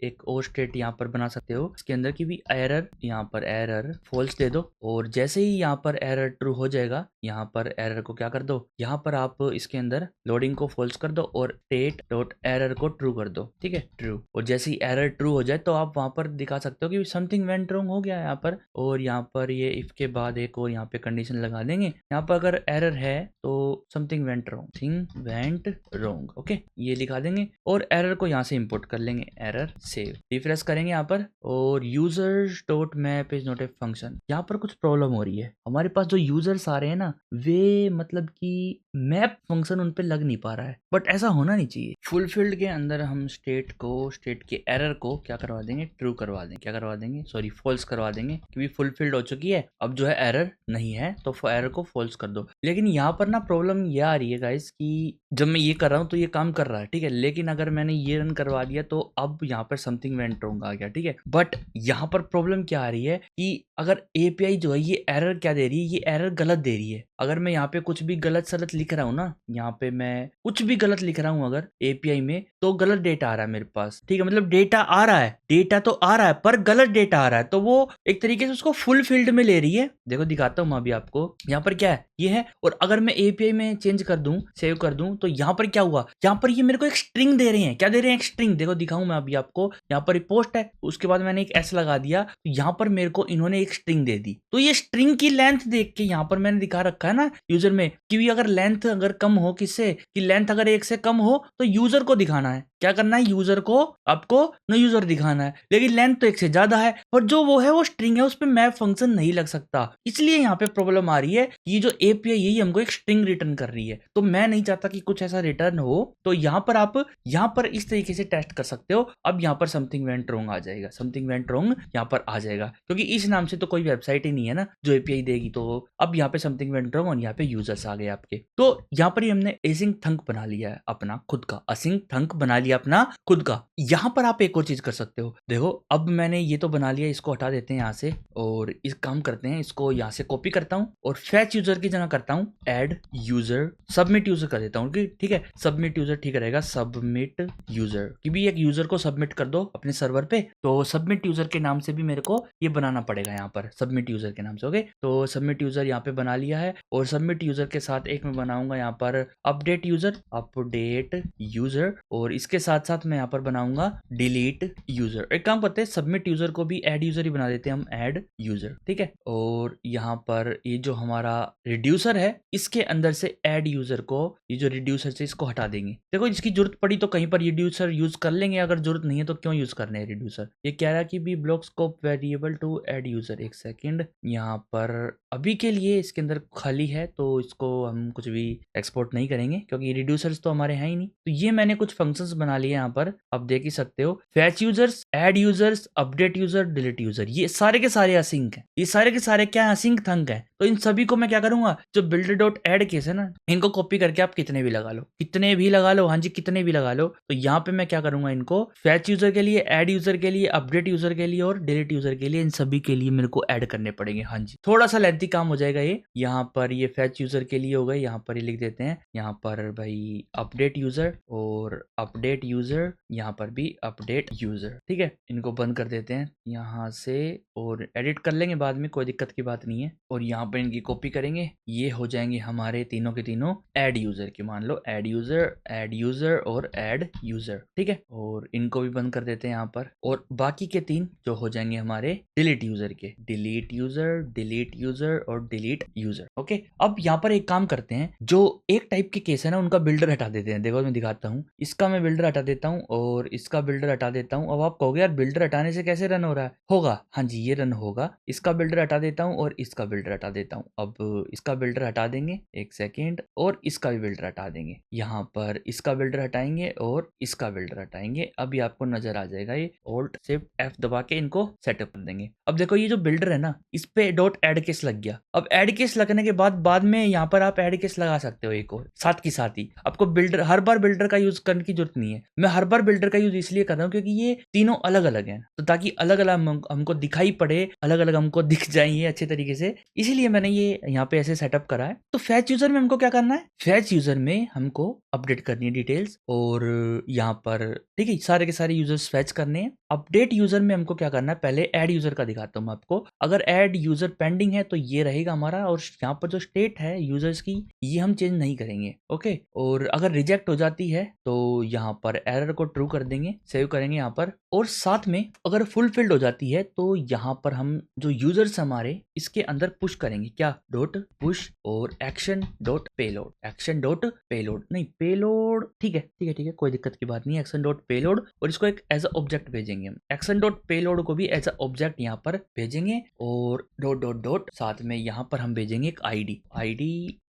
एक और स्टेट यहाँ पर बना सकते हो इसके अंदर की भी एरर, यहाँ पर एरर फॉल्स दे दो, और जैसे ही यहाँ पर एरर ट्रू हो जाएगा, यहाँ पर एरर को क्या कर दो, यहाँ पर आप इसके अंदर लोडिंग को फॉल्स कर दो और स्टेट डॉट एरर को ट्रू कर दो। ठीक है, ट्रू, और जैसे ही एरर ट्रू हो जाए तो आप वहां पर दिखा सकते हो कि समथिंग वेंट रॉन्ग हो गया है यहाँ पर। और यहाँ पर ये इफ के बाद एक और यहाँ पे कंडीशन लगा देंगे, यहाँ पर अगर एरर है तो something went wrong, thing went wrong, okay, ये लिखा देंगे और एरर को यहाँ से इंपोर्ट कर लेंगे, एरर, सेव, रिफ्रेश करेंगे यहाँ पर, और users dot map is not a function. यहाँ पर कुछ प्रॉब्लम हो रही है, हमारे पास जो यूजर्स आ रहे हैं ना, वे मतलब कि मैप फंक्शन उन पे लग नहीं पा रहा है, बट ऐसा होना नहीं चाहिए। फुलफिल्ड के अंदर हम स्टेट के एरर को क्या करवा देंगे, ट्रू ट्रू करवा देंगे, क्या करवा देंगे, सॉरी फॉल्स करवा देंगे कि फुलफिल्ड हो चुकी है, अब जो है एरर नहीं है तो एरर को फॉल्स कर दो। लेकिन यहाँ पर ना प्रॉब्लम ये आ रही है गाइस कि जब मैं ये कर रहा हूँ तो ये काम कर रहा है, ठीक है, लेकिन अगर मैंने ये रन करवा दिया तो अब यहाँ पर समथिंग वेंट रॉन्ग आ गया, ठीक है। बट यहाँ पर प्रॉब्लम क्या आ रही है कि अगर एपीआई जो है ये एरर क्या दे रही है, ये एरर गलत दे रही है। अगर मैं यहाँ पे कुछ भी गलत सलत लिख रहा हूँ ना, यहाँ पे मैं कुछ भी गलत लिख रहा हूँ अगर एपीआई में, तो गलत डेटा आ रहा है मेरे पास, ठीक है, मतलब डेटा आ रहा है, डेटा तो आ रहा है पर गलत डेटा आ रहा है, तो वो एक तरीके से उसको फुल फील्ड में ले रही है। देखो दिखाता हूँ मैं अभी आपको, यहाँ पर क्या है, ये है। और अगर मैं एपीआई में चेंज कर दूं, सेव कर दूं, तो यहाँ पर क्या हुआ, यहाँ पर ये मेरे को एक स्ट्रिंग दे रहे हैं। क्या दे रहे हैं, एक स्ट्रिंग। देखो दिखाऊं मैं अभी आपको, यहाँ पर पोस्ट है, उसके बाद मैंने एक एस लगा दिया, तो यहाँ पर मेरे को इन्होंने एक स्ट्रिंग दे दी। तो ये स्ट्रिंग की लेंथ देख के यहाँ पर मैंने दिखा रखा है ना यूजर में कि अगर लेंथ अगर कम हो, किससे कि लेंथ अगर 1 से कम हो तो यूजर को दिखाना है। क्या करना है, यूजर को आपको नो यूजर दिखाना है। लेकिन लेंथ तो 1 से ज्यादा है और जो वो है वो स्ट्रिंग है, उस पर मैप फंक्शन नहीं लग सकता, इसलिए यहाँ पे प्रॉब्लम आ रही है। ये जो एपीआई यही हमको एक स्ट्रिंग रिटर्न कर रही है, तो मैं नहीं चाहता कि कुछ ऐसा रिटर्न हो। तो यहाँ पर आप यहाँ पर इस तरीके से टेस्ट कर सकते हो। अब यहाँ पर समथिंग वेंट रॉन्ग आ जाएगा, समथिंग वेंट रॉन्ग यहाँ पर आ जाएगा, क्योंकि इस नाम से तो कोई वेबसाइट ही नहीं है ना जो एपीआई देगी। तो अब यहाँ पे समथिंग वेंट रॉन्ग और यहाँ पे यूजर्स आ गए आपके। तो यहाँ पर ही हमने एसिंग थंक बना लिया है अपना खुद का, असिंग थंक बना लिया अपना खुद का। यहाँ पर आप एक और चीज कर सकते हो। देखो अब मैंने ये तो बना लिया, इसको हटा देते हैं यहाँ से और इस काम करते हैं, इसको यहाँ से कॉपी करता हूँ और फैच यूजर की जगह करता हूँ ऐड यूजर, सबमिट यूजर कर देता हूँ, ठीक है, सबमिट यूजर ठीक रहेगा, सबमिट यूजर की भी एक यूजर को सबमिट कर दो अपने सर्वर पे। तो सबमिट यूजर के नाम से भी मेरे को ये बनाना पड़ेगा यहाँ पर, सबमिट यूजर के नाम से। ओके, तो सबमिट यूजर यहाँ पे बना लिया है और सबमिट यूजर के साथ एक मैं बनाऊंगा यहाँ पर अपडेट यूजर, अपडेट यूजर, और इसके साथ साथ मैं यहाँ पर बनाऊंगा डिलीट यूजर। एक काम करते हैं, सबमिट यूजर को भी ऐड यूजर ही बना देते हैं हम, ऐड यूजर, ठीक है। और यहाँ पर ये जो हमारा रिड्यूसर है, इसके अंदर से ऐड यूजर को, ये जो रिड्यूसर से इसको हटा देंगे। देखो इसकी जरूरत पड़ी तो कहीं पर रिड्यूसर यूज कर लेंगे, अगर जरूरत नहीं है तो क्यों यूज करने है रिड्यूसर। ये कह रहा है कि भी block scope variable to add user, एक सेकेंड, यहाँ पर अभी के लिए इसके अंदर खाली है तो इसको हम कुछ भी एक्सपोर्ट नहीं करेंगे क्योंकि रिड्यूसर्स तो हमारे हैं ही नहीं। तो ये मैंने कुछ फंक्शंस बना लिए यहाँ पर, आप देख ही सकते हो, fetch users, add users, update user, delete user, ये सारे के सारे असिंक हैं, ये सारे के सारे क्या असिंक थंक है। तो इन सभी को मैं क्या करूंगा, जो बिल्डर डॉट ऐड केस है ना, इनको कॉपी करके आप कितने भी लगा लो, कितने भी लगा लो, हाँ जी कितने भी लगा लो। तो यहाँ पे मैं क्या करूंगा, इनको फैच यूजर के लिए, ऐड यूजर के लिए, अपडेट यूजर के लिए और डिलीट यूजर के लिए, इन सभी के लिए मेरे को ऐड करने पड़ेंगे। हाँ जी थोड़ा सा लेंथी काम हो जाएगा ये। यहाँ पर ये फैच यूजर के लिए हो गए, यहाँ पर ये लिख देते हैं, यहाँ पर भाई अपडेट यूजर और अपडेट यूजर, यहाँ पर भी अपडेट यूजर, ठीक है। इनको बंद कर देते हैं यहाँ से और एडिट कर लेंगे बाद में, कोई दिक्कत की बात नहीं है। और यहाँ पर इनकी कॉपी करेंगे, ये हो जाएंगे हमारे तीनों के तीनों ऐड यूजर के, मान लो ऐड यूजर और ऐड यूजर, ठीक है। और इनको भी बंद कर देते हैं यहाँ पर, और बाकी के 3 जो हो जाएंगे हमारे डिलीट यूजर के, डिलीट यूजर और डिलीट यूजर। ओके, अब यहाँ पर एक काम करते हैं, जो एक टाइप के केस है ना उनका बिल्डर हटा देते हैं। देखो मैं दिखाता हूँ, इसका मैं बिल्डर हटा देता हूँ और इसका बिल्डर हटा देता हूँ। अब आप कहोगे यार बिल्डर हटाने से कैसे रन हो रहा है, होगा, हाँ जी ये रन होगा। इसका बिल्डर हटा देता हूँ और इसका बिल्डर हटा देता हूँ। अब इसका बिल्डर हटा देंगे, एक सेकेंड, और इसका भी बिल्डर हटा देंगे। यहाँ पर इसका बिल्डर हटाएंगे और इसका बिल्डर हटाएंगे। अभी आपको नजर आ जाएगा, ये ऑल्ट शिफ्ट F दबा के इनको सेटअप कर देंगे। अब देखो ये जो बिल्डर है ना, इस पे डॉट ऐड केस लग गया। अब ऐड केस लगने के बाद में यहाँ पर आप ऐड केस लगा सकते हो एक और, साथ की साथ ही आपको बिल्डर, हर बार बिल्डर का यूज करने की जरूरत नहीं है। मैं हर बार बिल्डर का यूज इसलिए कर रहा हूँ क्योंकि ये तीनों अलग अलग हैं, तो ताकि अलग अलग हमको दिखाई पड़े, अलग अलग हमको दिख जाए ये अच्छे तरीके से, इसीलिए मैंने ये यहाँ पे ऐसे सेटअप करा है। तो फैच यूजर में हमको क्या करना है, फैच यूजर में हमको अपडेट करनी है डिटेल्स, और यहाँ पर ठीक है सारे के सारे यूजर्स फैच करने हैं। अपडेट यूजर में हमको क्या करना है, पहले ऐड यूजर का दिखाता हूँ मैं आपको। अगर ऐड यूजर पेंडिंग है तो ये रहेगा हमारा, और यहाँ पर जो स्टेट है यूजर्स की ये हम चेंज नहीं करेंगे। ओके, और अगर रिजेक्ट हो जाती है तो यहाँ पर एरर को ट्रू कर देंगे, सेव करेंगे यहाँ पर। और साथ में अगर फुलफिल्ड हो जाती है तो यहाँ पर हम जो यूजर्स हमारे इसके अंदर पुश करेंगे। करेंगे क्या, डॉट पुश और action dot payload, action dot payload नहीं पेलोड, ठीक है ठीक है ठीक है, कोई दिक्कत की बात नहीं है, एक्शन डॉट पेलोड, और इसको एक एज अ ऑब्जेक्ट भेजेंगे हम, एक्शन डॉट पेलोड को भी एज अ ऑब्जेक्ट यहाँ पर भेजेंगे, और डॉट डॉट डॉट साथ में यहाँ पर हम भेजेंगे एक आईडी,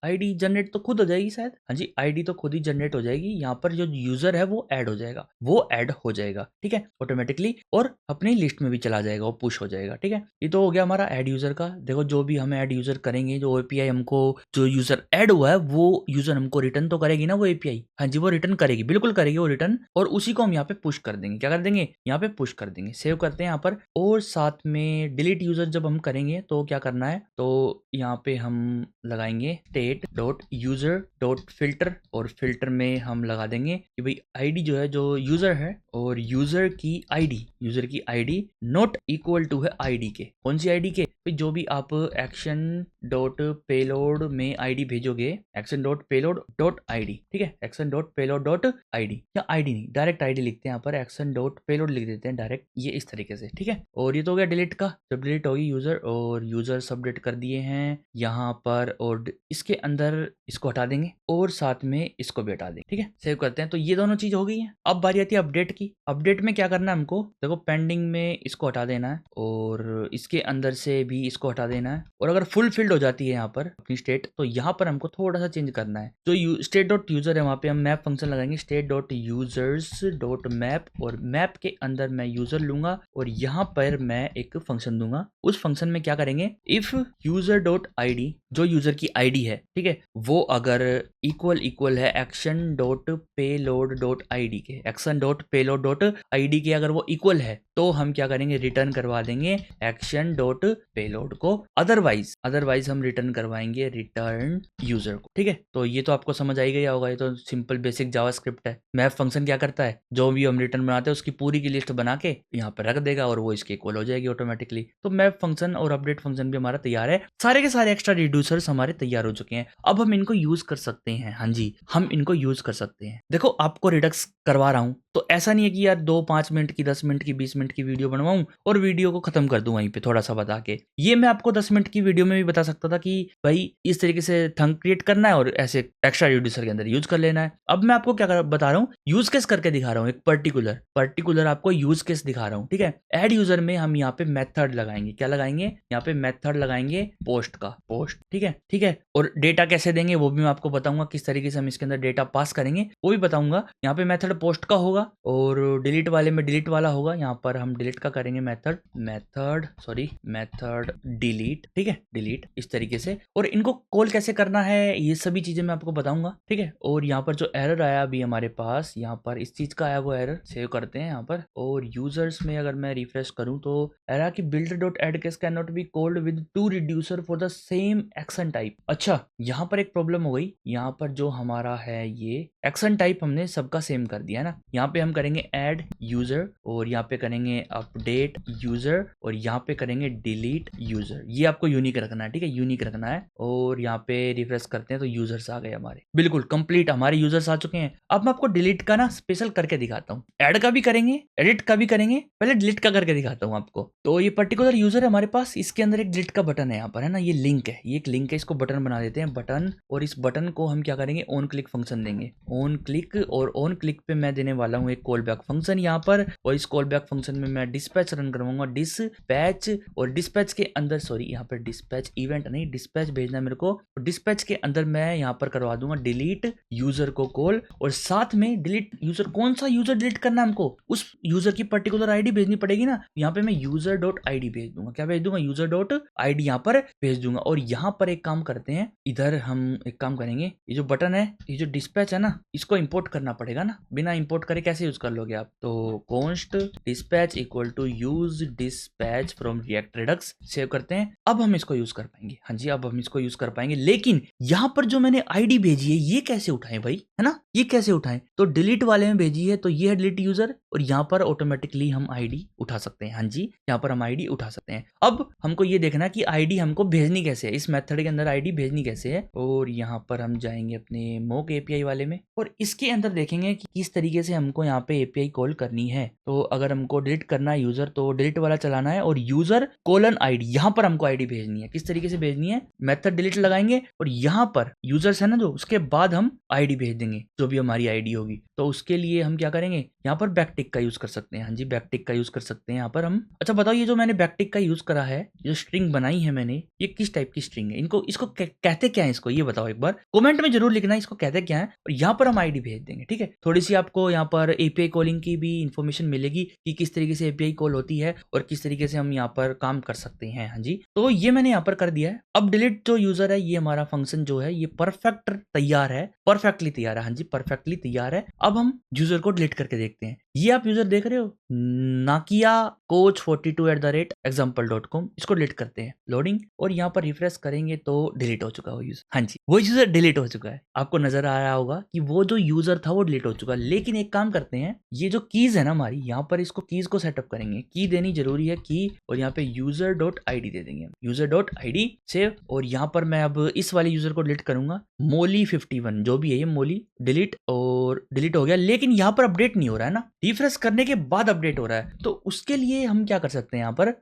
आईडी जनरेट तो खुद हो जाएगी शायद, हाँ जी आईडी तो खुद ही जनरेट हो जाएगी, यहाँ पर जो यूजर है वो ऐड हो जाएगा, वो ऐड हो जाएगा, ठीक है ऑटोमेटिकली, और अपनी लिस्ट में भी चला जाएगा, वो पुश हो जाएगा, ठीक है। ये तो हो गया हमारा ऐड यूजर का। देखो जो भी हम ऐड यूजर करेंगे, जो एपीआई हमको, जो यूजर ऐड हुआ है वो यूजर हमको रिटर्न तो करेगी ना वो एपीआई, हाँ जी वो रिटर्न करेगी, बिल्कुल करेगी वो रिटर्न, और उसी को हम यहाँ पे पुश कर देंगे, क्या कर देंगे यहाँ पे पुश कर देंगे, सेव करते हैं यहाँ पर, और साथ में डिलीट यूजर जब हम करेंगे तो क्या करना है, तो यहाँ पे हम लगाएंगे state dot user dot filter, और फिल्टर में हम लगा देंगे कि भाई आईडी जो है, जो यूजर है और यूजर की आईडी नॉट इक्वल टू है आईडी के, कौन सी आईडी के, जो भी आप एक्शन डॉट पेलोड में आईडी भेजोगे, action dot payload dot ID, ठीक है action dot payload dot ID, या आईडी नहीं डायरेक्ट आईडी लिखते हैं यहाँ पर, एक्शन डॉट पेलोड लिख देते हैं डायरेक्ट, ये इस तरीके से, ठीक है। और ये तो हो गया डिलीट का, जब डिलीट होगी यूजर, और यूजर सबमिट कर दिए हैं यहाँ पर, और इसके अंदर इसको हटा देंगे और साथ में इसको भी हटा देंगे, ठीक है सेव करते हैं। तो ये दोनों चीज हो गई है। अब बारी आती है अपडेट की। अपडेट में क्या करना है हमको, देखो पेंडिंग में इसको हटा देना है, और इसके अंदर से भी इसको हटा देना है, और अगर फुल फिल्ड हो जाती है यहाँ पर अपनी स्टेट, तो यहाँ पर हमको थोड़ा सा चेंज करना है, जो स्टेट डॉट यूजर है वहाँ पे हम मैप फंक्शन लगाएंगे, state dot users dot map, और मैप के अंदर मैं यूजर लूंगा, और यहाँ पर मैं एक फंक्शन दूंगा, उस फंक्शन में क्या करेंगे, इफ यूजर डॉट आईडी, जो यूजर की आईडी है, ठीक है, वो अगर इक्वल है action dot payload dot ID के, action dot payload dot ID के अगर वो इक्वल है, तो हम क्या करेंगे, रिटर्न करवा देंगे एक्शन डॉट पेलोड को, अदरवाइज हम रिटर्न करवाएंगे रिटर्न यूजर को, ठीक है। तो ये तो आपको समझ आई गया होगा, ये तो सिंपल बेसिक जावास्क्रिप्ट है। मैप फंक्शन क्या करता है, जो भी हम रिटर्न बनाते हैं उसकी पूरी की लिस्ट बना के यहाँ पर रख देगा, और वो इसके इक्वल हो जाएगी ऑटोमेटिकली। तो मैप फंक्शन और अपडेट फंक्शन भी हमारा तैयार है, सारे के सारे एक्स्ट्रा रिड्यूसर्स हमारे तैयार हो चुके हैं। अब हम इनको यूज कर सकते हैं, हाँ जी हम इनको यूज कर सकते हैं। देखो आपको रिडक्स करवा रहा हूं, तो ऐसा नहीं है कि यार 2-5 मिनट की, 10 मिनट की, 20 मिनट की वीडियो बनवाऊं और वीडियो को खत्म कर दूं वहीं पे थोड़ा सा बता के। ये मैं आपको 10 मिनट की वीडियो में भी बता सकता था कि भाई इस तरीके से थंब क्रिएट करना है और ऐसे एक्स्ट्रा रिड्यूसर के अंदर यूज कर लेना है। अब मैं आपको क्या बता रहा हूँ, यूज केस करके दिखा रहा हूँ, एक पर्टिकुलर आपको यूज केस दिखा रहा हूँ, ठीक है। एड यूजर में हम यहाँ पे मेथड लगाएंगे, क्या लगाएंगे, यहाँ पे मेथड लगाएंगे पोस्ट का, पोस्ट, ठीक है। और डेटा कैसे देंगे वो भी मैं आपको बताऊंगा, किस तरीके से हम इसके अंदर डेटा पास करेंगे वो भी बताऊंगा। यहाँ पे मेथड पोस्ट का होगा, और डिलीट वाले में डिलीट वाला होगा, यहाँ पर हम डिलीट का करेंगे मेथड डिलीट, ठीक है डिलीट, इस तरीके से। और इनको कॉल कैसे करना है ये सभी चीजें मैं आपको बताऊंगा, ठीक है। और यहाँ पर जो एरर आया अभी हमारे पास, यहाँ पर इस चीज का आया वो एरर सेव करते हैं यहाँ पर, और यूजर्स में अगर मैं रिफ्रेश करूं तो एरर की build dot add case can not be called with two reducer for the same action type. अच्छा यहाँ पर एक प्रॉब्लम हो गई, यहाँ पर जो हमारा है ये एक्शन टाइप हमने सबका सेम कर दिया ना। यहाँ पे हम करेंगे ऐड यूजर, और यहाँ पे करेंगे अपडेट यूजर, और यहाँ पे करेंगे डिलीट यूजर। ये आपको यूनिक रखना है, ठीक है यूनिक रखना है। और यहाँ पे रिफ्रेश करते हैं तो यूजर्स आ गए हमारे, बिल्कुल कंप्लीट हमारे यूजर्स आ चुके हैं। अब मैं आपको डिलीट का ना स्पेशल करके दिखाता हूँ, ऐड का भी करेंगे, एडिट का भी करेंगे, पहले डिलीट का करके दिखाता हूँ आपको। तो ये पर्टिकुलर यूजर है हमारे पास, इसके अंदर एक डिलीट का बटन है यहाँ पर, है ना, ये लिंक है, ये एक लिंक है, इसको बटन बना देते हैं बटन। और इस बटन को हम क्या करेंगे, ऑन क्लिक फंक्शन देंगे, ऑन क्लिक। और ऑन क्लिक पे मैं देने वाला हूँ एक कॉल बैक फंक्शन यहाँ पर, और इस कॉल बैक फंक्शन में मैं डिस्पैच रन करवाऊंगा, डिस्पैच। और डिस्पैच के अंदर, सॉरी यहाँ पर डिस्पैच इवेंट नहीं, डिस्पैच भेजना मेरे को। डिस्पैच के अंदर मैं यहाँ पर करवा दूंगा डिलीट यूजर को कॉल, और साथ में डिलीट यूजर, कौन सा यूजर डिलीट करना है हमको, उस यूजर की पर्टिकुलर आईडी भेजनी पड़ेगी ना। यहाँ पे मैं यूजर डॉट आईडी भेज दूंगा, क्या भेज दूंगा, यूजर डॉट आईडी यहाँ पर भेज दूंगा। और यहाँ पर एक काम करते हैं, इधर हम एक काम करेंगे, ये जो बटन है, ये जो डिस्पैच है ना, इसको इंपोर्ट करना पड़ेगा ना, बिना इंपोर्ट करे कैसे यूज कर लोगे आप। तो const dispatch equal to use dispatch from react redux, save करते हैं। अब हम इसको यूज कर पाएंगे, हाँ जी अब हम इसको यूज कर पाएंगे। लेकिन यहाँ पर जो मैंने आईडी भेजी है ये कैसे उठाएं भाई, है ना, ये कैसे उठाएं। तो डिलीट वाले में भेजी है, तो ये है डिलीट यूजर, और यहाँ पर ऑटोमेटिकली हम आईडी उठा सकते हैं, हाँ जी यहाँ पर हम आईडी उठा सकते हैं। अब हमको ये देखना कि आईडी हमको भेजनी कैसे है, इस मेथड के अंदर आईडी भेजनी कैसे है। और यहाँ पर हम जाएंगे अपने मोक एपीआई वाले में, और इसके अंदर देखेंगे कि किस तरीके से हमको यहाँ पे एपीआई कॉल करनी है। तो अगर हमको डिलीट करना है यूजर तो डिलीट वाला चलाना है और यूजर कोलन आईडी, यहाँ पर हमको आईडी भेजनी है। किस तरीके से भेजनी है, मेथड डिलीट लगाएंगे और यहाँ पर यूजर्स है ना जो, उसके बाद हम आईडी भेज देंगे जो भी हमारी आईडी होगी। तो उसके लिए हम क्या करेंगे, यहाँ पर बैकटिक का यूज कर सकते हैं। हाँ जी, बैकटिक का यूज कर सकते हैं यहाँ पर हम। अच्छा बताओ, ये जो मैंने बैकटिक का यूज करा है, जो स्ट्रिंग बनाई है मैंने, ये किस टाइप की स्ट्रिंग है, इसको कहते क्या है, इसको ये बताओ एक बार कमेंट में जरूर लिखना इसको कहते क्या है। और यहाँ पर हम आईडी भेज देंगे। ठीक है, थोड़ी सी आपको यहाँ पर एपीआई कॉलिंग की भी इंफॉर्मेशन मिलेगी कि किस तरीके से एपीआई कॉल होती है और किस तरीके से हम यहाँ पर काम कर सकते हैं। हाँ जी, तो ये मैंने यहाँ पर कर दिया है। अब डिलीट जो यूजर है, ये हमारा फंक्शन जो है ये परफेक्ट तैयार है, परफेक्टली तैयार है। हाँ जी, परफेक्टली तैयार है। अब हम यूजर को डिलीट करके देखते हैं। ये आप यूजर देख रहे हो, नाकिया coach42@example.com, इसको डिलीट करते हैं। लोडिंग, और यहाँ पर रिफ्रेश करेंगे तो डिलीट हो चुका है वो यूजर। हाँ जी, वो यूजर डिलीट हो चुका है। आपको नजर आ रहा होगा कि वो जो यूजर था वो डिलीट हो चुका है। लेकिन एक काम करते हैं, ये जो कीज है ना हमारी, यहाँ पर इसको कीज को सेटअप करेंगे। की देनी जरूरी है, की, और यहाँ पे user.id दे देंगे। user.id सेव, और यहाँ पर मैं अब इस वाले यूजर को डिलीट करूंगा, मोली51 जो भी है ये मोली, डिलीट, और डिलीट हो गया। लेकिन यहाँ पर अपडेट नहीं हो रहा है ना, रिफ्रेश करने के बाद अपडेट हो रहा है। तो उसके लिए हम क्या कर सकते हैं, यहाँ पर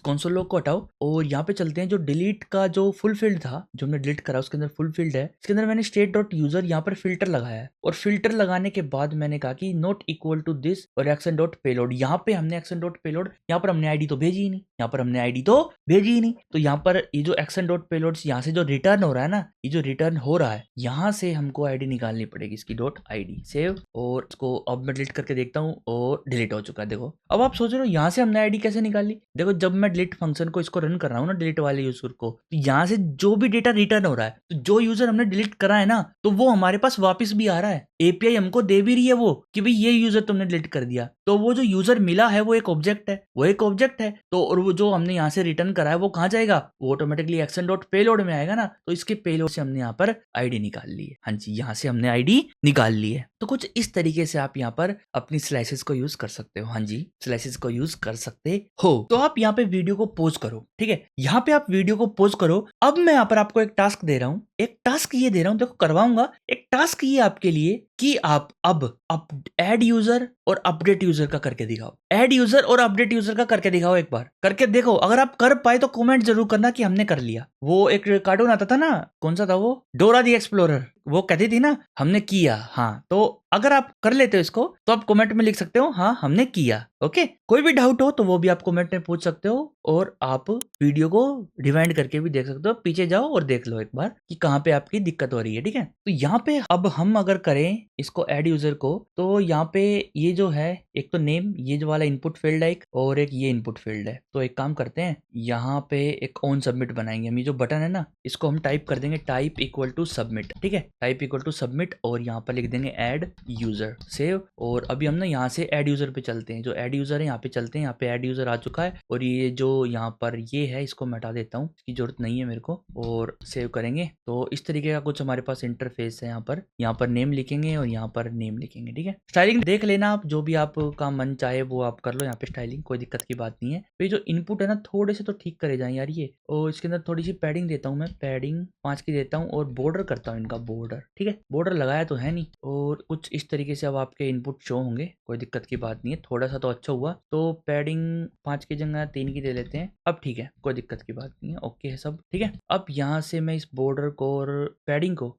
कंसोल लॉग को हटाओ और यहाँ पे चलते हैं। जो डिलीट का जो फुल फील्ड था, जो हमने डिलीट करा, उसके अंदर फुल फील्ड है। इसके अंदर मैंने state.user यहाँ पर फिल्टर लगाया है, और फिल्टर लगाने के बाद मैंने कहा कि नॉट इक्वल टू दिस और action.payload। यहाँ पे हमने action.payload, यहाँ पर हमने आईडी तो भेजी ही नहीं, यहाँ पर हमने आईडी तो भेजी ही नहीं। तो यहाँ पर ये जो action.payload यहाँ से जो रिटर्न हो रहा है ना, ये जो रिटर्न हो रहा है, यहाँ से हमको आईडी निकालनी पड़ेगी इसकी .id सेव। और इसको अब मैं डिलीट करके देखता हूँ और डिलीट हो चुका है। देखो, अब आप सोच रहे हो यहाँ से हमने आईडी कैसे निकाली। देखो, जब मैं डिलीट फंक्शन को इसको रन कर रहा हूँ ना, डिलीट वाले यूजर को, तो यहाँ से जो भी डेटा रिटर्न हो रहा है, तो जो यूजर हमने डिलीट करा है ना, तो वो हमारे पास वापस भी आ रहा है। एपीआई हमको दे भी रही है वो कि भाई ये यूजर तुमने डिलीट कर दिया। तो वो जो यूजर मिला है वो एक ऑब्जेक्ट है, वो एक ऑब्जेक्ट है। तो और वो जो हमने यहाँ से रिटर्न करा है वो कहाँ जाएगा, वो ऑटोमेटिकली action.payload में आएगा ना। तो इसके पेलोड से हमने यहाँ पर आईडी निकाल ली है। हाँ जी, यहाँ से हमने आईडी निकाल ली है। तो कुछ इस तरीके से आप यहाँ पर अपनी स्लाइसेस को यूज कर सकते हो। हाँ जी, स्लाइसेस को यूज कर सकते हो। तो आप यहाँ पे वीडियो को पॉज करो। ठीक है, यहाँ पे आप वीडियो को पॉज करो। अब मैं यहाँ पर आपको एक टास्क दे रहा हूँ, एक टास्क ये दे रहा हूँ, देखो करवाऊंगा। एक टास्क ये आपके लिए कि आप अब ऐड यूजर और अपडेट यूजर का करके दिखाओ। ऐड यूजर और अपडेट यूजर का करके दिखाओ, एक बार करके देखो। अगर आप कर पाए तो कमेंट जरूर करना कि हमने कर लिया। वो एक कार्टून आता था ना, कौन सा था वो, डोरा दी एक्सप्लोरर, वो कहती थी ना हमने किया। हाँ, तो अगर आप कर लेते हो इसको तो आप कमेंट में लिख सकते हो हाँ हमने किया। ओके, कोई भी डाउट हो तो वो भी आप कमेंट में पूछ सकते हो, और आप वीडियो को रिवाइंड करके भी देख सकते हो। पीछे जाओ और देख लो एक बार कि कहाँ पे आपकी दिक्कत हो रही है। ठीक है, तो यहाँ पे अब हम अगर करें इसको ऐड यूजर को, तो यहाँ पे ये जो है, एक तो नेम, ये जो वाला इनपुट फील्ड है एक, और एक ये इनपुट फील्ड है। तो एक काम करते हैं, यहाँ पे एक ऑन सबमिट बनाएंगे हम। ये जो बटन है ना, इसको हम टाइप कर देंगे टाइप इक्वल टू सबमिट। ठीक है, टाइप इक्वल टू सबमिट, और यहाँ पर लिख देंगे ऐड यूजर सेव। और अभी हम ना यहाँ से ऐड यूजर पे चलते हैं। जो ऐड यूजर है यहाँ पे चलते हैं, यहाँ पे ऐड यूजर आ चुका है। और ये जो यहाँ पर ये है, इसको मैं हटा देता हूँ, इसकी जरूरत नहीं है मेरे को, और सेव करेंगे। तो इस तरीके का कुछ हमारे पास इंटरफेस है। यहाँ पर नेम लिखेंगे और यहाँ पर नेम लिखेंगे। ठीक है, स्टाइलिंग देख लेना आप, जो भी आपका मन चाहे वो आप कर लो यहाँ पे स्टाइलिंग, कोई दिक्कत की बात नहीं है। तो ये जो इनपुट है ना, थोड़े से तो ठीक करे जाए यार ये, और इसके अंदर थोड़ी सी पैडिंग देता हूँ मैं, पैडिंग 5 की देता हूँ, और बॉर्डर करता हूँ इनका बॉर्डर। ठीक है, बॉर्डर लगाया तो है नहीं, और कुछ इस तरीके से अब आपके इनपुट शो होंगे, कोई दिक्कत की बात नहीं है। थोड़ा सा तो अच्छा हुआ, तो पैडिंग 5 की जगह 3 की दे लेते हैं। अब ठीक है, कोई दिक्कत की बात नहीं है, ओके है सब। ठीक है, अब यहाँ से मैं इस बॉर्डर को और पैडिंग को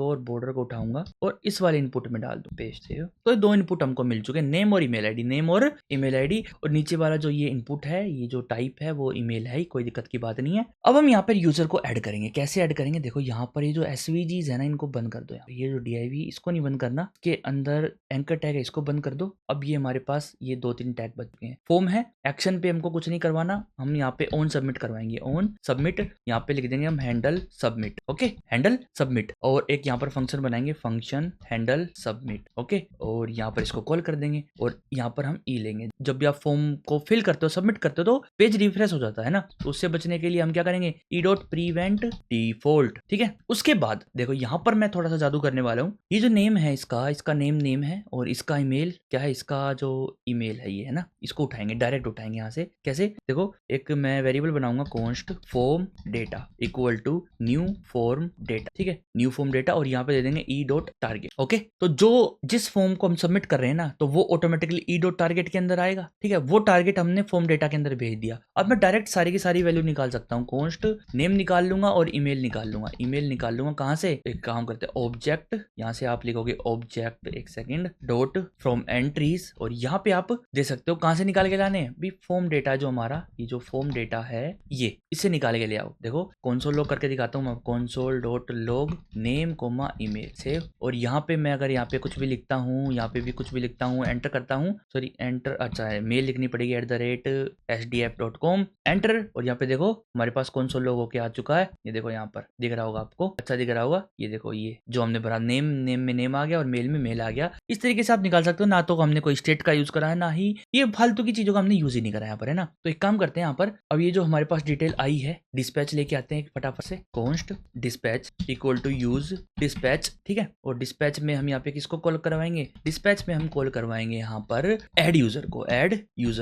और बॉर्डर को उठाऊंगा और इस वाले इनपुट में डाल दूं, पेस्ट सेव। तो दो इनपुट हमको मिल चुके हैं, नेम और ईमेल आईडी, नेम और ईमेल आईडी। और नीचे वाला जो ये इनपुट है, ये जो टाइप है वो ईमेल है, कोई दिक्कत की बात नहीं है। अब हम यहाँ पर यूजर को ऐड करेंगे। कैसे ऐड करेंगे, देखो यहाँ पर ये जो एसवीजीज है ना, इनको बंद कर दो। ये जो डीआईवी, इसको नहीं बंद करना, के अंदर एंकर टैग है, इसको बंद कर दो। अब ये हमारे पास ये 2-3 टैग बच गए हैं। फॉर्म है, एक्शन पे हमको कुछ नहीं करवाना, हम यहाँ पे ऑन सबमिट करवाएंगे, ऑन सबमिट। यहाँ पे लिख देंगे हम handle submit. Okay, handle submit. और एक यहाँ पर फंक्शन बनाएंगे, फंक्शन हैंडल सबमिट। ओके, और यहाँ पर इसको कॉल कर देंगे, और यहाँ पर हम ई लेंगे। जब भी आप फॉर्म को फिल करते हो, सबमिट करते हो, तो पेज रिफ्रेश हो जाता है ना, तो उससे बचने के लिए हम क्या करेंगे, ई डॉट प्रीवेंट डिफॉल्ट। ठीक है, उसके बाद देखो यहाँ पर मैं थोड़ा सा जादू करने वाला हूँ। ये जो नेम है इसका नेम है और इसका ईमेल क्या है, इसका जो ईमेल है ये है ना, इसको उठाएंगे, डायरेक्ट उठाएंगे यहाँ से। कैसे, देखो एक मैं वेरिएबल बनाऊंगा const form data equal to new form data, ठीक है, न्यू फॉर्म डेटा, और यहाँ पे दे देंगे ई डॉट टारगेट। ओके, तो जो जिस फॉर्म को हम सबमिट कर रहे हैं ना, तो वो ऑटोमेटिकली ई डॉट टारगेट के अंदर आएगा, ठीक है। वो टारगेट हमने फॉर्म डेटा के अंदर भेज दिया। अब मैं डायरेक्ट सारी की सारी वैल्यू निकाल सकता हूँ, कॉन्स्ट नेम निकाल लूंगा और ईमेल निकाल लूंगा। ईमेल निकाल लूंगा कहाँ से, एक काम करते हैं, ऑब्जेक्ट, यहाँ से आप लिखोगे ऑब्जेक्ट, एक सेकंड, डॉट फ्रॉम एंट्रीज, और यहाँ पे आप दे सकते हो कहाँ से निकाल के लाने हैं भी, फॉर्म डेटा जो हमारा, ये जो फॉर्म डेटा है ये, इससे निकाल के ले आओ। देखो कंसोल लॉग करके दिखाता हूँ मैं, console dot log name comma email save, और यहाँ पे मैं अगर यहाँ पे कुछ भी लिखता हूँ, यहाँ पे भी कुछ भी लिखता हूँ, एंटर करता हूँ, सॉरी एंटर, अच्छा है, मेल लिखनी पड़ेगी @hdf.com, एंटर, और यहाँ पे देखो हमारे पास कंसोल लॉग होके आ चुका है। ये देखो यहाँ पर दिख रहा होगा आपको, अच्छा दिख रहा होगा, ये देखो ये जो हमने भरा, नेम में नेम आ गया और मेल में मेल आ गया। इस तरीके से आप निकाल सकते हो। ना तो हमने कोई स्टेट का यूज करा है, ना ही ये फालतू की चीजों का हमने यूज ही नहीं करा यहाँ पर, है ना। तो एक काम करते हैं, यहाँ पर अब ये जो हमारे पास डिटेल आई है, डिस्पैच लेके आते हैं फटाफट से, const dispatch equal to use dispatch, ठीक है। और डिस्पैच में हम यहाँ पे किसको कॉल करवाएंगे, डिस्पैच में हम कॉल करवाएंगे यहाँ पर ऐड यूजर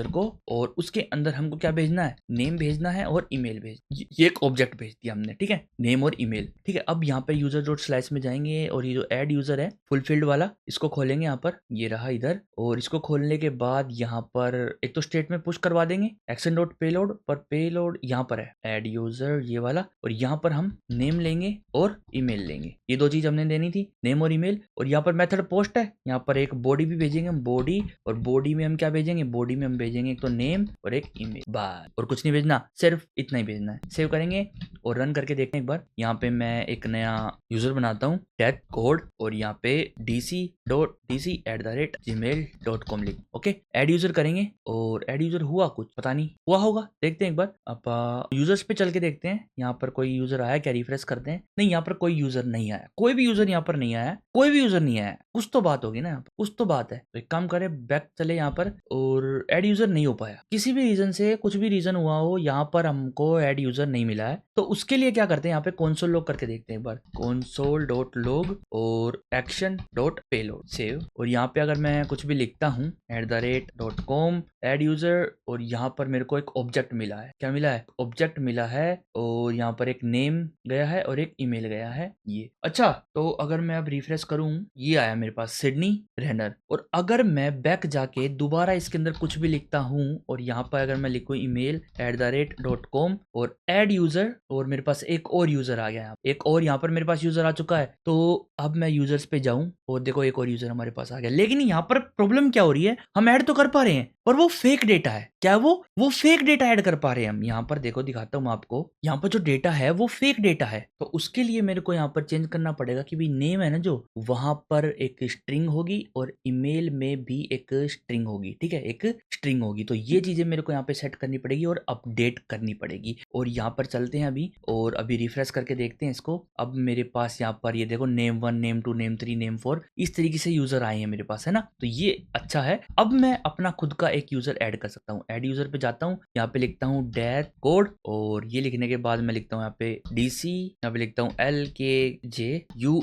को, और उसके अंदर हमको क्या भेजना है, नेम भेजना है और ईमेल ये एक ऑब्जेक्ट भेज दिया हमने, ठीक है, नेम और ईमेल, ठीक है। अब यहाँ पे यूजर डॉट स्लैश में जाएंगे और ये जो ऐड यूजर है फुलफिल्ड वाला, इसको खोलेंगे यहाँ पर, ये रहा इधर, और इसको खोलने के बाद यहाँ पर एक तो स्टेट में पुश करवा देंगे एक्शन डॉट पेलोड, पर पेलोड यहाँ पर है ऐड यूजर ये वाला, और यहाँ पर हम नेम लेंगे और ईमेल लेंगे, ये दो चीज हमने देनी थी, नेम और ईमेल। और यहाँ पर मेथड पोस्ट है, यहाँ पर एक बॉडी भी भेजेंगे हम, बॉडी, और बॉडी में हम क्या भेजेंगे, बॉडी में हम भेजेंगे एक तो नेम और एक ईमेल, बस, और कुछ नहीं भेजना, सिर्फ इतना ही भेजना है। सेव करेंगे और रन करके देखते हैं एक बार। यहाँ पे मैं एक नया यूजर बनाता हूँ, टेट कोड, और यहाँ पे dc.dc@gmail.com लिख, ओके, ऐड यूजर करेंगे, और ऐड यूजर हुआ कुछ पता नहीं, हुआ होगा, देखते हैं एक बार। अब यूजर्स पे चल के देखते हैं, यहाँ पर कोई यूजर आया क्या, रिफ्रेश करते हैं, नहीं यहाँ पर कोई यूजर नहीं आया, कोई भी यूजर यहाँ पर नहीं आया, कोई भी यूजर नहीं आया, कुछ तो बात होगी ना यहाँ पर, कुछ तो बात है। तो एक काम करें, बैक चले यहाँ पर, और ऐड यूजर नहीं हो पाया, किसी भी रीजन से, कुछ भी रीजन हुआ हो, यहाँ पर हमको ऐड यूजर नहीं मिला है। तो उसके लिए क्या करते हैं, यहाँ पे कंसोल लॉग करके देखते हैं एक बार, कंसोल डॉट लॉग और एक्शन डॉट पेलोड सेव, और यहाँ पे अगर मैं कुछ भी लिखता हूँ @.com ऐड यूजर, और यहाँ पर मेरे को एक ऑब्जेक्ट मिला है, क्या मिला है, ऑब्जेक्ट मिला है, और यहाँ पर एक नेम गया है और एक ईमेल गया है, ये अच्छा। तो अगर मैं अब रिफ्रेश करूँ, ये आया मेरे पास सिडनी रेनर, और अगर मैं बैक जाके दोबारा इसके अंदर कुछ भी लिखता हूँ, और यहाँ पर अगर मैं लिखूँ ईमेल @.com और ऐड यूजर, और मेरे पास एक और यूजर आ गया, एक और यहाँ पर मेरे पास यूजर आ चुका है। तो अब मैं यूजर्स पे जाऊं और देखो एक और यूजर हमारे पास आ गया, लेकिन यहाँ पर प्रॉब्लम क्या हो रही है, हम ऐड तो कर पा रहे हैं पर वो फेक डेटा है, क्या वो फेक डेटा ऐड कर पा रहे हैं हम। यहाँ पर देखो, दिखाता हूँ मैं आपको, यहाँ पर जो डेटा है वो फेक डेटा है। तो उसके लिए मेरे को यहाँ पर चेंज करना पड़ेगा कि भाई नेम है ना जो, वहां पर एक स्ट्रिंग होगी और ईमेल में भी एक स्ट्रिंग होगी, ठीक है, एक स्ट्रिंग होगी। तो ये चीजें मेरे को यहाँ पे सेट करनी पड़ेगी और अपडेट करनी पड़ेगी। और यहाँ पर चलते हैं अभी, और अभी रिफ्रेश करके देखते हैं इसको। अब मेरे पास यहाँ पर ये देखो नेम 1 नेम 2 नेम 3 नेम 4 इस तरीके से यूजर आए हैं मेरे पास, है ना। तो ये अच्छा है। अब मैं अपना खुद का एक यूजर ऐड कर सकता हूँ। ऐड यूजर पे जाता हूँ, यहाँ पे लिखता हूँ डेट कोड, और ये लिखने के बाद मैं लिखता हूँ यहाँ पे DC, यहाँ पे लिखता हूँ LKJUIO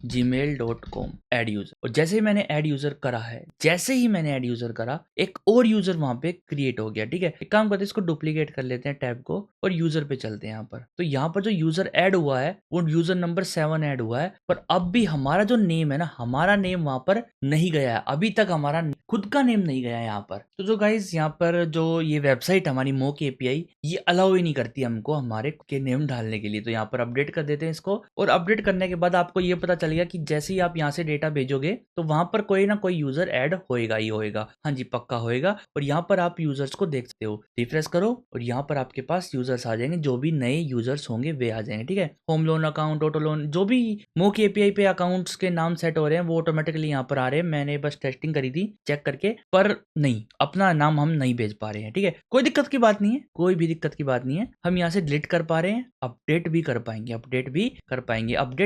@gmail.com ऐड यूजर। और जैसे ही मैंने ऐड यूजर करा है, जैसे ही मैंने ऐड यूजर करा, एक और यूजर वहां पे क्रिएट हो गया, ठीक है। एक काम करते हैं, इसको डुप्लीकेट कर लेते हैं टैब को, और यूजर पे चलते हैं यहाँ पर। तो यहाँ पर जो यूजर ऐड हुआ है वो यूजर नंबर 7 ऐड हुआ है, पर अब भी हमारा जो नेम है ना, हमारा नेम वहां पर नहीं गया है, अभी तक हमारा खुद का नेम नहीं गया है यहाँ पर। तो जो गाइज यहाँ पर जो ये वेबसाइट हमारी मोक API ये अलाउ ही नहीं करती हमको हमारे के नेम डालने के लिए। तो यहाँ पर अपडेट कर देते हैं इसको, और अपडेट करने के बाद आपको ये पता चलेगा कि जैसे ही आप यहाँ से डेटा भेजोगे तो वहां पर कोई ना कोई यूजर ऐड होएगा ही होएगा। हाँ जी, पक्का होएगा। और यहाँ पर आप यूजर्स को देख सकते हो, रिफ्रेश करो और यहाँ पर आपके पास यूजर्स आ जाएंगे, जो भी नए यूजर्स होंगे वे आ जाएंगे, ठीक है। Home loan account, auto loan, जो भी मोक API पे अकाउंट्स के नाम सेट हो रहे हैं वो ऑटोमेटिकली यहाँ पर आ रहे हैं। मैंने बस टेस्टिंग करी थी चेक करके, पर नहीं, अपना नाम हम नहीं भेज पा रहे हैं, ठीक है। कोई दिक्कत की बात नहीं है, कोई भी दिक्कत की बात नहीं है। हम यहाँ से डिलीट कर पा रहे हैं, अपडेट भी कर पाएंगे, अपडेट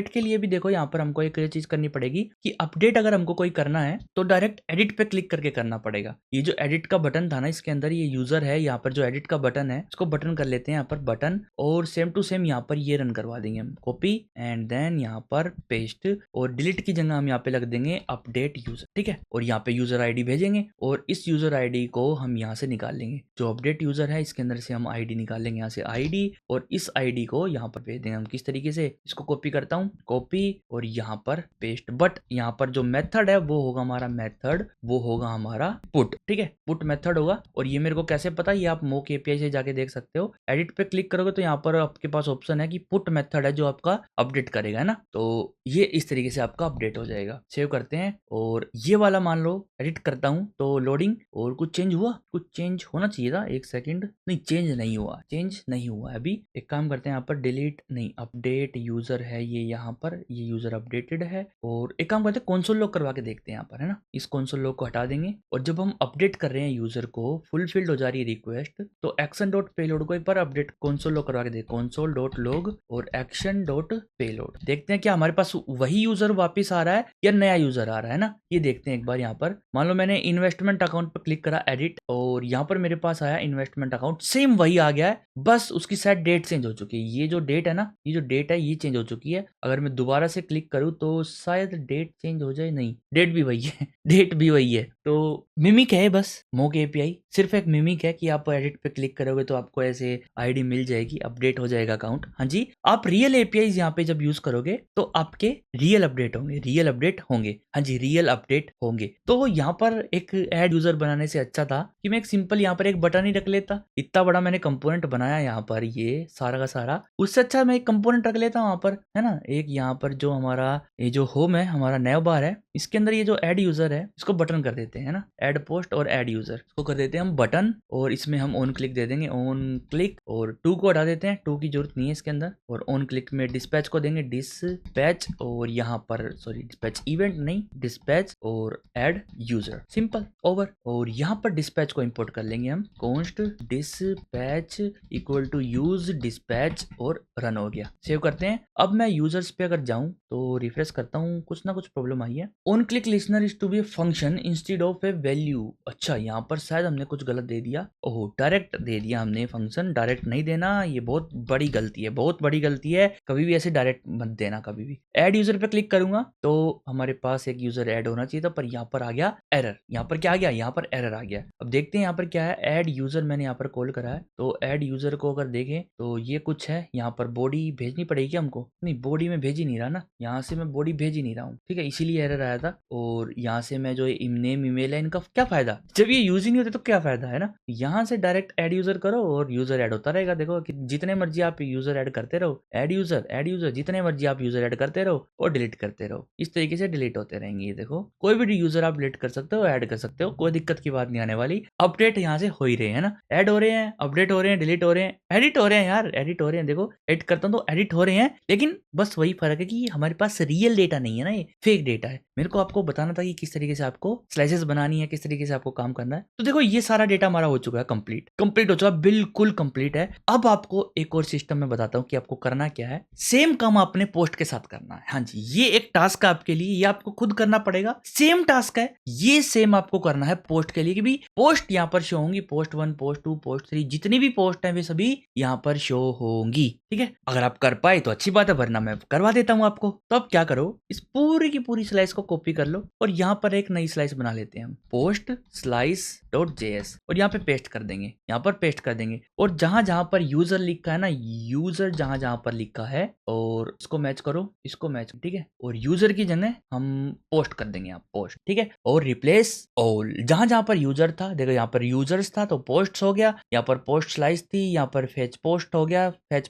के लिए भी देखो यहाँ पर हमको एक चीज करनी पड़ेगी कि अपडेट अगर हमको कोई करना है तो डायरेक्ट एडिट पे क्लिक करके करना पड़ेगा। ये जो एडिट का बटन था ना, इसके अंदर ये यूजर है, यहाँ पर जो एडिट का बटन है उसको बटन कर लेते हैं यहाँ पर बटन, और सेम टू सेम यहाँ पर ये रन करवा देंगे हम। कॉपी कॉपी एंड देन यहाँ पर पेस्ट, और डिलीट की जगह हम यहाँ पे लग देंगे अपडेट यूजर, ठीक है। और यहाँ पे यूजर आईडी भेजेंगे और इस यूजर आईडी को हम यहाँ से निकाल लेंगे, जो अपडेट यूजर है इसके अंदर से हम आईडी निकाल लेंगे, यहाँ से आईडी, और इस आईडी को यहाँ पर भेज देंगे हम किस तरीके से। इसको कॉपी करता हूँ, कॉपी और यहाँ पर पेस्ट, बट यहाँ पर जो मेथड है वो होगा हमारा मेथड, वो होगा हमारा पुट, ठीक है, पुट मेथड होगा। और ये मेरे को कैसे पता, ये आप मोक एपीआई से जाके देख सकते हो। एडिट पे क्लिक करोगे तो यहाँ पर आपके पास ऑप्शन है कि पुट मेथड है जो आपका अपडेट करेगा, है ना। तो ये इस तरीके से आपका अपडेट हो जाएगा। सेव करते हैं और ये वाला मान लो एडिट करता हूँ तो लोडिंग, और कुछ चेंज हुआ, कुछ चेंज होना चाहिए था, एक सेकंड, नहीं चेंज नहीं हुआ, चेंज नहीं हुआ अभी। एक काम करते हैं, यहाँ पर डिलीट नहीं, अपडेट यूजर है ये, यहाँ पर ये यूजर अपडेटेड है। और एक काम करते हैं, कंसोल लॉक करवा के देखते हैं यहाँ पर, है ना। इस कंसोल लॉक को हटा देंगे और जब हम अपडेट कर रहे हैं यूजर को, फुलफिल्ड हो जा रही है रिक्वेस्ट, तो एक्शन डॉट पेलोड को एक बार अपडेट कंसोल लॉक करवा के देखते, कंसोल डॉट लॉग और एक्शन डॉट पेलोड, देखते हैं क्या हमारे पास वही यूजर वापस आ रहा है या नया यूजर आ रहा है ना। ये देखते हैं एक बार। यहाँ पर मान लो मैंने इन्वेस्टमेंट अकाउंट पर क्लिक करा, एडिट, और यहाँ पर मेरे पास आया इन्वेस्टमेंट अकाउंट, सेम वही आ गया है, बस उसकी शायद डेट चेंज हो चुकी है। ये जो डेट है ना, ये जो डेट है ये चेंज हो चुकी है। अगर मैं दोबारा से क्लिक करूँ तो शायद डेट चेंज हो जाए, नहीं डेट भी वही है डेट भी वही है। तो मिमिक है बस, मोक एपीआई सिर्फ एक मिमिक है कि आप एडिट पे क्लिक करोगे तो आपको ऐसे आईडी मिल जाएगी, अपडेट हो जाएगा अकाउंट। हाँ जी, आप रियल एपीआई यहाँ पे जब यूज करोगे तो आपके रियल अपडेट होंगे, रियल अपडेट होंगे, हाँ जी रियल अपडेट होंगे। तो यहाँ पर एक ऐड यूजर बनाने से अच्छा था कि मैं एक सिंपल यहाँ पर एक बटन ही रख लेता। इतना बड़ा मैंने कंपोनेंट बनाया यहाँ पर, ये सारा का सारा, उससे अच्छा मैं एक कंपोनेंट रख लेता वहां पर, है ना। एक यहाँ पर जो हमारा ये जो होम है, हमारा नैव बार है, इसके अंदर ये जो ऐड यूजर है इसको बटन कर देते हैं ना, ऐड पोस्ट और ऐड यूजर इसको कर देते हैं हम बटन, और इसमें हम ऑन क्लिक दे देंगे, ऑन क्लिक, और 2 को हटा देते हैं, 2 की जरूरत नहीं है इसके अंदर। और ऑन क्लिक में डिस्पैच को देंगे डिस्पैच, और यहाँ पर सॉरी डिस्पैच इवेंट नहीं, डिस्पैच और ऐड यूजर, सिंपल ओवर। और यहाँ पर डिस्पैच को इंपोर्ट कर लेंगे हम, const dispatch equal to use dispatch, और रन हो गया। सेव करते हैं। अब मैं यूजर्स पे अगर जाऊं तो रिफ्रेश करता हूं, कुछ ना कुछ प्रॉब्लम आई है। On click listener is to be function instead of a value, अच्छा यहाँ पर शायद हमने कुछ गलत दे दिया, ओह डायरेक्ट दे दिया हमने फंक्शन, डायरेक्ट नहीं देना, ये बहुत बड़ी गलती है, बहुत बड़ी गलती है, कभी भी ऐसे डायरेक्ट मत देना कभी भी। ऐड यूजर पे क्लिक करूंगा तो हमारे पास एक यूजर ऐड होना चाहिए था, पर यहाँ पर आ गया एरर। यहाँ पर क्या आ गया, यहाँ पर एरर आ गया। अब देखते हैं यहाँ पर क्या है, ऐड यूजर मैंने यहाँ पर कॉल करा है, तो ऐड यूजर को अगर देखें तो ये कुछ है, यहाँ पर बॉडी भेजनी पड़ेगी हमको, नहीं बॉडी में भेज ही नहीं रहा ना, यहाँ से मैं बॉडी भेज ही नहीं रहा हूँ, ठीक है, इसीलिए एरर आया था। और यहाँ से मैं जो नेम ईमेल है, इनका क्या फायदा, जब ये यूज ही नहीं होते तो क्या फायदा, है ना। यहाँ से डायरेक्ट ऐड यूजर करो और यूजर ऐड होता रहेगा। देखो कि जितने मर्जी आप यूजर ऐड करते रहो, ऐड यूजर जितने मर्जी आप यूजर ऐड करते रहो और डिलीट करते रहो, इस तरीके से डिलीट होते रहेंगे। ये देखो कोई भी यूजर आप डिलीट कर सकते हो, ऐड कर सकते हो, कोई दिक्कत की बात नहीं आने वाली। अपडेट यहाँ से हो ही रहे हैं ना, ऐड हो रहे हैं, अपडेट हो रहे हैं, डिलीट हो रहे हैं, एडिट हो रहे हैं यार, एडिट हो रहे हैं। देखो एडिट करता हूँ तो एडिट हो रहे हैं, लेकिन बस वही फर्क है कि हमारे पास रियल डेटा नहीं है ना, ये फेक डेटा है। मेरे को आपको बताना था कि किस तरीके से आपको स्लाइसेस बनानी है, किस तरीके से आपको काम करना है। तो देखो ये सारा डेटा हमारा हो चुका है, कंप्लीट हो चुका है, बिल्कुल कंप्लीट है। अब आपको एक और सिस्टम में बताता हूँ कि आपको करना क्या है। सेम काम आपने पोस्ट के साथ करना है। हाँ जी, ये एक टास्क है आपके लिए, ये आपको खुद करना पड़ेगा। सेम टास्क है ये, सेम आपको करना है पोस्ट के लिए कि भी पोस्ट यहाँ पर शो होंगी, पोस्ट 1, पोस्ट 2, पोस्ट 3, जितनी भी पोस्ट है वे सभी यहाँ पर शो होंगी, ठीक है। अगर आप कर पाए तो अच्छी बात है, वरना मैं करवा देता हूँ आपको। तो अब क्या करो, इस पूरी की पूरी स्लाइस को कॉपी कर लो और यहाँ पर एक नई स्लाइस बना लेते हैं हम, पोस्ट स्लाइस .js, और यहाँ पे पेस्ट कर देंगे, यहाँ पर पेस्ट कर देंगे। और जहां जहां पर यूजर लिखा है ना, यूजर जहां जहां पर लिखा है, और इसको मैच करो, इसको मैच, ठीक है। और यूजर की जगह हम पोस्ट कर देंगे यहाँ पोस्ट, ठीक है। और रिप्लेस ऑल, जहां जहां पर यूजर था, देखो यहाँ पर यूजर्स था तो पोस्ट हो गया, यहाँ पर पोस्ट स्लाइस थी, यहाँ पर फेच पोस्ट हो गया, फेच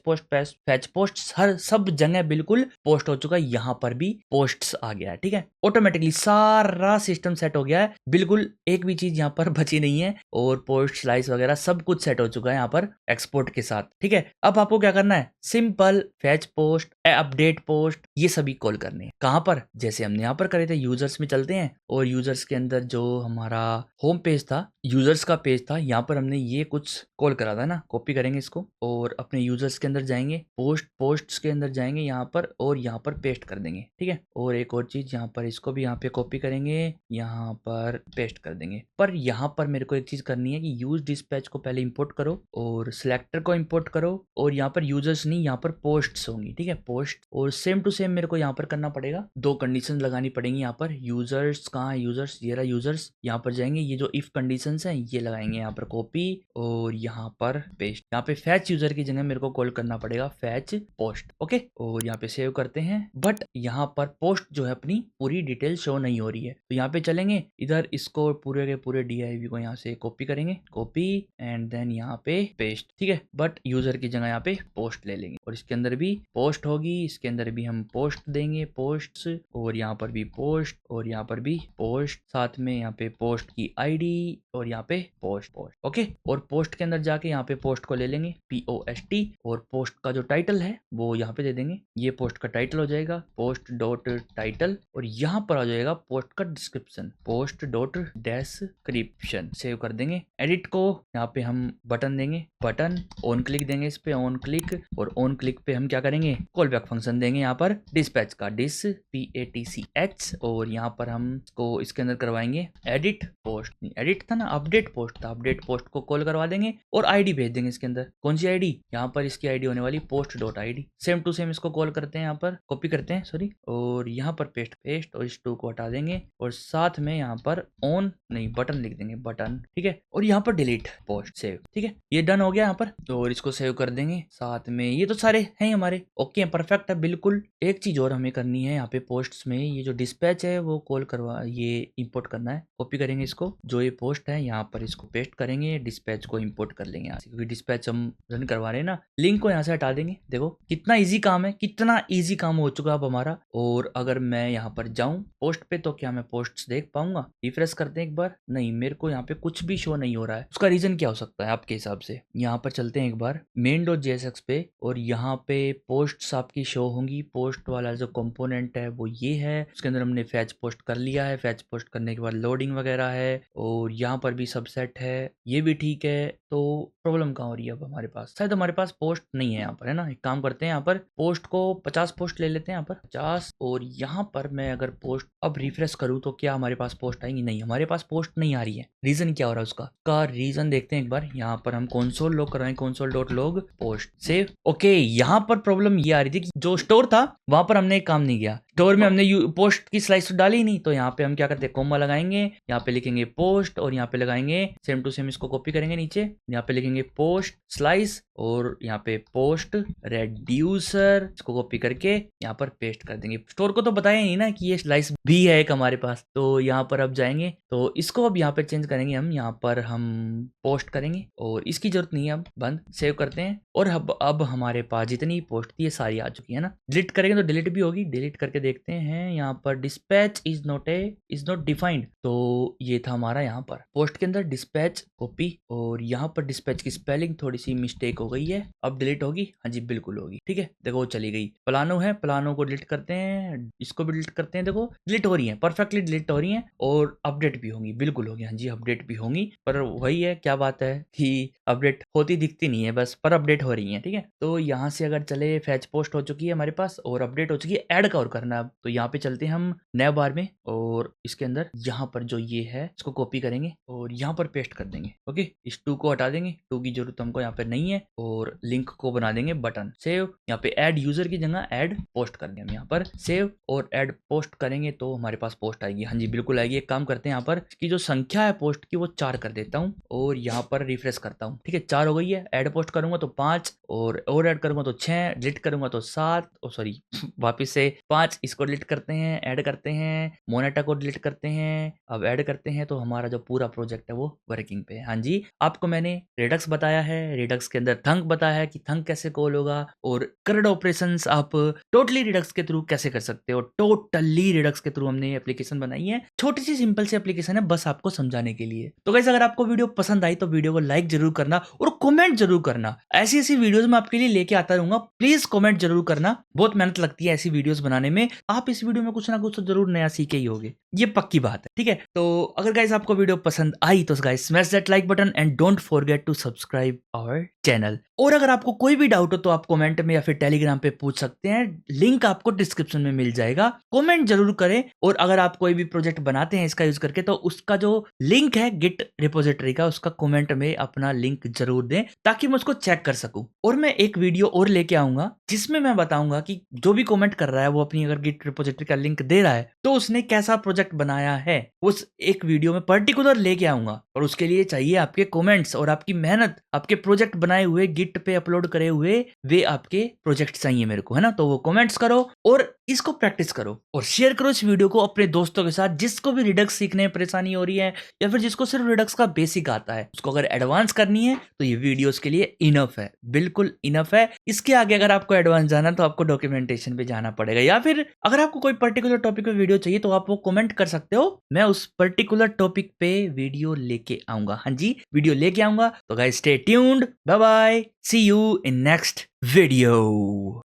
पोस्ट हर सब जगह बिल्कुल पोस्ट हो चुका है, यहाँ पर भी पोस्ट्स आ गया है, ठीक है। ऑटोमेटिकली सारा सिस्टम सेट हो गया है, बिल्कुल एक भी चीज यहाँ पर बची नहीं है, और पोस्ट स्लाइस वगैरह सब कुछ सेट हो चुका है यहाँ पर एक्सपोर्ट के साथ, ठीक है। अब आपको क्या करना है, simple fetch post, update post, ये सभी कॉल करने हैं। कहां पर, जैसे हमने यहाँ पर करे थे, यूजर्स में चलते हैं और यूजर्स के अंदर जो हमारा होम पेज था, यूजर्स का पेज था, यहाँ पर हमने ये कुछ कॉल करा था ना, कॉपी करेंगे इसको और अपने यूजर्स के अंदर जाएंगे, पोस्ट्स के अंदर जाएंगे यहाँ पर और यहाँ पर पेस्ट कर देंगे, ठीक है। और एक और चीज यहाँ पर, इसको भी यहाँ पे कॉपी करेंगे, यहाँ पर पेस्ट कर देंगे। पर यहाँ पर मेरे को एक चीज करनी है कि यूज डिस्पैच को पहले इंपोर्ट करो और सिलेक्टर को इंपोर्ट करो और यहाँ पर यूजर्स नहीं, यहाँ पर पोस्ट्स होंगी, ठीक है, पोस्ट। और सेम टू सेम मेरे को यहाँ पर करना पड़ेगा, दो कंडीशन लगानी पड़ेंगी यहाँ पर। यूजर्स कहाँ है, यूजर्स, ये रहा यूजर्स, यहाँ पर जाएंगे, ये जो इफ कंडीशन है ये लगाएंगे यहाँ पर कॉपी और यहाँ पर पेस्ट। यहाँ पे फैच यूजर की जगह मेरे को कॉल करना पड़ेगा फैच पोस्ट, ओके। और यहाँ पे सेव करते हैं, बट यहाँ पर पोस्ट जो है अपनी पूरी डिटेल शो नहीं हो रही है, तो यहाँ पे चलेंगे इधर, इसको पूरे के पूरे div को यहाँ से कॉपी करेंगे, कॉपी एंड देन यहाँ पे पेस्ट, ठीक है। बट यूजर की जगह यहाँ पे पोस्ट ले लेंगे और इसके अंदर भी पोस्ट होगी, इसके अंदर भी हम पोस्ट देंगे, पोस्ट्स, और यहाँ पर भी पोस्ट और यहाँ पर भी पोस्ट, साथ में यहाँ पे पोस्ट की आईडी और यहाँ पे पोस्ट, ओके। और पोस्ट के अंदर जाके यहाँ पे पोस्ट को ले लेंगे, POST, और पोस्ट का जो टाइटल है वो यहाँ पे दे देंगे, ये पोस्ट का टाइटल हो जाएगा पोस्ट डॉट टाइटल, और यहाँ पर आ जाएगा पोस्ट का description, post dot description. Save कर देंगे। एडिट को यहाँ पे हम बटन देंगे, बटन ऑन क्लिक देंगे, इस पे ऑन क्लिक, और ऑन क्लिक पे हम क्या करेंगे, कॉल बैक फंक्शन देंगे यहाँ पर डिस्पैच का, डिस PATCH, और यहाँ पर हम इसको इसके अंदर करवाएंगे एडिट पोस्ट, नहीं एडिट था ना, अपडेट पोस्ट था, अपडेट पोस्ट को कॉल करवा देंगे और आईडी भेज देंगे इसके अंदर। कौन सी आईडी, यहाँ पर इसकी आईडी होने वाली post dot ID. Same to same इसको कॉल करते हैं, यहाँ पर कॉपी करते हैं, सॉरी, और यहाँ पर पेस्ट और इस टू को हटा देंगे और साथ में यहाँ पर ऑन नहीं बटन लिख देंगे, बटन, ठीक है। और यहाँ पर डिलीट पोस्ट, सेव, ठीक है। ये डन हो गया यहाँ पर, और इसको सेव कर देंगे। साथ में ये तो सारे हैं हमारे, ओके, परफेक्ट है बिल्कुल। एक चीज और हमें करनी है यहाँ पे पोस्ट्स में, ये जो डिस्पैच है वो कॉल करवा, ये इंपोर्ट करना है। कॉपी करेंगे इसको, जो ये पोस्ट है यहाँ पर इसको पेस्ट करेंगे, डिस्पैच को इंपोर्ट कर लेंगे यहाँ से, क्योंकि डिस्पैच हम रन करवा रहे हैं ना। लिंक को यहाँ से हटा देंगे। देखो कितना इजी काम है, कितना इजी काम हो चुका अब हमारा। और अगर मैं यहाँ पर जाऊं पोस्ट पे तो क्या मैं पोस्ट्स देख पाऊंगा? रिफ्रेश करते हैं एक बार, नहीं, मेरे को यहाँ पे कुछ भी शो नहीं हो रहा है। उसका रीजन क्या हो सकता है आपके हिसाब से? यहाँ पर चलते हैं एक बार main.jsx पे, और यहाँ पे पोस्ट्स आपकी शो होंगी। पोस्ट वाला जो कंपोनेंट है वो ये है, उसके अंदर हमने फैच पोस्ट कर लिया है। फैच पोस्ट करने के बाद लोडिंग वगैरह है, और यहाँ पर भी सबसेट है, ये भी ठीक है। तो प्रॉब्लम कहाँ हो रही है अब हमारे पास? शायद हमारे पास पोस्ट नहीं है यहाँ पर, है ना। एक काम करते हैं, यहाँ पर पोस्ट को 50 पोस्ट ले लेते हैं, यहाँ पर 50। और यहाँ पर मैं अगर पोस्ट अब रिफ्रेश करूँ तो क्या हमारे पास पोस्ट आएंगी? नहीं, हमारे पास पोस्ट नहीं आ रही है। रीजन क्या हो रहा है उसका रीजन देखते हैं एक बार। यहाँ पर हम console log कराएं, console.log पोस्ट, सेव, ओके। यहाँ पर प्रॉब्लम ये आ रही थी कि जो स्टोर था वहां पर हमने काम नहीं किया, स्टोर में हमने पोस्ट की स्लाइस तो डाली ही नहीं। तो यहाँ पे हम क्या करते हैं, कोमा लगाएंगे, यहाँ पे लिखेंगे पोस्ट और यहाँ पे लगाएंगे सेम टू सेम, इसको कॉपी करेंगे नीचे, यहाँ पे लिखेंगे पोस्ट स्लाइस और यहाँ पे पोस्ट रेड्यूसर, इसको कॉपी करके यहाँ पर पेस्ट कर देंगे। स्टोर को तो बताया नहीं ना कि ये स्लाइस भी है एक हमारे पास। तो यहाँ पर अब जाएंगे तो इसको अब यहाँ पे चेंज करेंगे हम, यहाँ पर हम पोस्ट करेंगे और इसकी जरूरत नहीं है, अब बंद। सेव करते हैं और अब हमारे पास जितनी पोस्ट थी ये सारी आ चुकी है ना। डिलीट करेंगे तो डिलीट भी होगी। डिलीट करके देखते हैं, यहाँ पर डिस्पैच इज नॉट डिफाइंड। तो ये था हमारा यहाँ पर पोस्ट के अंदर डिस्पैच, कॉपी, और यहाँ पर डिस्पैच की स्पेलिंग थोड़ी सी मिस्टेक हो गई है। अब डिलीट होगी, हाँ जी बिल्कुल होगी, ठीक है। देखो वो चली गई। प्लानो है, प्लानो को डिलीट करते हैं, इसको भी डिलीट करते हैं। देखो डिलीट हो रही है, परफेक्टली डिलीट हो रही है, और अपडेट भी होंगी, बिल्कुल होगी, हाँ जी अपडेट भी होंगी। पर वही है, क्या बात है कि अपडेट होती दिखती नहीं है बस, पर अपडेट हो रही है, ठीक है। तो यहाँ से अगर चले, फैच पोस्ट हो चुकी है हमारे पास और अपडेट हो चुकी है, ऐड का और करना है। तो यहाँ पे चलते हैं हम नए बार में, और इसके अंदर यहाँ पर जो ये है इसको कॉपी करेंगे और यहाँ पर पेस्ट कर देंगे, ओके। इस 2 को हटा देंगे, 2 की जरूरत हमको यहाँ पे नहीं है, और लिंक को बना देंगे बटन। सेव, यहाँ पे ऐड यूजर की जगह ऐड पोस्ट करेंगे हम, यहाँ पर सेव और ऐड पोस्ट करेंगे तो हमारे पास पोस्ट आएगी, हाँ जी बिल्कुल आएगी। एक काम करते हैं, यहाँ पर इसकी जो संख्या है पोस्ट की वो 4 कर देता हूँ और यहाँ पर रिफ्रेश करता हूँ, ठीक है। 4 हो गई है। ऐड पोस्ट करूंगा तो 5, और ऐड करूंगा तो 6, डिलीट करूंगा तो 7, सॉरी वापिस से 5। इसको डिलीट करते हैं, ऐड करते हैं, मोनेटा को डिलीट करते हैं, अब ऐड करते हैं। तो हमारा जो पूरा प्रोजेक्ट है वो वर्किंग पे है, हाँ जी। आपको मैंने रेडक्स बताया है, रेडक्स के अंदर थंक बताया है कि थंक कैसे कॉल होगा, और करंट ऑपरेशंस आप टोटली रेडक्स के थ्रू कैसे कर सकते हो। टोटली रेडक्स के थ्रू हमने एप्लीकेशन बनाई है, छोटी सी सिंपल सी एप्लीकेशन है, बस आपको समझाने के लिए। तो गाइस अगर आपको वीडियो पसंद आई तो वीडियो को लाइक जरूर करना और कमेंट जरूर करना। ऐसी वीडियोस मैं आपके लिए लेके आता रहूंगा, प्लीज कमेंट जरूर करना। बहुत मेहनत लगती है ऐसी वीडियोस बनाने में, आप इस वीडियो में कुछ ना कुछ तो जरूर नया सीखे ही होगे, ये पक्की बात है। ठीक है, तो अगर गाइस आपको वीडियो पसंद आई तो guys smash that like button and don't forget to subscribe our channel. और अगर आपको कोई भी डाउट हो तो आप कमेंट में या फिर टेलीग्राम पे पूछ सकते हैं, लिंक आपको डिस्क्रिप्शन में मिल जाएगा। कमेंट जरूर करें, और अगर आप कोई भी प्रोजेक्ट बनाते हैं इसका यूज करके तो उसका जो लिंक है गिट रिपोजिटरी का, उसका कमेंट में अपना लिंक जरूर दें ताकि मैं उसको चेक कर सकूं। और मैं एक वीडियो और लेके आऊंगा जिसमें मैं बताऊंगा कि जो भी कमेंट कर रहा है वो अपनी अगर गिट रिपोजिटरी का लिंक दे रहा है तो उसने कैसा प्रोजेक्ट बनाया है, उस एक वीडियो में पर्टिकुलर लेके आऊंगा। और उसके लिए चाहिए आपके कमेंट्स और आपकी मेहनत, आपके प्रोजेक्ट बनाए हुए गिट पे अपलोड करे हुए वे आपके प्रोजेक्ट चाहिए मेरे को, है ना। तो वो कमेंट्स करो और इसको प्रैक्टिस करो और शेयर करो इस वीडियो को अपने दोस्तों के साथ जिसको भी रिडक्स सीखने में परेशानी हो रही है या फिर जिसको सिर्फ रिडक्स का बेसिक आता है। उसको अगर एडवांस करनी है तो ये वीडियो उसके लिए इनफ है, बिल्कुल इनफ है। इसके आगे अगर आपको एडवांस जाना तो आपको डॉक्यूमेंटेशन पे जाना पड़ेगा, या फिर अगर आपको कोई पर्टिकुलर टॉपिक पे वीडियो चाहिए तो आप वो कमेंट कर सकते हो, मैं उस पर्टिकुलर टॉपिक पे वीडियो लेके आऊंगा। हाँ जी, वीडियो लेके आऊंगा। तो guys stay tuned, bye bye, see you in next video.